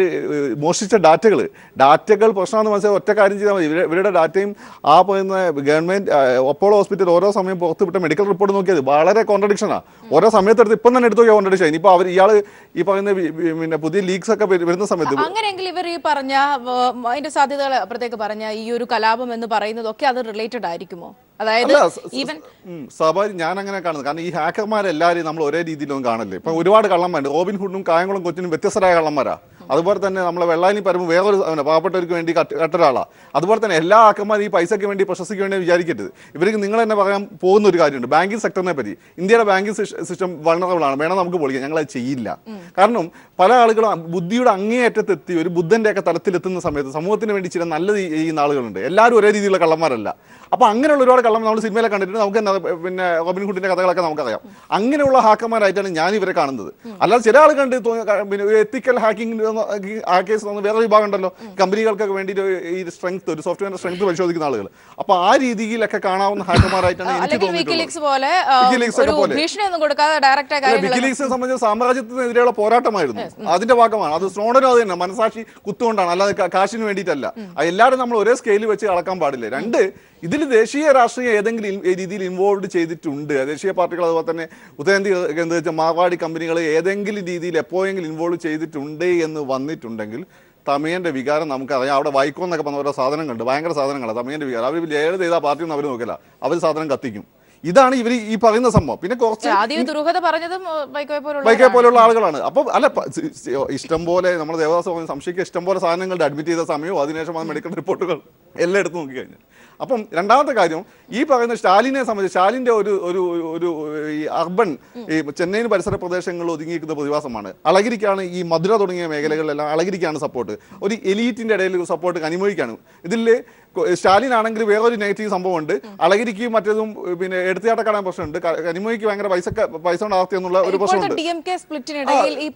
മോഷ്ടിച്ച ഡാറ്റകൾ പ്രശ്നമാണെന്ന് മനസ്സിലായി ഒറ്റ കാര്യം ചെയ്താൽ മതി. ഇവരുടെ ഡാറ്റയും ആ പറയുന്ന ഗവൺമെൻറ് അപ്പോളോ ഹോസ്പിറ്റൽ ഓരോ സമയം പുറത്തുവിട്ട മെഡിക്കൽ റിപ്പോർട്ട് നോക്കിയത് വളരെ കോൺട്രഡിക്ഷനാണ്. ഓരോ സമയത്തെടുത്ത് ഇപ്പം തന്നെ എടുത്തു നോക്കിയാൽ കോൺട്രഡിക്ഷൻ. ഇനിയിപ്പോൾ ഇയാൾ ഈ പറയുന്ന പുതിയ ലീക്സ് ഒക്കെ വരുന്ന സമയത്ത് അങ്ങനെയെങ്കിൽ ഇവർ ഈ പറഞ്ഞ അതിന്റെ സാധ്യതകൾ അപ്പുറത്തേക്ക് പറഞ്ഞ ഈ ഒരു കലാപം എന്ന് പറയുന്നതൊക്കെ അത് റിലേറ്റഡ് ആയിരിക്കുമോ? അതായത് സ്വാഭാവികം ഞാൻ അങ്ങനെ കാണുന്നത്. കാരണം ഈ ഹാക്കർമാരെല്ലാവരും നമ്മൾ ഒരേ രീതിയിലൊന്നും കാണല്ലേ. ഇപ്പം ഒരുപാട് കള്ളന്മാരുണ്ട്. റോബിൻ ഹുഡും കായംകുളം കൊച്ചിനും വ്യത്യസ്തരായ കള്ളന്മാരാ. അതുപോലെ തന്നെ നമ്മളെ വെള്ളാനി പരമ്പ് വേറൊരു പാവപ്പെട്ടവർക്ക് വേണ്ടി കട്ടൊരാളാണ്. അതുപോലെ തന്നെ എല്ലാ ഹാക്കർമാരും ഈ പൈസയ്ക്ക് വേണ്ടി പ്രശസ്തിക്ക് വേണ്ടി വിചാരിക്കരുത്. ഇവർക്ക് നിങ്ങൾ തന്നെ പറയാൻ പോകുന്ന ഒരു കാര്യമുണ്ട്. ബാങ്കിങ് സെക്ടറിനെ പറ്റി ഇന്ത്യയുടെ ബാങ്കിങ് സിസ്റ്റം വൾണറബിളാണ്, വേണം നമുക്ക് പൊളിക്കാം. ഞങ്ങളത് ചെയ്യില്ല. കാരണം പല ആളുകളും ബുദ്ധിയുടെ അങ്ങേയറ്റത്തെത്തി ഒരു ബുദ്ധൻ്റെയൊക്കെ തലത്തിലെത്തുന്ന സമയത്ത് സമൂഹത്തിന് വേണ്ടി ചില നല്ലത് ചെയ്യുന്ന ആളുകളുണ്ട്. എല്ലാവരും ഒരേ രീതിയിലുള്ള കള്ളന്മാരല്ല. അപ്പോൾ അങ്ങനെയുള്ള ഒരുപാട് കള്ളം നമ്മൾ സിനിമയിലെ കണ്ടിട്ടുണ്ട്. നമുക്ക് റോബിൻ ഹുഡിൻ്റെ കഥകളൊക്കെ നമുക്കറിയാം. അങ്ങനെയുള്ള ഹാക്കർമാരായിട്ടാണ് ഞാൻ ഇവരെ കാണുന്നത്. അല്ലാതെ ചില ആൾ കണ്ട് എത്തിക്കൽ ഹാക്കേഴ്സ് വേറെ വിഭാഗം ഉണ്ടല്ലോ, കമ്പനികൾക്കൊക്കെ വേണ്ടിയിട്ട് ഈ സ്ട്രെങ്ത് ഒരു സോഫ്റ്റ്വെയറിന്റെ സ്ട്രെങ്ത് പരിശോധിക്കുന്ന ആളുകൾ. അപ്പോൾ ആ രീതിയിലൊക്കെ കാണാവുന്ന ഹാക്കർമാരായിട്ടാണ് എനിക്ക് തോന്നിയിട്ടുള്ളത്. വിക്കിലീക്സിനെ സംബന്ധിച്ച് സാമ്രാജ്യത്തിനെതിരെയുള്ള പോരാട്ടമായിരുന്നു. അതിന്റെ ഭാഗമാണ് അത്. സ്നോഡനും അത് തന്നെ മനസാക്ഷി കുത്തുകൊണ്ടാണ്, അല്ലാതെ കാശിന് വേണ്ടിയിട്ടല്ല. എല്ലാവരും നമ്മൾ ഒരേ സ്കെയിലിൽ വെച്ച് അളക്കാൻ പാടില്ല. രണ്ട്, ഇതിൽ ദേശീയ രാഷ്ട്രീയം ഏതെങ്കിലും രീതിയിൽ ഇൻവോൾവ് ചെയ്തിട്ടുണ്ട്. ദേശീയ പാർട്ടികൾ അതുപോലെ തന്നെ ഉത്തരേന്ത്യ മാർവാടി കമ്പനികൾ ഏതെങ്കിലും രീതിയിൽ എപ്പോഴെങ്കിലും ഇൻവോൾവ് ചെയ്തിട്ടുണ്ട് എന്ന് വന്നിട്ടുണ്ടെങ്കിൽ തമിഴൻ്റെ വികാരം നമുക്കറിയാം. അവിടെ വൈക്കോ എന്നൊക്കെ പറഞ്ഞ ഓരോ സാധനങ്ങളുണ്ട്, ഭയങ്കര സാധനങ്ങളാണ് തമിഴൻ്റെ വികാരം. അവർ ജയലളിത ചെയ്ത പാർട്ടിയൊന്നും അവർ നോക്കില്ല, അവർ സാധനം കത്തിക്കും. ഇതാണ് ഇവർ ഈ പറയുന്ന സംഭവം. പിന്നെ കുറച്ച് ദുരൂഹത പറഞ്ഞതും വൈക്കോ പോലുള്ള ആളുകളാണ്. അപ്പം അല്ല, ഇഷ്ടം പോലെ നമ്മുടെ ദേവദാസ് സംശയിക്കുക ഇഷ്ടം പോലെ സാധനങ്ങളുടെ അഡ്മിറ്റ് ചെയ്ത സമയവും അതിനുശേഷം മെഡിക്കൽ റിപ്പോർട്ടുകൾ എല്ലാം എടുത്ത് നോക്കിക്കഴിഞ്ഞാൽ. അപ്പം രണ്ടാമത്തെ കാര്യം, ഈ പറയുന്ന സ്റ്റാലിനെ സംബന്ധിച്ച് സ്റ്റാലിൻ്റെ ഒരു ഈ അർബൻ ഈ ചെന്നൈയിന് പരിസര പ്രദേശങ്ങളിൽ ഒതുങ്ങിയിരിക്കുന്ന പ്രതിഭാസമാണ്. അളഗിരിക്കാണ് ഈ മധുര തുടങ്ങിയ മേഖലകളിലെല്ലാം അളഗിരിക്കാണ് സപ്പോർട്ട്, ഒരു എലീറ്റിൻ്റെ ഇടയിൽ സപ്പോർട്ട് കനിമൊഴിക്കാണ്. ഇതിൽ സ്റ്റാലിൻ ആണെങ്കിൽ വേറൊരു നെഗറ്റീവ് സംഭവമുണ്ട്, അളഗിരിക്കും മറ്റേതും പിന്നെ എടുത്തുചാട്ടക്കാണാൻ പ്രശ്നമുണ്ട്, കനിമൊഴിക്ക് ഭയങ്കര പൈസ ഉണ്ടാകത്തി എന്നുള്ള ഒരു പ്രശ്നമുണ്ട്. ഈ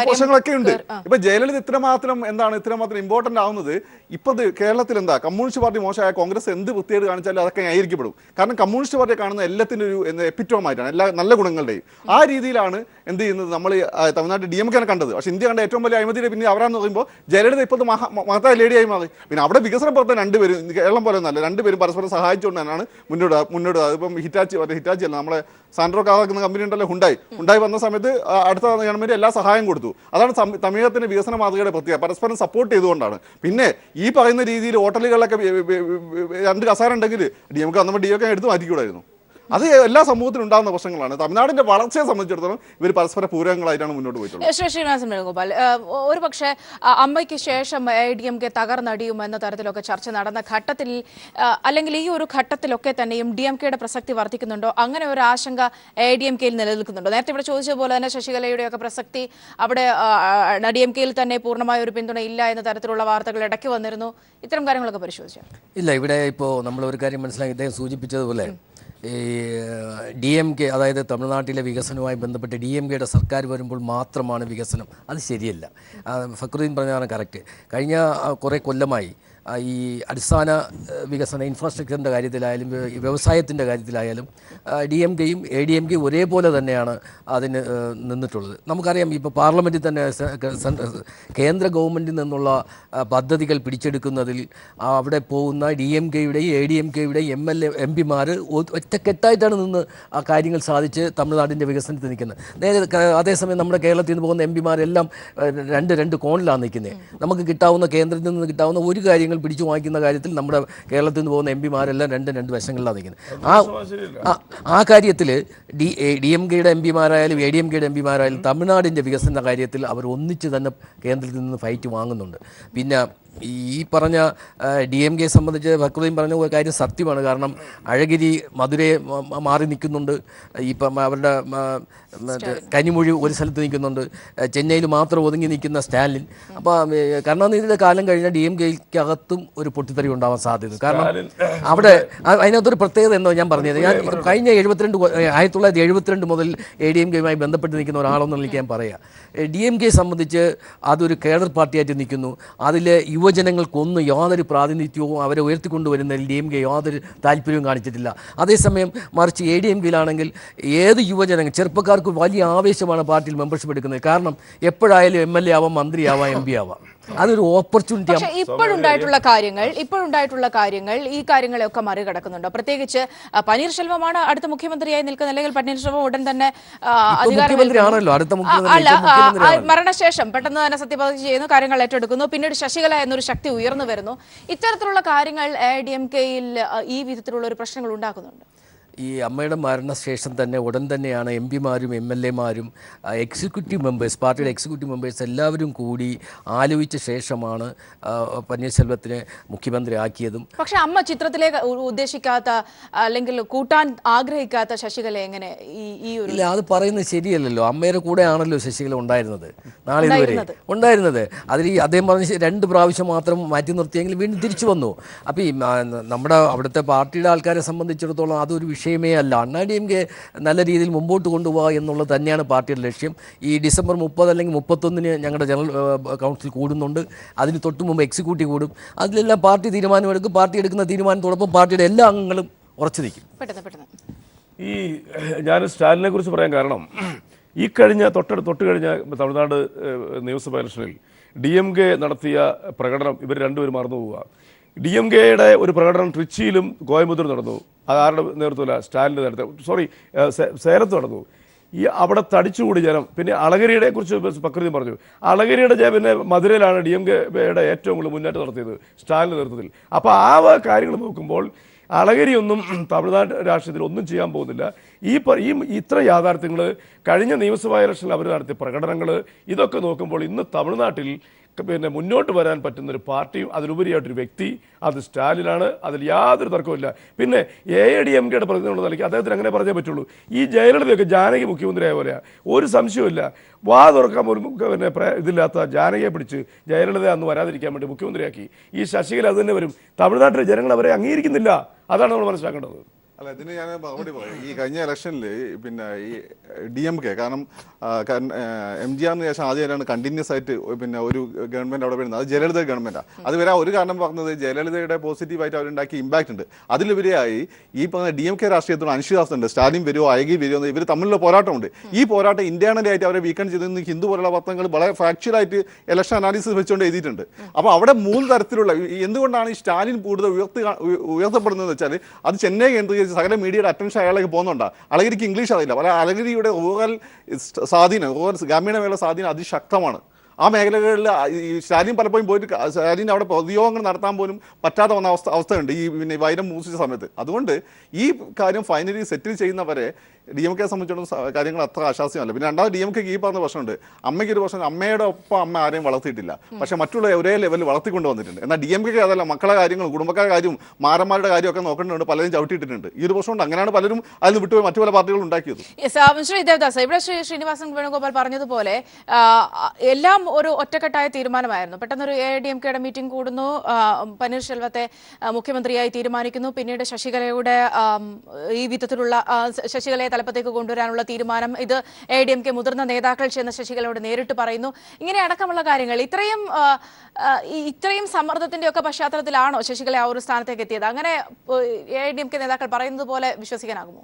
പ്രശ്നങ്ങളൊക്കെ ഉണ്ട്. ഇപ്പൊ ജയലളിത ഇത്രമാത്രം ഇമ്പോർട്ടന്റ് ആവുന്നത് ഇപ്പൊ കേരളത്തിൽ എന്താ കമ്മ്യൂണിസ്റ്റ് പാർട്ടി മോശമായ കോൺഗ്രസ് എന്ത് വൃത്തിയേട് കാണിച്ചാലും അതൊക്കെ ന്യായീകരിക്കപ്പെടും. കാരണം കമ്മ്യൂണിസ്റ്റ് പാർട്ടിയെ കാണുന്ന എല്ലാത്തിൻ്റെ ഒരു എപ്പിറ്റോമായിട്ടാണ്, എല്ലാ നല്ല ഗുണങ്ങളുടെയും. ആ രീതിയിലാണ് എന്ത് ചെയ്യുന്നത് നമ്മൾ തമിഴ്നാട്ടിൽ DMK കണ്ടത്. പക്ഷെ ഇന്ത്യ കണ്ട ഏറ്റവും വലിയ അഴിമതിയുടെ പിന്നെ അവരാന്ന് പറയുമ്പോൾ ജയലളിത ഇപ്പോഴത്തെ മഹത്തായ ലേഡിയായി മാറി. പിന്നെ അവിടെ വികസന പ്രവർത്തനം രണ്ടുപേരും കേരളം പോലെ ഒന്നല്ല, രണ്ടുപേരും പരസ്പരം സഹായിച്ചുകൊണ്ട് തന്നെയാണ് മുന്നോട്ട്. ഇപ്പം ഹിറ്റാച്ചി അല്ല, നമ്മളെ സാൻഡ്രോ കാറാക്കുന്ന കമ്പനി ഉണ്ടല്ലോ, ഉണ്ടായി വന്ന സമയത്ത് അടുത്ത ഗവൺമെന്റ് എല്ലാ സഹായം കൊടുത്തു. അതാണ് തമിഴകത്തിന്റെ വികസന മാതൃകയുടെ പ്രത്യേകത, പരസ്പരം സപ്പോർട്ട് ചെയ്തുകൊണ്ടാണ്. പിന്നെ ഈ പറയുന്ന രീതിയിൽ ഹോട്ടലുകളിലൊക്കെ 2 കസാര ഉണ്ടെങ്കിൽ DMK വന്നപ്പോൾ DMK എടുത്ത് മാറ്റിക്കൂടായിരുന്നു. അത് എല്ലാ സമൂഹത്തിലും ഉണ്ടാകുന്ന പ്രശ്നങ്ങളാണ്. തമിഴ്നാടിന്റെ വളർച്ചയെ സംബന്ധിച്ചിടത്തോളം ഇവർ പരസ്പര പൂരകങ്ങളായിട്ടാണ് മുന്നോട്ട് പോയിട്ടുള്ളത്. ശ്രീനിവാസൻ വേണുഗോപാൽ, ഒരു പക്ഷേ അമ്മയ്ക്ക് ശേഷം DMK തകർന്നടിയുമെന്ന തരത്തിലൊക്കെ ചർച്ച നടന്ന ഘട്ടത്തിൽ, അല്ലെങ്കിൽ ഈ ഒരു ഘട്ടത്തിലൊക്കെ തന്നെയും DMKയുടെ പ്രസക്തി വർദ്ധിക്കുന്നുണ്ടോ? അങ്ങനെ ഒരു ആശങ്ക ADMKയിൽ നിലനിൽക്കുന്നുണ്ടോ? നേരത്തെ ഇവിടെ ചോദിച്ച പോലെ തന്നെ ശശികലയുടെയൊക്കെ പ്രസക്തി അവിടെ DMKയിൽ തന്നെ പൂർണ്ണമായ ഒരു പിന്തുണ ഇല്ല എന്ന തരത്തിലുള്ള വാർത്തകൾ ഇടയ്ക്ക് വന്നിരുന്നു. ഇത്തരം കാര്യങ്ങളൊക്കെ പരിശോധിച്ചു. ഇല്ല, ഇവിടെ ഇപ്പോൾ നമ്മൾ ഒരു കാര്യം മനസ്സിലാക്കി, ഇദ്ദേഹം സൂചിപ്പിച്ചതുപോലെ ഈ DMK, അതായത് തമിഴ്നാട്ടിലെ വികസനവുമായി ബന്ധപ്പെട്ട് DMKയുടെ സർക്കാർ വരുമ്പോൾ മാത്രമാണ് വികസനം. അത് ശരിയല്ല. ഫക്രുദ്ദീൻ പറഞ്ഞതാണ് കറക്റ്റ്. കഴിഞ്ഞ കുറേ കൊല്ലമായി ഈ അടിസ്ഥാന വികസന ഇൻഫ്രാസ്ട്രക്ചറിൻ്റെ കാര്യത്തിലായാലും വ്യവസായത്തിൻ്റെ കാര്യത്തിലായാലും DMKയും ADMKയും ഒരേപോലെ തന്നെയാണ് അതിന് നിന്നിട്ടുള്ളത്. നമുക്കറിയാം, ഇപ്പോൾ പാർലമെൻറ്റിൽ തന്നെ കേന്ദ്ര ഗവൺമെൻറ്റിൽ നിന്നുള്ള പദ്ധതികൾ പിടിച്ചെടുക്കുന്നതിൽ അവിടെ പോകുന്ന DMKയുടെയും ADMKയുടെയും MPമാർ ഒറ്റക്കെട്ടായിട്ടാണ് നിന്ന് ആ കാര്യങ്ങൾ സാധിച്ച് തമിഴ്നാടിൻ്റെ വികസനത്തിൽ നിൽക്കുന്നത്. അതേസമയം നമ്മുടെ കേരളത്തിൽ നിന്ന് പോകുന്ന MPമാരെല്ലാം രണ്ട് കോണിലാണ് നിൽക്കുന്നത്. നമുക്ക് കിട്ടാവുന്ന കേന്ദ്രത്തിൽ നിന്ന് കിട്ടാവുന്ന ഒരു കാര്യങ്ങൾ പിടിച്ചു വാങ്ങിക്കുന്ന കാര്യത്തിൽ നമ്മുടെ കേരളത്തിൽ നിന്ന് പോകുന്ന MPമാരെല്ലാം രണ്ട് വശങ്ങളിലാണ് നിൽക്കുന്നത്. ആ കാര്യത്തിൽ DMKയുടെ MPമാരായാലും ADMKയുടെ MPമാരായാലും തമിഴ്നാടിൻ്റെ വികസന കാര്യത്തിൽ അവർ ഒന്നിച്ച് തന്നെ കേന്ദ്രത്തിൽ നിന്ന് ഫൈറ്റ് വാങ്ങുന്നുണ്ട്. പിന്നെ ഈ പറഞ്ഞ DMKയെ സംബന്ധിച്ച് ഫക്രുദ്ദീൻ പറഞ്ഞ ഒരു കാര്യം സത്യമാണ്. കാരണം അഴഗിരി മധുരയെ മാറി നിൽക്കുന്നുണ്ട്, ഇപ്പം അവരുടെ കനിമൊഴി ഒരു സ്ഥലത്ത് നിൽക്കുന്നുണ്ട്, ചെന്നൈയിൽ മാത്രം ഒതുങ്ങി നിൽക്കുന്ന സ്റ്റാലിൻ. അപ്പോൾ കരുണാനിധിയുടെ കാലം കഴിഞ്ഞാൽ DMKയ്ക്കകത്തും ഒരു പൊട്ടിത്തെറി ഉണ്ടാവാൻ സാധ്യത. കാരണം അവിടെ അതിനകത്തൊരു പ്രത്യേകത എന്നോ ഞാൻ പറഞ്ഞത്, ഞാൻ കഴിഞ്ഞ 1972 മുതൽ ADMKയുമായി ബന്ധപ്പെട്ട് നിൽക്കുന്ന ഒരാളെന്ന് ഞാൻ പറയാം. DMKയെ സംബന്ധിച്ച് അതൊരു കേഡർ പാർട്ടിയായിട്ട് നിൽക്കുന്നു. അതിൽ യുവജനങ്ങൾക്കൊന്നും യാതൊരു പ്രാതിനിധ്യവും അവരെ ഉയർത്തിക്കൊണ്ടുവരുന്നതിൽ DMK യാതൊരു താല്പര്യവും കാണിച്ചിട്ടില്ല. അതേസമയം മറിച്ച് ADMKയിലാണെങ്കിൽ ഏത് യുവജനങ്ങൾ ചെറുപ്പക്കാർക്ക് വലിയ ആവേശമാണ് പാർട്ടിയിൽ മെമ്പർഷിപ്പ് എടുക്കുന്നത്. കാരണം എപ്പോഴായാലും MLA ആവാം, മന്ത്രിയാവാം, MP ആവാം. അതൊരു ഓപ്പർച്യൂണിറ്റി. ഇപ്പോഴുണ്ടായിട്ടുള്ള കാര്യങ്ങൾ ഈ കാര്യങ്ങളെയൊക്കെ മറികടക്കുന്നുണ്ടോ? പ്രത്യേകിച്ച് പനീർശെൽവമാണ് അടുത്ത മുഖ്യമന്ത്രിയായി നിൽക്കുന്ന, അല്ലെങ്കിൽ പനീർശെൽവം ഉടൻ തന്നെ മരണശേഷം പെട്ടെന്ന് തന്നെ സത്യപ്രതിജ്ഞ ചെയ്യുന്നു, കാര്യങ്ങൾ ഏറ്റെടുക്കുന്നു, പിന്നീട് ശശികല എന്നൊരു ശക്തി ഉയർന്നു വരുന്നു. ഇത്തരത്തിലുള്ള കാര്യങ്ങൾ ADMKയിൽ ഈ വിധത്തിലുള്ള ഒരു പ്രശ്നങ്ങൾ ഉണ്ടാക്കുന്നുണ്ട്. ഈ അമ്മയുടെ മരണശേഷം തന്നെ ഉടൻ തന്നെയാണ് MPമാരും MLAമാരും എക്സിക്യൂട്ടീവ് മെമ്പേഴ്സ്, പാർട്ടിയുടെ എക്സിക്യൂട്ടീവ് മെമ്പേഴ്സ് എല്ലാവരും കൂടി ആലോചിച്ച ശേഷമാണ് പന്നീർശെൽവത്തിനെ മുഖ്യമന്ത്രി ആക്കിയതും. പക്ഷെ അമ്മ ചിത്രത്തിലേക്ക് ഉദ്ദേശിക്കാത്ത, അല്ലെങ്കിൽ കൂട്ടാൻ ആഗ്രഹിക്കാത്ത ശശികല എങ്ങനെ ഈ ഒരു... ഇല്ല, അത് പറയുന്നത് ശരിയല്ലല്ലോ. അമ്മയുടെ കൂടെ ആണല്ലോ ശശികല ഉണ്ടായിരുന്നത്, നാളെ ഇതുവരെ ഉണ്ടായിരുന്നത്. അതിൽ അദ്ദേഹം പറഞ്ഞ് 2 പ്രാവശ്യം മാത്രം മാറ്റി നിർത്തിയെങ്കിൽ വീണ്ടും തിരിച്ചു വന്നു. അപ്പോൾ ഈ നമ്മുടെ അവിടുത്തെ പാർട്ടിയുടെ ആൾക്കാരെ സംബന്ധിച്ചിടത്തോളം അതൊരു വിഷയമേ അല്ല. DMK നല്ല രീതിയിൽ മുമ്പോട്ട് കൊണ്ടുപോകുക എന്നുള്ളത് തന്നെയാണ് പാർട്ടിയുടെ ലക്ഷ്യം. ഈ ഡിസംബർ 30 അല്ലെങ്കിൽ 31 ഞങ്ങളുടെ ജനറൽ കൗൺസിൽ കൂടുന്നുണ്ട്. അതിന് തൊട്ട് മുമ്പ് എക്സിക്യൂട്ടീവ് കൂടും. അതിലെല്ലാം പാർട്ടി തീരുമാനമെടുക്കും. പാർട്ടി എടുക്കുന്ന തീരുമാനത്തോടൊപ്പം പാർട്ടിയുടെ എല്ലാ അംഗങ്ങളും ഉറച്ചു നിൽക്കും. ഈ ഞാൻ സ്റ്റാലിനെ കുറിച്ച് പറയാൻ കാരണം, ഈ കഴിഞ്ഞ തൊട്ട് കഴിഞ്ഞ തമിഴ്നാട് നിയമസഭാ ഇലക്ഷനിൽ DMK നടത്തിയ പ്രകടനം ഇവർ രണ്ടുപേരും മറന്നു പോവുക. DMKയുടെ ഒരു പ്രകടനം ട്രിച്ചിയിലും കോയമ്പത്തൂരും നടന്നു. അത് ആരുടെ നേതൃത്വമല്ല, സ്റ്റാലിൻ്റെ നേതൃത്വം, സേലത്ത് നടന്നു. ഈ അവിടെ തടിച്ചുകൂടി ജനം. പിന്നെ അളഗരിയെ കുറിച്ച് പ്രകൃതി പറഞ്ഞു. അളഗരിയുടെ പിന്നെ മധുരയിലാണ് DMK-യുടെ ഏറ്റവും കൂടുതൽ മുന്നേറ്റം നടത്തിയത് സ്റ്റാലിൻ്റെ നേതൃത്വത്തിൽ. അപ്പോൾ ആ കാര്യങ്ങൾ നോക്കുമ്പോൾ അളഗരിയൊന്നും തമിഴ്നാട് രാഷ്ട്രീയത്തിൽ ഒന്നും ചെയ്യാൻ പോകുന്നില്ല. ഇത്ര യാഥാർത്ഥ്യങ്ങൾ കഴിഞ്ഞ നിയമസഭാ ഇലക്ഷനിൽ അവർ നടത്തിയ പ്രകടനങ്ങൾ ഇതൊക്കെ നോക്കുമ്പോൾ ഇന്ന് തമിഴ്നാട്ടിൽ പിന്നെ മുന്നോട്ട് വരാൻ പറ്റുന്നൊരു പാർട്ടിയും അതിലുപരിയായിട്ടൊരു വ്യക്തി അത് സ്റ്റാലിനാണ്. അതിൽ യാതൊരു തർക്കവുമില്ല. പിന്നെ AIDMK-യുടെ പ്രതിനിധിയുള്ള നിലയ്ക്ക് അദ്ദേഹത്തിന് അങ്ങനെ പറഞ്ഞേ പറ്റുള്ളൂ. ഈ ജയലളിതയൊക്കെ ജാനകി മുഖ്യമന്ത്രിയായ പോലെയാണ്, ഒരു സംശയമില്ല. വാ തുറക്കാൻ ഒരു പിന്നെ ഇതില്ലാത്ത ജാനകിയെ പിടിച്ച് ജയലളിത അന്ന് വരാതിരിക്കാൻ വേണ്ടി മുഖ്യമന്ത്രിയാക്കി. ഈ ശശികല അത് തന്നെ വരും. തമിഴ്നാട്ടിലെ ജനങ്ങൾ അവരെ അംഗീകരിക്കുന്നില്ല. അതാണ് നമ്മൾ മനസ്സിലാക്കേണ്ടത്. അല്ല, ഇതിന് ഞാൻ മറുപടി പറയാം. ഈ കഴിഞ്ഞ ഇലക്ഷനിൽ പിന്നെ ഈ DMK കാരണം MGR-ന് ശേഷം ആദ്യമായിട്ടാണ് കണ്ടിന്യൂസ് ആയിട്ട് പിന്നെ ഒരു ഗവൺമെൻറ് അവിടെ വരുന്നത്. അത് ജയലളിത ഗവൺമെൻറ്റാണ്. അത് വരാൻ ഒരു കാരണം പറഞ്ഞത് ജയലളിതയുടെ പോസിറ്റീവായിട്ട് അവരുണ്ടാക്കിയ ഇമ്പാക്റ്റ് ഉണ്ട്. അതിലുപരിയായി ഈ പറഞ്ഞ DMK രാഷ്ട്രീയത്തോട് അനിശ്ചിതാവസ്ഥയുണ്ട്. സ്റ്റാലിൻ വരുമോ അയകി വരുമോ ഇവർ തമ്മിലുള്ള പോരാട്ടമുണ്ട്. ഈ പോരാട്ടം ഇന്റേണലി ആയിട്ട് അവരെ വീക്കൺ ചെയ്തെന്ന് ഹിന്ദു പോലുള്ള പത്രങ്ങൾ വളരെ ഫാക്ച്വലായിട്ട് ഇലക്ഷൻ അനാലിസിസ് വെച്ചുകൊണ്ട് എഴുതിയിട്ടുണ്ട്. അപ്പോൾ അവിടെ 3 തരത്തിലുള്ള എന്തുകൊണ്ടാണ് ഈ സ്റ്റാലിൻ കൂടുതൽ ഉയർത്തപ്പെടുന്നതെന്ന് വെച്ചാൽ അത് ചെന്നൈ കേന്ദ്രീകരിച്ച് സകല മീഡിയയുടെ അറ്റൻഷൻ അയാളേക്ക് പോകുന്നുണ്ട്. അളഗിരിക്ക് ഇംഗ്ലീഷ് അറിയില്ല. പല അളഗിരിയുടെ ഓവറൽ സ്വാധീനം, ഗ്രാമീണ മേഖല സ്വാധീനം അതിശക്തമാണ്. ആ മേഖലകളിൽ ഈ സ്റ്റാലിൻ പലപ്പോഴും പോയിട്ട് സ്റ്റാലിൻ അവിടെ പൊതുയോഗങ്ങൾ നടത്താൻ പോലും പറ്റാതെ വന്ന അവസ്ഥയുണ്ട് ഈ പിന്നെ വൈരം മൂസിച്ച സമയത്ത്. അതുകൊണ്ട് ഈ കാര്യം ഫൈനലി സെറ്റിൽ ചെയ്യുന്നവരെ DMK-യെ സംബന്ധിച്ചിടത്തോളം കാര്യങ്ങൾ അത്ര ആശാസ്യമല്ല. പിന്നെ രണ്ടാമത് DMK-ക്ക് ഈ പറഞ്ഞ പ്രശ്നമുണ്ട്. അമ്മയ്ക്കൊരു പ്രശ്നം, അമ്മയുടെ ഒപ്പം അമ്മ ആരെയും വളർത്തിയിട്ടില്ല, പക്ഷെ മറ്റുള്ള ഒരേ ലെവലിൽ വളർത്തിക്കൊണ്ട് വന്നിട്ടുണ്ട്. എന്നാൽ DMK-ക്ക് അതല്ല, മക്കളെ കാര്യങ്ങളും കുടുംബക്കാരുടെ കാര്യവും മാരന്മാരുടെ കാര്യമൊക്കെ നോക്കേണ്ടതുണ്ട്, പലരും ചവിട്ടിയിട്ടിട്ടുണ്ട്. ഈ ഒരു പ്രശ്നമുണ്ട്. അങ്ങനെയാണ് പലരും അതിൽ വിട്ടുപോയി മറ്റു പല പാർട്ടികളും ഉണ്ടാക്കിയത്. ഇവിടെ ശ്രീനിവാസൻ വേണുഗോപാൽ പറഞ്ഞതുപോലെ എല്ലാം ഒരു ഒറ്റക്കെട്ടായ തീരുമാനമായിരുന്നു. പെട്ടെന്നൊരു AIDMK-യുടെ മീറ്റിംഗ് കൂടുന്നു, പന്നീർശെൽവത്തെ മുഖ്യമന്ത്രിയായി തീരുമാനിക്കുന്നു. പിന്നീട് ശശികലയുടെ ഈ വിധത്തിലുള്ള ശശികലയെ തലപ്പത്തേക്ക് കൊണ്ടുവരാനുള്ള തീരുമാനം, ഇത് AIDMK മുതിർന്ന നേതാക്കൾ ചെന്ന് ശശികലയോട് നേരിട്ട് പറയുന്നു. ഇങ്ങനെ അടക്കമുള്ള കാര്യങ്ങൾ ഇത്രയും സമ്മർദ്ദത്തിന്റെ ഒക്കെ പശ്ചാത്തലത്തിലാണോ ശശികല ആ ഒരു സ്ഥാനത്തേക്ക് എത്തിയത്? അങ്ങനെ AIDMK നേതാക്കൾ പറയുന്നത് പോലെ വിശ്വസിക്കാനാകുമോ?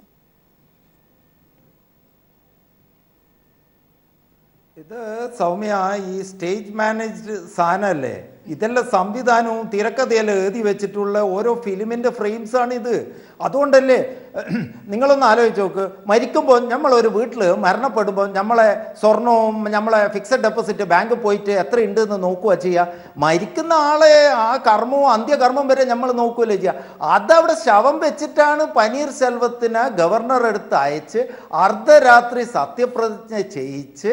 ഇത് സൗമ്യ, ഈ സ്റ്റേജ് മാനേജ്ഡ് സാധനമല്ലേ, ഇതെല്ലാം സംവിധാനവും തിരക്കഥയെല്ലാം എഴുതി വെച്ചിട്ടുള്ള ഓരോ ഫിലിമിൻ്റെ ഫ്രെയിംസാണ് ഇത്. അതുകൊണ്ടല്ലേ നിങ്ങളൊന്ന് ആലോചിച്ച് നോക്ക്, മരിക്കുമ്പോൾ നമ്മളൊരു വീട്ടിൽ മരണപ്പെടുമ്പോൾ നമ്മളെ സ്വർണവും നമ്മളെ ഫിക്സഡ് ഡെപ്പോസിറ്റ് ബാങ്കിൽ പോയിട്ട് എത്ര ഉണ്ട് എന്ന് നോക്കുക ചെയ്യുക. മരിക്കുന്ന ആളെ ആ കർമ്മവും അന്ത്യകർമ്മം വരെ നമ്മൾ നോക്കുകയല്ലേ ചെയ്യുക. അതവിടെ ശവം വെച്ചിട്ടാണ് പനീർശെൽവത്തിനെ ഗവർണർ എടുത്ത് അയച്ച് അർദ്ധരാത്രി സത്യപ്രതിജ്ഞ ചെയ്യിച്ച്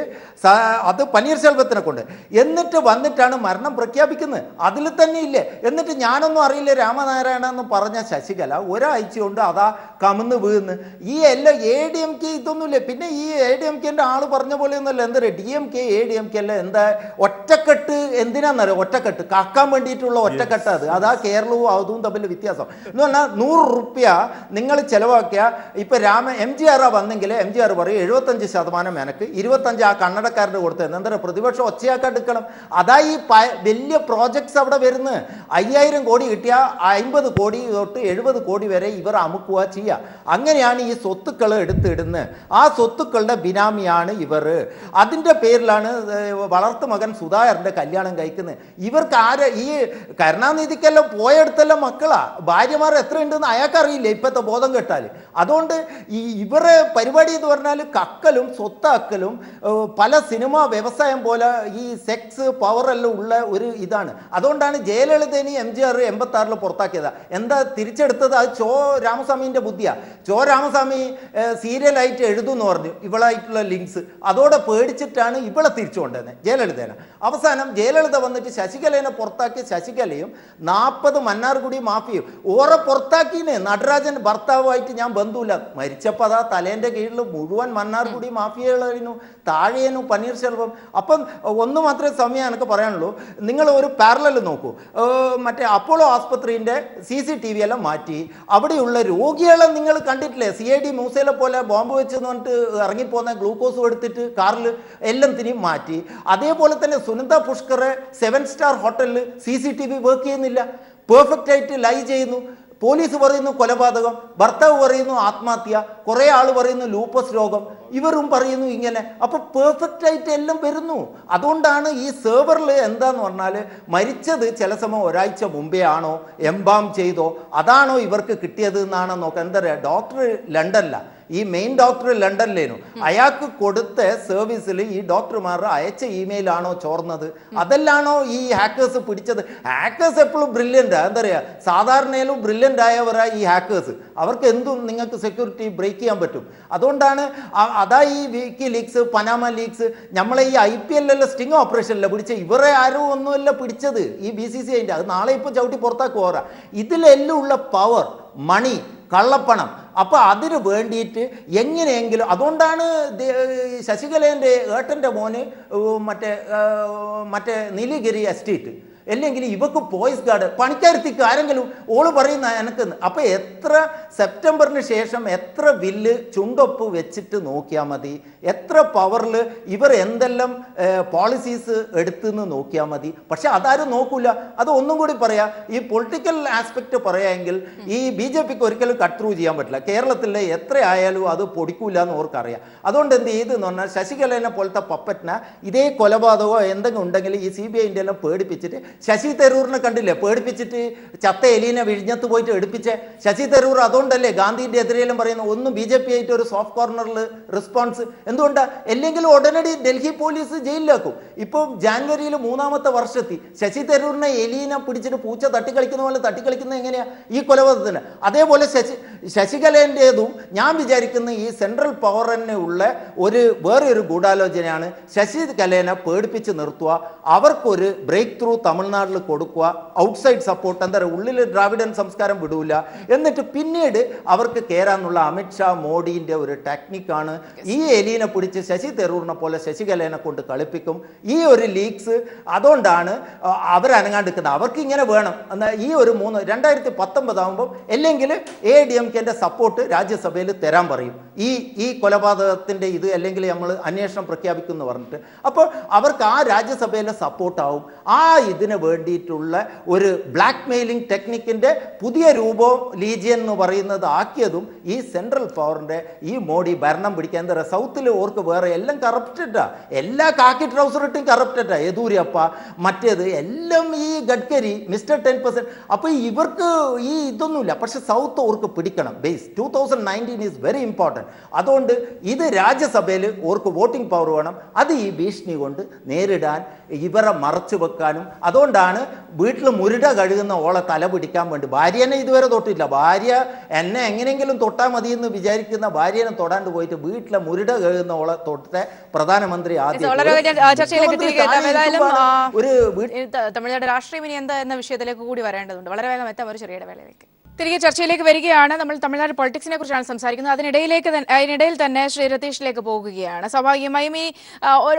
അത് പനീർശെൽവത്തിനെ കൊണ്ട് എന്നിട്ട് വന്നിട്ടാണ് മരണം പ്രഖ്യാപിക്കുന്നത്. അതിൽ തന്നെ ഇല്ലേ. എന്നിട്ട് ഞാനൊന്നും അറിയില്ല രാമനാരായണ എന്ന് പറഞ്ഞ ശശികല ഒരാഴ്ച കൊണ്ട് അതാ കമന്ന് വീന്ന്. ഈ എല്ലാം AIDMK ഇതൊന്നുമില്ല. പിന്നെ ഈ AIDMK-ന്റെ ആള് പറഞ്ഞ പോലെ ഒന്നുമല്ല. എന്താ പറയുക, DMK AIDMK അല്ല, എന്താ ഒറ്റക്കെട്ട് എന്തിനാന്നറിയോ? ഒറ്റക്കെട്ട് കാക്കാൻ വേണ്ടിയിട്ടുള്ള ഒറ്റക്കെട്ട്. അതാ കേരളവും അതും തമ്മിൽ വ്യത്യാസം എന്ന് പറഞ്ഞാൽ 100 റുപ്യ നിങ്ങൾ ചെലവാക്കിയ ഇപ്പൊ MGR വന്നെങ്കിൽ MGR പറയും 75% എനക്ക്, 25 ആ കന്നഡക്കാരൻ്റെ കൊടുത്തത്. എന്താ പറയുക, പ്രതിപക്ഷം ഒച്ചയാക്കെടുക്കണം. അതാ ഈ വലിയ പ്രോജക്ട്സ് അവിടെ വരുന്നത്. 5000 കോടി കിട്ടിയാൽ 50 കോടി തൊട്ട് 70 കോടി വരെ ഇവർ അമുക്കുക ചെയ്യുക. അങ്ങനെയാണ് ഈ സ്വത്തുക്കൾ എടുത്തിടുന്നത്. ആ സ്വത്തുക്കളുടെ ബിനാമിയാണ് ഇവർ. അതിൻ്റെ പേരിലാണ് വളർത്തു മകൻ സുധാകരൻ്റെ കല്യാണം കഴിക്കുന്നത്. ഇവർക്ക് ഈ കരുണാനിധിക്കെല്ലാം പോയെടുത്തെല്ലാം മക്കളാ, ഭാര്യമാർ എത്രയുണ്ടെന്ന് അയാൾക്കറിയില്ല ഇപ്പോഴത്തെ ബോധം കെട്ടാൽ. അതുകൊണ്ട് ഇവരെ പരിപാടി എന്ന് പറഞ്ഞാൽ കക്കലും സ്വത്താക്കലും പല സിനിമാ വ്യവസായം പോലെ ഈ സെക്സ് പവറെല്ലാം ഉള്ള ഒരു ഇതാണ്. അതുകൊണ്ടാണ് ജയലളിതേനി MGR 86 പുറത്താക്കിയത്. എന്താ തിരിച്ചെടുത്തത്? അത് രാമസ്വാമിൻ്റെ ബുദ്ധിയാണ്. രാമസ്വാമി സീരിയലായിട്ട് എഴുതുമെന്ന് പറഞ്ഞു ഇവളായിട്ടുള്ള ലിങ്ക്സ്. അതോടെ പേടിച്ചിട്ടാണ് ഇവളെ തിരിച്ചു കൊണ്ടുവന്നത് ജയലളിതേനെ. അവസാനം ജയലളിത വന്നിട്ട് ശശികലേനെ പുറത്താക്കി. ശശികലയും 40 മന്നാർഗുഡി മാഫിയും ഓറെ പുറത്താക്കിന്. നടരാജൻ ഭർത്താവുമായിട്ട് ഞാൻ ബന്ധുവില്ല. മരിച്ചപ്പോൾ അതാ തലേൻ്റെ കീഴിൽ മുഴുവൻ മന്നാർഗുഡി മാഫിയകളായിരുന്നു, താഴെയനും പനീർശെൽവം. അപ്പം ഒന്ന് മാത്രമേ സമയം എനിക്ക് പറയാനുള്ളൂ. നിങ്ങൾ ഒരു പാരലൽ നോക്കൂ. മറ്റേ അപ്പോളോ ആസ്പത്രിൻ്റെ CCTV എല്ലാം മാറ്റി അവിടെയുള്ള രോഗികളെ നിങ്ങൾ കണ്ടിട്ടില്ലേ? CID മൂസയിലെ പോലെ ബോംബ് വെച്ച് പറഞ്ഞിട്ട് ഇറങ്ങിപ്പോകുന്ന ഗ്ലൂക്കോസും എടുത്തിട്ട് കാറിൽ എല്ലാം തിരിയും മാറ്റി. അതേപോലെ തന്നെ സുനന്ദ പുഷ്കറെ 7 സ്റ്റാർ ഹോട്ടലിൽ CCTV വർക്ക് ചെയ്യുന്നില്ല, പെർഫെക്റ്റ് ആയിട്ട് ലൈവ് ചെയ്യുന്നു. പോലീസ് പറയുന്നു കൊലപാതകം, ഭർത്താവ് പറയുന്നു ആത്മഹത്യ, കുറേ ആൾ പറയുന്നു ലൂപ്പസ് രോഗം, ഇവരും പറയുന്നു ഇങ്ങനെ. അപ്പോൾ പെർഫെക്റ്റ് ആയിട്ട് എല്ലാം വരുന്നു. അതുകൊണ്ടാണ് ഈ സെർവറിൽ എന്താന്ന് പറഞ്ഞാൽ മരിച്ചത് ചില സമയം ഒരാഴ്ച മുമ്പേ ആണോ, എംബാം ചെയ്തോ, അതാണോ ഇവർക്ക് കിട്ടിയത് എന്നാണോ നോക്കാം. എന്താ പറയുക, ഡോക്ടർ ലണ്ടനിലാണ്, ഈ മെയിൻ ഡോക്ടർ ലണ്ടനിലേനു, അയാൾക്ക് കൊടുത്ത സർവീസിൽ ഈ ഡോക്ടർമാർ അയച്ച ഇമെയിലാണോ ചോർന്നത്, അതെല്ലാണോ ഈ ഹാക്കേഴ്സ് പിടിച്ചത്? ഹാക്കേഴ്സ് എപ്പോഴും ബ്രില്യൻ്റ്, എന്താ പറയുക, സാധാരണയിലും ബ്രില്യൻ്റ് ആയവരാ ഈ ഹാക്കേഴ്സ്. അവർക്ക് എന്തും നിങ്ങൾക്ക് സെക്യൂരിറ്റി ബ്രേക്ക് ചെയ്യാൻ പറ്റും. അതുകൊണ്ടാണ് അതാ ഈ വിക്കി ലീക്സ്, പനാമ ലീക്സ്, നമ്മളെ ഈ IPL സ്റ്റിങ് ഓപ്പറേഷനില്ല പിടിച്ച ഇവരെ ആരും ഒന്നുമല്ല പിടിച്ചത്, ഈ BCCI. അത് നാളെ ഇപ്പോൾ ചവിട്ടി പുറത്താക്കി പോരാ. ഇതിലെല്ലാം ഉള്ള പവർ, മണി, കള്ളപ്പണം. അപ്പോൾ അതിന് വേണ്ടിയിട്ട് എങ്ങനെയെങ്കിലും, അതുകൊണ്ടാണ് ശശികലേൻ്റെ ഏട്ടൻ്റെ മോന് മറ്റേ നീലഗിരി എസ്റ്റേറ്റ്, അല്ലെങ്കിൽ ഇവക്ക് പോയിസ് ഗാർഡ് പണിക്കാരത്തിക്ക് ആരെങ്കിലും ഓള് പറയുന്ന എനക്ക്. അപ്പോൾ എത്ര സെപ്റ്റംബറിന് ശേഷം എത്ര ബില്ല് ചുണ്ടൊപ്പ് വെച്ചിട്ട് നോക്കിയാൽ മതി, എത്ര പവറിൽ ഇവർ എന്തെല്ലാം പോളിസീസ് എടുത്തെന്ന് നോക്കിയാൽ മതി. പക്ഷെ അതാരും നോക്കൂല. അത് ഒന്നും കൂടി പറയാം, ഈ പൊളിറ്റിക്കൽ ആസ്പെക്റ്റ് പറയാമെങ്കിൽ ഈ BJPക്ക് ഒരിക്കലും കട്ട് ത്രൂ ചെയ്യാൻ പറ്റില്ല. കേരളത്തിൽ എത്ര ആയാലും അത് പൊടിക്കൂല എന്ന് ഓർക്കറിയാം. അതുകൊണ്ട് എന്ത് ചെയ്തെന്ന് പറഞ്ഞാൽ ശശികലേനെ പോലത്തെ പപ്പറ്റിനെ ഇതേ കൊലപാതകമോ എന്തെങ്കിലും ഉണ്ടെങ്കിൽ ഈ CBI എല്ലാം പേടിപ്പിച്ചിട്ട്, ശശി തരൂറിനെ കണ്ടില്ലേ പേടിപ്പിച്ചിട്ട് ചത്ത എലീനെ വിഴിഞ്ഞത്ത് പോയിട്ട് എടുപ്പിച്ച ശശി തരൂർ. അതുകൊണ്ടല്ലേ ഗാന്ധിൻ്റെ എതിരെയെല്ലാം പറയുന്നത് ഒന്നും BJP ആയിട്ട് ഒരു സോഫ്റ്റ് കോർണറിൽ റെസ്പോൺസ്. എന്തുകൊണ്ടാണ്? അല്ലെങ്കിൽ ഉടനടി ഡൽഹി പോലീസ് ജയിലിലാക്കും. ഇപ്പോൾ ജാനുവരിയിൽ 3ാമത്തെ വർഷത്തിൽ ശശി തരൂരിനെ എലീനെ പിടിച്ചിട്ട് പൂച്ച തട്ടിക്കളിക്കുന്ന പോലെ തട്ടിക്കളിക്കുന്നത് എങ്ങനെയാണ്? ഈ കൊലപാതകത്തിന്. അതേപോലെ ശശികലേൻ്റെതും ഞാൻ വിചാരിക്കുന്ന ഈ സെൻട്രൽ പവർ തന്നെ ഉള്ള വേറെ ഒരു ഗൂഢാലോചനയാണ്. ശശികലേനെ പേടിപ്പിച്ച് നിർത്തുക, അവർക്കൊരു ബ്രേക്ക് ത്രൂ തമിഴ്നാട്ടിൽ കൊടുക്കുക, ഔട്ട്സൈഡ് സപ്പോർട്ട്, എന്താ പറയുക, ഉള്ളിൽ ദ്രാവിഡൻ സംസ്കാരം വിടൂല, എന്നിട്ട് പിന്നീട് അവർക്ക് കയറാനുള്ള അമിത്ഷാ മോഡിൻ്റെ ഒരു ടെക്നിക്കാണ്. ഈ എലീനെ പിടിച്ച് ശശി തരൂറിനെ പോലെ ശശികലേനെ കൊണ്ട് കളിപ്പിക്കും. ഈ ഒരു ലീക്സ് അതുകൊണ്ടാണ് അവരനങ്ങാണ്ടിരിക്കുന്നത്. അവർക്ക് ഇങ്ങനെ വേണം. എന്നാൽ ഈ ഒരു 2019 ആകുമ്പോൾ അല്ലെങ്കിൽ ADMKൻ്റെ സപ്പോർട്ട് രാജ്യസഭയിൽ തരാൻ പറയും, ഈ കൊലപാതകത്തിൻ്റെ ഇത് അല്ലെങ്കിൽ നമ്മൾ അന്വേഷണം പ്രഖ്യാപിക്കുമെന്ന് പറഞ്ഞിട്ട്. അപ്പോൾ അവർക്ക് ആ രാജ്യസഭയിലെ സപ്പോർട്ടാവും. ആ ഇതിന് വേണ്ടിയിട്ടുള്ള ഒരു ബ്ലാക്ക് മെയിലിംഗ് ടെക്നിക്കിൻ്റെ പുതിയ രൂപം ലീജിയൻ എന്ന് പറയുന്നത് ആക്കിയതും ഈ സെൻട്രൽ പവറിൻ്റെ ഈ മോഡി ഭരണം പിടിക്കാൻ. എന്താ പറയുക, സൗത്തിൽ ഓർക്ക് വേറെ എല്ലാം കറപ്റ്റഡാ, എല്ലാ കാക്കി ട്രൗസർ ഇട്ടും കറപ്റ്റഡാ, യെദൂരപ്പ മറ്റേത് എല്ലാം ഈ ഗഡ്കരി മിസ്റ്റർ 10%. അപ്പോൾ ഇവർക്ക് ഈ ഇതൊന്നുമില്ല. പക്ഷെ സൗത്ത് ഓർക്ക് പിടിക്കണം. Base 2019 is very important. അതുകൊണ്ട് ഇത് രാജ്യസഭയിൽ ഓർക്ക് വോട്ടിംഗ് പവർ വേണം. അത് ഈ ഭീഷണി കൊണ്ട് നേരിടാൻ, ഇവരെ മറച്ചു വെക്കാനും. അതുകൊണ്ടാണ് വീട്ടിൽ മുരുട കഴുകുന്ന ഓളെ തല പിടിക്കാൻ വേണ്ടി, ഭാര്യനെ ഇതുവരെ തൊട്ടില്ല, ഭാര്യ എന്നെ എങ്ങനെയെങ്കിലും തൊട്ടാൽ മതി എന്ന് വിചാരിക്കുന്ന ഭാര്യനെ തൊടാണ്ട് പോയിട്ട് വീട്ടിലെ മുരുട കഴുകുന്ന ഓളെ തൊട്ട പ്രധാനമന്ത്രി തമിഴ്നാട് രാഷ്ട്രീയം ഇനി എന്താ എന്ന വിഷയത്തിലേക്ക് കൂടി വരേണ്ടതുണ്ട്. വളരെ വേഗം എത്താം ഒരു ചെറിയ ഇടവേളയിലേക്ക്. തിരികെ ചർച്ചയിലേക്ക് വരികയാണ്. നമ്മൾ തമിഴ്നാട് പൊളിറ്റിക്സിനെ കുറിച്ചാണ് സംസാരിക്കുന്നത്. അതിനിടയിൽ തന്നെ ശ്രീ രതീഷിലേക്ക് പോകുകയാണ്. സ്വാഭാവികമായും ഈ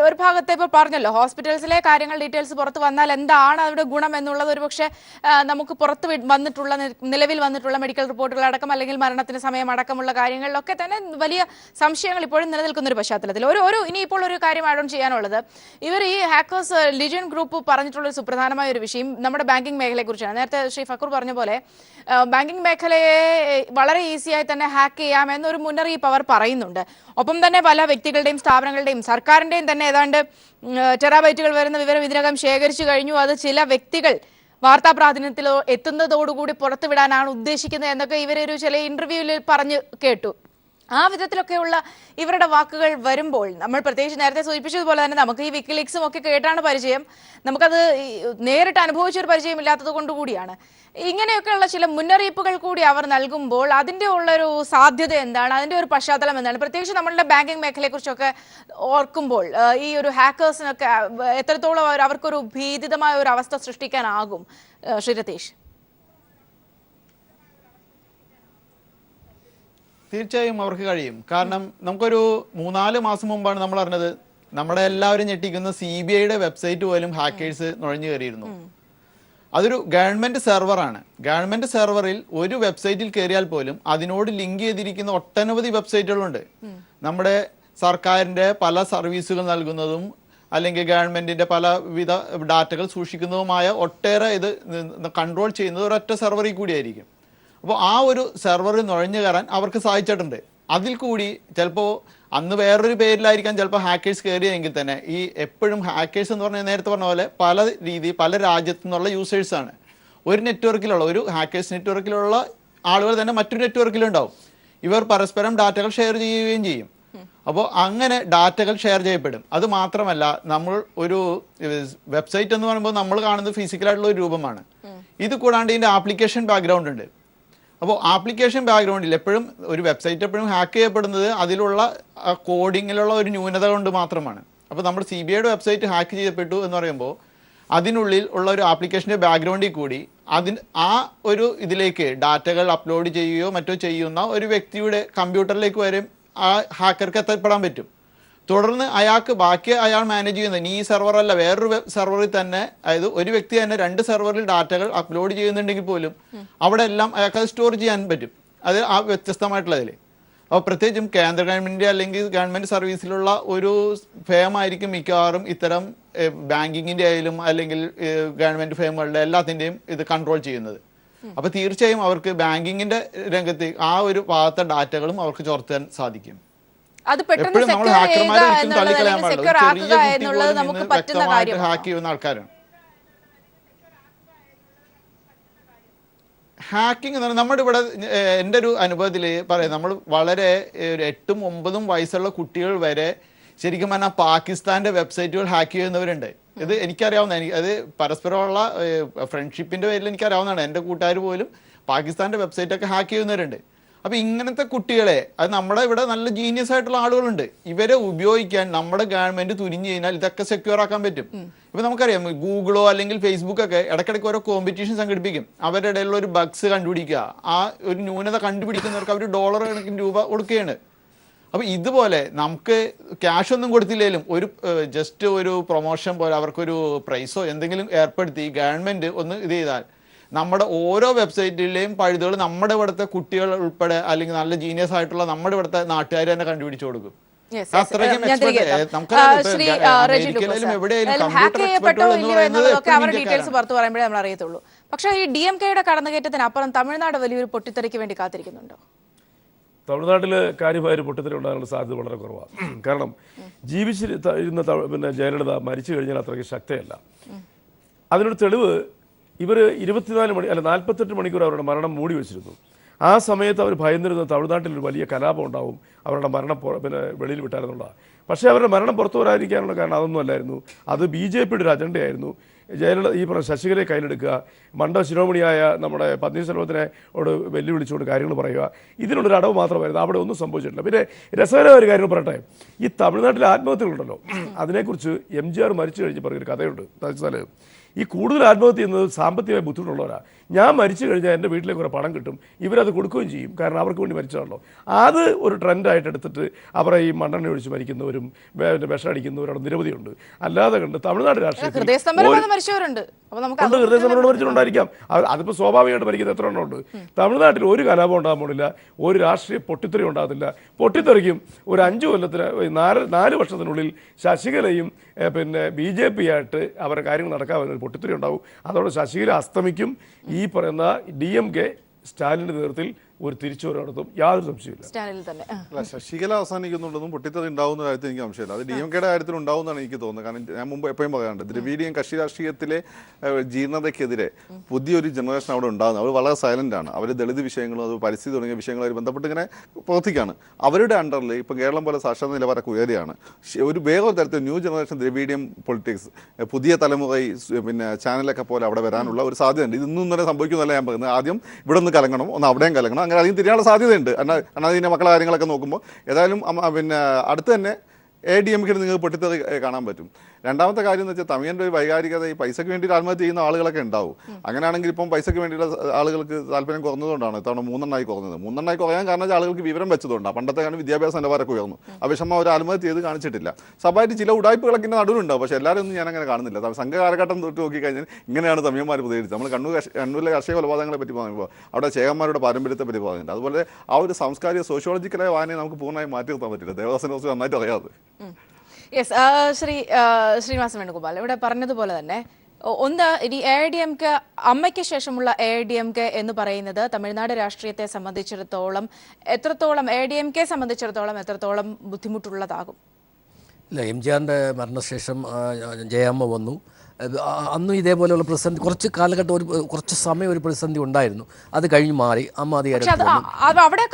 ഒരു ഭാഗത്തെ ഇപ്പോൾ പറഞ്ഞല്ലോ, ഹോസ്പിറ്റൽസിലെ കാര്യങ്ങൾ ഡീറ്റെയിൽസ് പുറത്ത് വന്നാൽ എന്താണ് അവിടെ ഗുണം എന്നുള്ളത് ഒരുപക്ഷെ നമുക്ക് പുറത്ത് നിലവിൽ വന്നിട്ടുള്ള മെഡിക്കൽ റിപ്പോർട്ടുകൾ അടക്കം അല്ലെങ്കിൽ മരണത്തിന് സമയമടക്കമുള്ള കാര്യങ്ങളിലൊക്കെ തന്നെ വലിയ സംശയങ്ങൾ ഇപ്പോഴും നിലനിൽക്കുന്ന ഒരു പശ്ചാത്തലത്തിൽ ഇനിയിപ്പോൾ ഒരു കാര്യം ആഡ് ഓൺ ചെയ്യാനുള്ളത്, ഇവർ ഈ ഹാക്കേഴ്സ് ലിജിയൻ ഗ്രൂപ്പ് പറഞ്ഞിട്ടുള്ള ഒരു സുപ്രധാനമായ ഒരു വിഷയം നമ്മുടെ ബാങ്കിങ് മേഖലയെക്കുറിച്ചാണ്. നേരത്തെ ശ്രീ ഫക്കൂർ പറഞ്ഞ പോലെ ബാങ്കിങ് മേഖലയെ വളരെ ഈസിയായി തന്നെ ഹാക്ക് ചെയ്യാമെന്നൊരു മുന്നറിയിപ്പ് അവർ പറയുന്നുണ്ട്. ഒപ്പം തന്നെ പല വ്യക്തികളുടെയും സ്ഥാപനങ്ങളുടെയും സർക്കാരിൻ്റെയും തന്നെ ഏതാണ്ട് ടെറാബൈറ്റുകൾ വരുന്ന വിവരം ഇതിനകം ശേഖരിച്ചു കഴിഞ്ഞു. അത് ചില വ്യക്തികൾ വാർത്താ പ്രാതിനിധ്യത്തിൽ എത്തുന്നതോടുകൂടി പുറത്തുവിടാനാണ് ഉദ്ദേശിക്കുന്നത് എന്നൊക്കെ ഇവരൊരു ചില ഇന്റർവ്യൂവിൽ പറഞ്ഞു കേട്ടു. ആ വിധത്തിലൊക്കെയുള്ള ഇവരുടെ വാക്കുകൾ വരുമ്പോൾ നമ്മൾ പ്രത്യേകിച്ച് നേരത്തെ സൂചിപ്പിച്ചതുപോലെ തന്നെ നമുക്ക് ഈ വിക്കിലീക്സും ഒക്കെ കേട്ടാണ് പരിചയം, നമുക്കത് നേരിട്ട് അനുഭവിച്ചൊരു പരിചയമില്ലാത്തത് കൊണ്ടുകൂടിയാണ്. ഇങ്ങനെയൊക്കെയുള്ള ചില മുന്നറിയിപ്പുകൾ കൂടി അവർ നൽകുമ്പോൾ അതിൻ്റെ ഉള്ളൊരു സാധ്യത എന്താണ്, അതിൻ്റെ ഒരു പശ്ചാത്തലം എന്താണ്, പ്രത്യേകിച്ച് നമ്മളുടെ ബാങ്കിങ് മേഖലയെക്കുറിച്ചൊക്കെ ഓർക്കുമ്പോൾ ഈ ഒരു ഹാക്കേഴ്സിനൊക്കെ എത്രത്തോളം അവർക്കൊരു ഭീതിതമായ ഒരു അവസ്ഥ സൃഷ്ടിക്കാനാകും ശ്രീ രതീഷ്? തീർച്ചയായും അവർക്ക് കഴിയും. കാരണം നമുക്കൊരു 3-4 മാസം മുമ്പാണ് നമ്മൾ അറിഞ്ഞത്, നമ്മളെ എല്ലാവരും ഞെട്ടിക്കുന്ന CBIയുടെ വെബ്സൈറ്റ് പോലും ഹാക്കേഴ്സ് നുഴഞ്ഞു കയറിയിരുന്നു. അതൊരു ഗവൺമെന്റ് സെർവറാണ്. ഗവൺമെന്റ് സെർവറിൽ ഒരു വെബ്സൈറ്റിൽ കയറിയാൽ പോലും അതിനോട് ലിങ്ക് ചെയ്തിരിക്കുന്ന ഒട്ടനവധി വെബ്സൈറ്റുകളുണ്ട്. നമ്മുടെ സർക്കാരിന്റെ പല സർവീസുകൾ നൽകുന്നതും അല്ലെങ്കിൽ ഗവൺമെന്റിന്റെ പലവിധ ഡാറ്റകൾ സൂക്ഷിക്കുന്നതുമായ ഒട്ടേറെ ഇത് കൺട്രോൾ ചെയ്യുന്നത് ഒരൊറ്റ സെർവറിൽ കൂടിയായിരിക്കും. അപ്പോൾ ആ ഒരു സെർവറിൽ നുഴഞ്ഞു കയറാൻ അവർക്ക് സാധിച്ചിട്ടുണ്ട്. അതിൽ കൂടി ചിലപ്പോൾ അന്ന് വേറൊരു പേരിലായിരിക്കാം ചിലപ്പോൾ ഹാക്കേഴ്സ് കയറിയെങ്കിൽ തന്നെ ഈ എപ്പോഴും ഹാക്കേഴ്സ് എന്ന് പറഞ്ഞാൽ നേരത്തെ പറഞ്ഞ പോലെ പല രാജ്യത്തു നിന്നുള്ള യൂസേഴ്സാണ്. ഒരു നെറ്റ്വർക്കിലുള്ള ഒരു ഹാക്കേഴ്സ് നെറ്റ്വർക്കിലുള്ള ആളുകൾ തന്നെ മറ്റൊരു നെറ്റ്വർക്കിലുണ്ടാവും. ഇവർ പരസ്പരം ഡാറ്റകൾ ഷെയർ ചെയ്യുകയും ചെയ്യും. അപ്പോൾ അങ്ങനെ ഡാറ്റകൾ ഷെയർ ചെയ്യപ്പെടും. അത് മാത്രമല്ല, നമ്മൾ ഒരു വെബ്സൈറ്റ് എന്ന് പറയുമ്പോൾ നമ്മൾ കാണുന്നത് ഫിസിക്കലായിട്ടുള്ള ഒരു രൂപമാണ്. ഇത് കൂടാണ്ട് ഇതിൻ്റെ ആപ്ലിക്കേഷൻ ബാക്ക്ഗ്രൗണ്ട് ഉണ്ട്. അപ്പോൾ ആപ്ലിക്കേഷൻ ബാക്ക്ഗ്രൗണ്ടിൽ എപ്പോഴും ഒരു വെബ്സൈറ്റ് എപ്പോഴും ഹാക്ക് ചെയ്യപ്പെടുന്നത് അതിലുള്ള കോഡിങ്ങിലുള്ള ഒരു ന്യൂനത കൊണ്ട് മാത്രമാണ്. അപ്പോൾ നമ്മുടെ CBIയുടെ വെബ്സൈറ്റ് ഹാക്ക് ചെയ്യപ്പെട്ടു എന്ന് പറയുമ്പോൾ അതിനുള്ളിൽ ഉള്ള ഒരു ആപ്ലിക്കേഷൻ്റെ ബാക്ക്ഗ്രൗണ്ടിൽ കൂടി ആ ഒരു ഇതിലേക്ക് ഡാറ്റകൾ അപ്ലോഡ് ചെയ്യുകയോ മറ്റോ ചെയ്യുന്ന ഒരു വ്യക്തിയുടെ കമ്പ്യൂട്ടറിലേക്ക് വരെ ആ ഹാക്കർക്ക് എത്തപ്പെടാൻ പറ്റും. തുടർന്ന് ബാക്കി അയാൾ മാനേജ് ചെയ്യുന്നത് ഈ സെർവറല്ല, വേറൊരു സെർവറിൽ തന്നെ, അതായത് ഒരു വ്യക്തി തന്നെ 2 സെർവറിൽ ഡാറ്റകൾ അപ്ലോഡ് ചെയ്യുന്നുണ്ടെങ്കിൽ പോലും അവിടെ എല്ലാം അയാൾക്ക് അത് സ്റ്റോർ ചെയ്യാൻ പറ്റും. അത് ആ വ്യത്യസ്തമായിട്ടുള്ളതിൽ. അപ്പോൾ പ്രത്യേകിച്ചും കേന്ദ്ര ഗവൺമെൻറ് അല്ലെങ്കിൽ ഗവൺമെൻറ് സർവീസിലുള്ള ഒരു ഫേമായിരിക്കും മിക്കവാറും ഇത്തരം ബാങ്കിങ്ങിൻ്റെ ആയാലും അല്ലെങ്കിൽ ഗവൺമെൻറ് ഫേമുകളുടെ എല്ലാത്തിൻ്റെയും ഇത് കൺട്രോൾ ചെയ്യുന്നത്. അപ്പോൾ തീർച്ചയായും അവർക്ക് ബാങ്കിങ്ങിൻ്റെ രംഗത്ത് ആ ഒരു ഭാഗത്തെ ഡാറ്റകളും അവർക്ക് ചോർത്താൻ സാധിക്കും. അത് പെട്ടെന്ന് സെക്യൂർ ആക്കുക എന്നുള്ളത് നമുക്ക് പറ്റുന്ന കാര്യമാണ്. ഹാക്ക് ചെയ്യുന്ന ആൾക്കാരാണ്. ഹാക്കിംഗ് എന്ന് പറഞ്ഞാൽ നമ്മുടെ ഇവിടെ എൻ്റെ ഒരു അനുഭവത്തിൽ പറയാം, നമ്മൾ വളരെ 8ഉം 9ഉം വയസ്സുള്ള കുട്ടികൾ വരെ ശരിക്കും പറഞ്ഞാൽ പാകിസ്ഥാൻ്റെ വെബ്സൈറ്റുകൾ ഹാക്ക് ചെയ്യുന്നവരുണ്ട്. ഇത് എനിക്കറിയാവുന്ന, അത് പരസ്പരമുള്ള ഫ്രണ്ട്ഷിപ്പിൻ്റെ പേരിൽ എനിക്കറിയാവുന്നതാണ്. എൻ്റെ കൂട്ടുകാർ പോലും പാകിസ്ഥാൻ്റെ വെബ്സൈറ്റൊക്കെ ഹാക്ക് ചെയ്യുന്നവരുണ്ട്. അപ്പോൾ ഇങ്ങനത്തെ കുട്ടികളെ, അത് നമ്മുടെ ഇവിടെ നല്ല ജീനിയസ് ആയിട്ടുള്ള ആളുകളുണ്ട്, ഇവരെ ഉപയോഗിക്കാൻ നമ്മുടെ ഗവൺമെൻറ് തുനിഞ്ഞു കഴിഞ്ഞാൽ ഇതൊക്കെ സെക്യൂർ ആക്കാൻ പറ്റും. ഇപ്പം നമുക്കറിയാം, ഗൂഗിളോ അല്ലെങ്കിൽ ഫേസ്ബുക്കൊക്കെ ഇടയ്ക്കിടയ്ക്ക് ഓരോ കോമ്പറ്റീഷൻ സംഘടിപ്പിക്കും. അവരുടെ ഇടയിലുള്ള ഒരു ബഗ്സ് കണ്ടുപിടിക്കുക, ആ ഒരു ന്യൂനത കണ്ടുപിടിക്കുന്നവർക്ക് അവർ $1 കണക്കിന് രൂപ കൊടുക്കുകയാണ്. അപ്പോൾ ഇതുപോലെ നമുക്ക് ക്യാഷ് ഒന്നും കൊടുത്തില്ലെങ്കിലും ഒരു ജസ്റ്റ് ഒരു പ്രൊമോഷൻ പോലെ അവർക്കൊരു പ്രൈസോ എന്തെങ്കിലും ഏർപ്പെടുത്തി ഗവൺമെൻറ് ഒന്ന് ഇത് ചെയ്താൽ നമ്മുടെ ഓരോ വെബ്സൈറ്റിലെയും പഴുതുകൾ നമ്മുടെ ഇവിടുത്തെ കുട്ടികൾ ഉൾപ്പെടെ അല്ലെങ്കിൽ നല്ല ജീനിയസ് ആയിട്ടുള്ള നമ്മുടെ ഇവിടുത്തെ നാട്ടുകാർ തന്നെ കണ്ടുപിടിച്ചു കൊടുക്കും. ഡീറ്റെയിൽസ് പുറത്തു പറയുമ്പോഴേ നമ്മൾ അറിയത്തുള്ളൂ. പക്ഷേ ഈ DMKയുടെ കടന്നുകയറ്റത്തിന് അപ്പുറം തമിഴ്നാട് വലിയൊരു പൊട്ടിത്തെറിക്ക് വേണ്ടി കാത്തിരിക്കുന്നുണ്ടോ? തമിഴ്നാട്ടിൽ കാര്യമായൊരു പൊട്ടിത്തെറി ഉണ്ടാകാനുള്ള സാധ്യത വളരെ കുറവാണ്. കാരണം ജീവിച്ചിരുന്ന ജയലളിത മരിച്ചു കഴിഞ്ഞാൽ അത്രയ്ക്ക് ശക്തയല്ല. അതിനൊരു തെളിവ്, ഇവർ 48 മണിക്കൂർ അവരുടെ മരണം മൂടി വെച്ചിരുന്നു. ആ സമയത്ത് അവർ ഭയന്നിരുന്ന തമിഴ്നാട്ടിലൊരു വലിയ കലാപം ഉണ്ടാവും, അവരുടെ മരണം വെളിയിൽ വിട്ടായിരുന്നുള്ളതാണ്. പക്ഷേ അവരുടെ മരണം പുറത്തു വരാതിരിക്കാനുള്ള കാരണം അതൊന്നും അല്ലായിരുന്നു. അത് BJPയുടെ ഒരു അജണ്ടയായിരുന്നു. ജയലളിത ഈ പറഞ്ഞ ശശികലയെ കയ്യിലെടുക്കുക, ശിരോമണിയായ നമ്മുടെ പന്നീർസെൽവത്തിനോട് വെല്ലുവിളിച്ചുകൊണ്ട് കാര്യങ്ങൾ പറയുക, ഇതിനുള്ളൊരു അടവ് മാത്രമായിരുന്നു. അവിടെ ഒന്നും സംഭവിച്ചിട്ടില്ല. പിന്നെ രസകരമായ ഒരു കാര്യം പറയട്ടെ, ഈ തമിഴ്നാട്ടിലെ ആത്മഹത്യകളുണ്ടല്ലോ, അതിനെക്കുറിച്ച് MGR മരിച്ചു കഴിഞ്ഞ് പറഞ്ഞൊരു കഥയുണ്ട്. വെച്ചാൽ ഈ കൂടുതൽ ആത്മഹത്യ ചെയ്യുന്നത് സാമ്പത്തികമായി ബുദ്ധിമുട്ടുള്ളവരാണ്. ഞാൻ മരിച്ചു കഴിഞ്ഞാൽ എൻ്റെ വീട്ടിലേക്ക് കുറേ പണം കിട്ടും, ഇവരത് കൊടുക്കുകയും ചെയ്യും, കാരണം അവർക്ക് വേണ്ടി മരിച്ചതാണല്ലോ. അത് ഒരു ട്രെൻഡായിട്ട് എടുത്തിട്ട് അവരെ ഈ മണ്ണെണ്ണ ഒഴിച്ച് മരിക്കുന്നവരും വിഷം അടിക്കുന്നവരും നിരവധിയുണ്ട്. അല്ലാതെ കണ്ട് തമിഴ്നാട് രാഷ്ട്രീയത്തിൽ ഹൃദയസ്തംഭനം മരിച്ചിട്ടുണ്ടായിരിക്കാം. അതിപ്പോൾ സ്വാഭാവികമായിട്ട് മരിക്കുന്നത് എത്ര എണ്ണം ഉണ്ട്. തമിഴ്നാട്ടിൽ ഒരു കലാപം ഉണ്ടാകാൻ പോണില്ല, ഒരു രാഷ്ട്രീയ പൊട്ടിത്തെറി ഉണ്ടാകത്തില്ല. പൊട്ടിത്തെറിക്കും ഒരു 5 കൊല്ലത്തിന് 4 വർഷത്തിനുള്ളിൽ ശശികലയും BJP ആയിട്ട് അവരുടെ കാര്യങ്ങൾ നടക്കാവുന്ന പൊട്ടിത്തെറി ഉണ്ടാവും. അതോടെ ശശികല അസ്തമിക്കും. ഈ പറയുന്ന DMK സ്റ്റാലിൻ്റെ നേതൃത്വത്തിൽ ഒരു തിരിച്ചുവരവ് നടത്തും, യാതൊരു സംശയമില്ല. ശശികല അവസാനിക്കുന്നുണ്ടെന്നും പൊട്ടിത്തെറി ഉണ്ടാവുന്ന കാര്യത്തിൽ എനിക്ക് സംശയമില്ല. അത് DMKയുടെ കാര്യത്തിൽ ഉണ്ടാവുന്നതാണ് എനിക്ക് തോന്നുന്നത്. കാരണം ഞാൻ മുമ്പ് എപ്പോഴും പറയാറുണ്ട്, ദ്രവീഡിയൻ കക്ഷി രാഷ്ട്രീയത്തിലെ ജീർണതയ്ക്കെതിരെ പുതിയൊരു ജനറേഷൻ അവിടെ ഉണ്ടാകുന്നത്. അവർ വളരെ സൈലൻ്റ് ആണ്. അവർ ദളിത് വിഷയങ്ങളും അത് പരിസ്ഥിതി തുടങ്ങിയ വിഷയങ്ങളുമായി ബന്ധപ്പെട്ട് ഇങ്ങനെ പ്രവർത്തിക്കുകയാണ്. അവരുടെ അണ്ടറിൽ ഇപ്പം കേരളം പോലെ സാക്ഷരത നിലവാരമൊക്കെ ഉയരുകയാണ്. ഒരു വേറൊരു തരത്തിൽ ന്യൂ ജനറേഷൻ ദ്രവീഡിയൻ പൊളിറ്റിക്സ്, പുതിയ തലമുറ ചാനലൊക്കെ പോലെ അവിടെ വരാനുള്ള ഒരു സാധ്യതയുണ്ട്. ഇതൊന്നും തന്നെ സംഭവിക്കുന്നതല്ല ഞാൻ പറയുന്നത്. ആദ്യം ഇവിടെ ഒന്ന് കലങ്ങണം, ഒന്ന് അവിടെയും കലങ്ങണം, അങ്ങനെ അധികം തിരിയാനുള്ള സാധ്യതയുണ്ട്. എന്നാൽ ഇതിൻ്റെ മക്കളുടെ കാര്യങ്ങളൊക്കെ നോക്കുമ്പോൾ ഏതായാലും അടുത്ത് തന്നെ ADMK നിങ്ങൾക്ക് പൊട്ടിത്തെറി കാണാൻ പറ്റും. രണ്ടാമത്തെ കാര്യം എന്ന് വെച്ചാൽ തമിഴിൻ്റെ ഒരു വൈകാരികത, ഈ പൈസയ്ക്ക് വേണ്ടി ആത്മഹത്യ ചെയ്യുന്ന ആളുകളൊക്കെ ഉണ്ടാവും. അങ്ങനെയാണെങ്കിൽ ഇപ്പം പൈസയ്ക്ക് വേണ്ടിയുള്ള ആളുകൾക്ക് താല്പര്യം കുറഞ്ഞതുകൊണ്ടാണ് ഇത്തവണ 3 കുറഞ്ഞത്. 3 കുറയാൻ കാരണം ആളുകൾക്ക് വിവരം വെച്ചതുകൊണ്ടാണ്. പണ്ടത്തെ കാരണം വിദ്യാഭ്യാസ നിലവാരമൊക്കെ ഉയർന്നു. ആ വിഷമം അവർ ആത്മഹത്യ ചെയ്ത് കാണിച്ചിട്ടില്ല. സ്വാഭാവികമായിട്ട് ചില ഉടായ്പകളൊക്കെ നടുവിലുണ്ടാവും. പക്ഷേ എല്ലാവരും ഒന്നും ഞാനങ്ങനെ കാണുന്നില്ല. സംഘ കാലഘട്ടം തൊട്ട് നോക്കിക്കഴിഞ്ഞാൽ ഇങ്ങനെയാണ് തമിഴന്മാർ പ്രതികരിച്ചത്. നമ്മൾ കണ്ണൂരിലെ കാർഷിക കൊലപാതകങ്ങളെ പറ്റി പറയുമ്പോൾ അവിടെ ചേകന്മാരുടെ പാരമ്പര്യത്തെ പറ്റി പറയുന്നുണ്ട്. അതുപോലെ ആ ഒരു സാംസ്കാരിക സോഷ്യോളജിക്കലായ വായനയെ നമുക്ക് പൂർണ്ണമായി മാറ്റി നിർത്താൻ പറ്റില്ല. ദേവദാസിനെ കുറിച്ച് നന്നായിട്ട് അറിയാതെ. യെസ്, ശ്രീനിവാസ വേണുഗോപാൽ ഇവിടെ പറഞ്ഞതുപോലെ തന്നെ ഒന്ന്, ഈ AIDMK അമ്മയ്ക്ക് ശേഷമുള്ള AIDMK എന്ന് പറയുന്നത് തമിഴ്നാട് രാഷ്ട്രീയത്തെ സംബന്ധിച്ചിടത്തോളം എത്രത്തോളം ബുദ്ധിമുട്ടുള്ളതാകും? ഇല്ല, MGRന്റെ മരണശേഷം ജയമ്മ വന്നു. അന്നും ഇതേപോലെയുള്ള പ്രതിസന്ധി കുറച്ച് കാലഘട്ടം കുറച്ച് സമയം ഒരു പ്രതിസന്ധി ഉണ്ടായിരുന്നു. അത് കഴിഞ്ഞ് മാറി അമ്മ പക്ഷെ അത് അവിടെ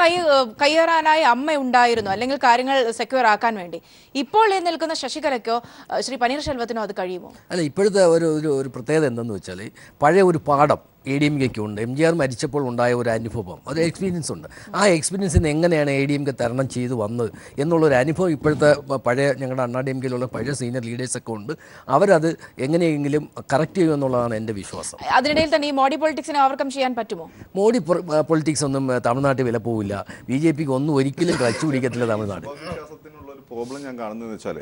കയ്യേറാനായി അമ്മ ഉണ്ടായിരുന്നു, അല്ലെങ്കിൽ കാര്യങ്ങൾ സെക്യൂർ ആക്കാൻ വേണ്ടി. ഇപ്പോൾ ഈ നിൽക്കുന്ന ശശികലയ്ക്കോ ശ്രീ പനീർശെൽവത്തിനോ അത് കഴിയുമോ? ഒരു ഇപ്പോഴത്തെ ഒരു പ്രത്യേകത എന്തെന്ന് വെച്ചാൽ പഴയ ഒരു പാഠം ADMK ഉണ്ട്. MGR മരിച്ചപ്പോൾ ഉണ്ടായ ഒരു അനുഭവം, ഒരു എക്സ്പീരിയൻസ് ഉണ്ട്. ആ എക്സ്പീരിയൻസിന് എങ്ങനെയാണ് ADMK തരണം ചെയ്ത് വന്നത് എന്നുള്ളൊരു അനുഭവം ഇപ്പോഴത്തെ പഴയ ഞങ്ങളുടെ DMKയിലുള്ള പഴയ സീനിയർ ലീഡേഴ്സൊക്കെ ഉണ്ട്. അവരത് എങ്ങനെയെങ്കിലും കറക്റ്റ് ചെയ്യുമെന്നുള്ളതാണ് എൻ്റെ വിശ്വാസം. അതിനിടയിൽ തന്നെ ഈ മോഡി പൊളിറ്റിക്സിനെ ഓവർകം ചെയ്യാൻ പറ്റുമോ? മോഡി പൊളിറ്റിക്സ് ഒന്നും തമിഴ്നാട്ടിൽ വില പോവില്ല. BJPക്ക് ഒന്നും ഒരിക്കലും ക്ലച്ച് പിടിക്കത്തില്ല തമിഴ്നാട്. പ്രോബ്ലം ഞാൻ കാണുന്നതെന്ന് വെച്ചാൽ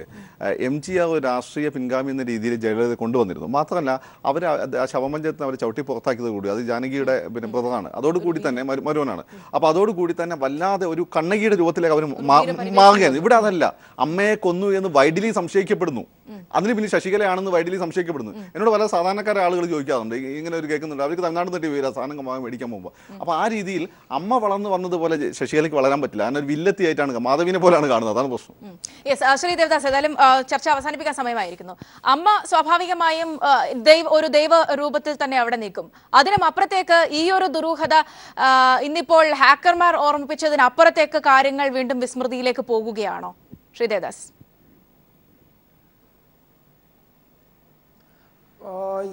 MGR ഒരു രാഷ്ട്രീയ പിൻഗാമി എന്ന രീതിയിൽ ജയലളിത കൊണ്ടുവന്നിരുന്നു. മാത്രമല്ല അവർ ശവമഞ്ചത്തിന് അവർ ചവിട്ടി പുറത്താക്കിയത് കൂടി, അത് ജാനകിയുടെ ബ്രദറാണ്, അതോടുകൂടി തന്നെ മരുവനാണ്. അപ്പോൾ അതോടുകൂടി തന്നെ വല്ലാതെ ഒരു കണ്ണകിയുടെ രൂപത്തിലേക്ക് അവർ മാറുകയായിരുന്നു. ഇവിടെ അതല്ല, അമ്മയെ കൊന്നു എന്ന് വൈഡ്ലി സംശയിക്കപ്പെടുന്നു. അതിന് പിന്നെ ശശികലയാണെന്ന് വൈഡ്ലി സംശയിക്കപ്പെടുന്നു. എന്നോട് പല സാധാരണക്കാരെ ആളുകൾ ചോദിക്കാറുണ്ട്, ഇങ്ങനെ ഒരു കേൾക്കുന്നുണ്ട്, അവർക്ക് തമിഴ്നാട് തട്ടി വരിക സാധനം മേടിക്കാൻ പോകുമ്പോൾ. അപ്പോൾ ആ രീതിയിൽ അമ്മ വളർന്നു വന്നതുപോലെ ശശികലയ്ക്ക് വളരാൻ പറ്റില്ല. അതിനൊരു വില്ലത്തിയായിട്ടാണ്, മാധവിനെ പോലെയാണ് കാണുന്നത്. അതാണ് പ്രശ്നം. ശ്രീ ദേവദാസ്, ഏതായാലും ചർച്ച അവസാനിപ്പിക്കാൻ സമയമായിരിക്കുന്നു. അമ്മ സ്വാഭാവികമായും ഒരു ദൈവ രൂപത്തിൽ തന്നെ അവിടെ നിൽക്കും. അതിനും അപ്പുറത്തേക്ക് ഈ ഒരു ദുരൂഹത ഇന്നിപ്പോൾ ഹാക്കർമാർ ഓർമ്മിപ്പിച്ചതിനപ്പുറത്തേക്ക് കാര്യങ്ങൾ വീണ്ടും വിസ്മൃതിയിലേക്ക് പോകുകയാണോ ശ്രീ ദേവദാസ്?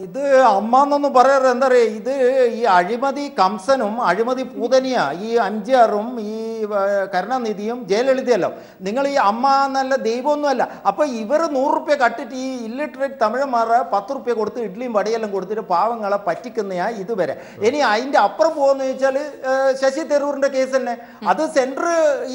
ഇത് അമ്മ എന്നൊന്നും പറയാറ് എന്താ പറയുക, ഇത് ഈ അഴിമതി കംസനും അഴിമതി പൂതനിയ ഈ MGRും ഈ കരുണാനിധിയും ജയലളിതയല്ലോ. നിങ്ങൾ ഈ അമ്മ എന്നല്ല ദൈവമൊന്നുമല്ല. അപ്പോൾ ഇവർ 100 റുപ്യ കട്ടിട്ട് ഈ ഇല്ലിറ്ററേറ്റ് തമിഴന്മാരെ 10 റുപ്യ കൊടുത്ത് ഇഡ്ലിയും വടിയെല്ലാം കൊടുത്തിട്ട് പാവങ്ങളെ പറ്റിക്കുന്നയാ ഇതുവരെ. ഇനി അതിൻ്റെ അപ്പുറം പോകുമെന്ന് ചോദിച്ചാൽ ശശി തരൂരിൻ്റെ കേസ് തന്നെ. അത് സെൻറ്റർ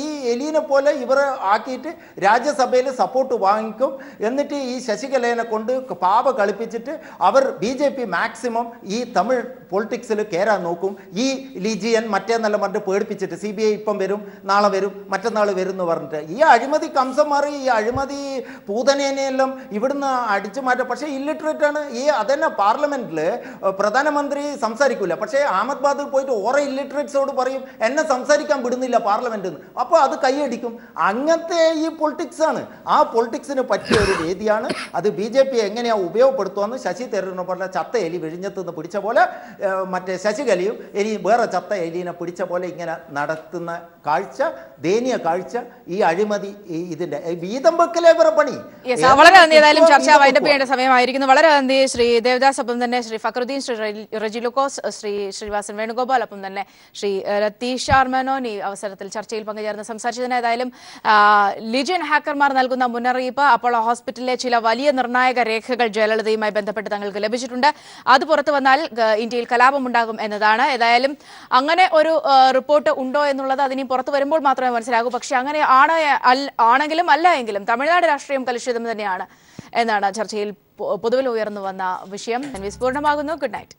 ഈ എലീനെ പോലെ ഇവരെ ആക്കിയിട്ട് രാജ്യസഭയിൽ സപ്പോർട്ട് വാങ്ങിക്കും. എന്നിട്ട് ഈ ശശികലയെ കൊണ്ട് പാവ കളിപ്പിച്ചിട്ട് അവർ BJP മാക്സിമം ഈ തമിഴ് പൊളിറ്റിക്സിൽ കയറാൻ നോക്കും. ഈ ലീജിയൻ മറ്റേന്നെല്ലാം പറഞ്ഞിട്ട് പേടിപ്പിച്ചിട്ട് CBI ഇപ്പം വരും, നാളെ വരും, മറ്റന്നാൾ വരും എന്ന് പറഞ്ഞിട്ട് ഈ അഴിമതി കംസന്മാർ ഈ അഴിമതി പൂതനേനെയെല്ലാം ഇവിടുന്ന് അടിച്ചു മാറ്റാം. പക്ഷേ ഇല്ലിറ്ററേറ്റ് ആണ്. ഈ അതന്നെ പാർലമെന്റിൽ പ്രധാനമന്ത്രി സംസാരിക്കില്ല, പക്ഷേ അഹമ്മദാബാദിൽ പോയിട്ട് ഓരോ ഇല്ലിറ്ററേറ്റ്സോട് പറയും എന്നെ സംസാരിക്കാൻ വിടുന്നില്ല പാർലമെന്റിൽ നിന്ന്. അപ്പോൾ അത് കൈയടിക്കും. അങ്ങനത്തെ ഈ പൊളിറ്റിക്സ് ആണ്. ആ പൊളിറ്റിക്സിന് പറ്റിയ ഒരു വേദിയാണ് അത്. BJP എങ്ങനെയാണ് ഉപയോഗപ്പെടുത്തുമെന്ന് ശശി തരൂരിനെ പോലെ ചത്ത എലി വിഴിഞ്ഞത്ത് നിന്ന് പിടിച്ച പോലെ മറ്റേ ശശികലയും എലി വേറെ ചത്ത എലീനെ പിടിച്ച പോലെ ഇങ്ങനെ നടത്തുന്ന കാഴ്ച, ദയനീയ കാഴ്ച ഈ അഴിമതി ഇതിന്റെ വീതം വെക്കലേ വേറെ പണി. വളരെ നന്ദി. ഏതായാലും ചർച്ച വൈൻഡപ്പ് ചെയ്യേണ്ട സമയമായിരിക്കുന്നു. വളരെ നന്ദി ശ്രീ ദേവദാസ്, ഒപ്പം തന്നെ ശ്രീ ഫക്രുദ്ദീൻ, ശ്രീ റജി ലൂക്കോസ്, ശ്രീ ശ്രീനിവാസൻ വേണുഗോപാൽ, ഒപ്പം തന്നെ ശ്രീ രതീഷ് മേനോൻ ഈ അവസരത്തിൽ ചർച്ചയിൽ പങ്കുചേർന്ന് സംസാരിച്ചതിന്. ഏതായാലും ലീജിയൻ ഹാക്കർമാർ നൽകുന്ന മുന്നറിയിപ്പ്, അപ്പോളോ ഹോസ്പിറ്റലിലെ ചില വലിയ നിർണായക രേഖകൾ ജയലളിതയുമായി ബന്ധപ്പെട്ട് തങ്ങൾക്ക് ലഭിച്ചിട്ടുണ്ട്. അത് പുറത്തു വന്നാൽ ഇന്ത്യയിൽ കലാപമുണ്ടാകും എന്നതാണ്. ഏതായാലും അങ്ങനെ ഒരു റിപ്പോർട്ട് ഉണ്ടോ എന്നുള്ളത് അതിനി പുറത്തു വരുമ്പോൾ മാത്രമേ മനസ്സിലാകൂ. പക്ഷെ അങ്ങനെ ആണെങ്കിലും അല്ല എങ്കിലും തമിഴ്നാട് രാഷ്ട്രീയം കലുഷിതം തന്നെയാണ് എന്നാണ് ചർച്ചയിൽ പൊതുവിൽ ഉയർന്നു വന്ന വിഷയം. പൂർണ്ണമാകുന്നു. Good night.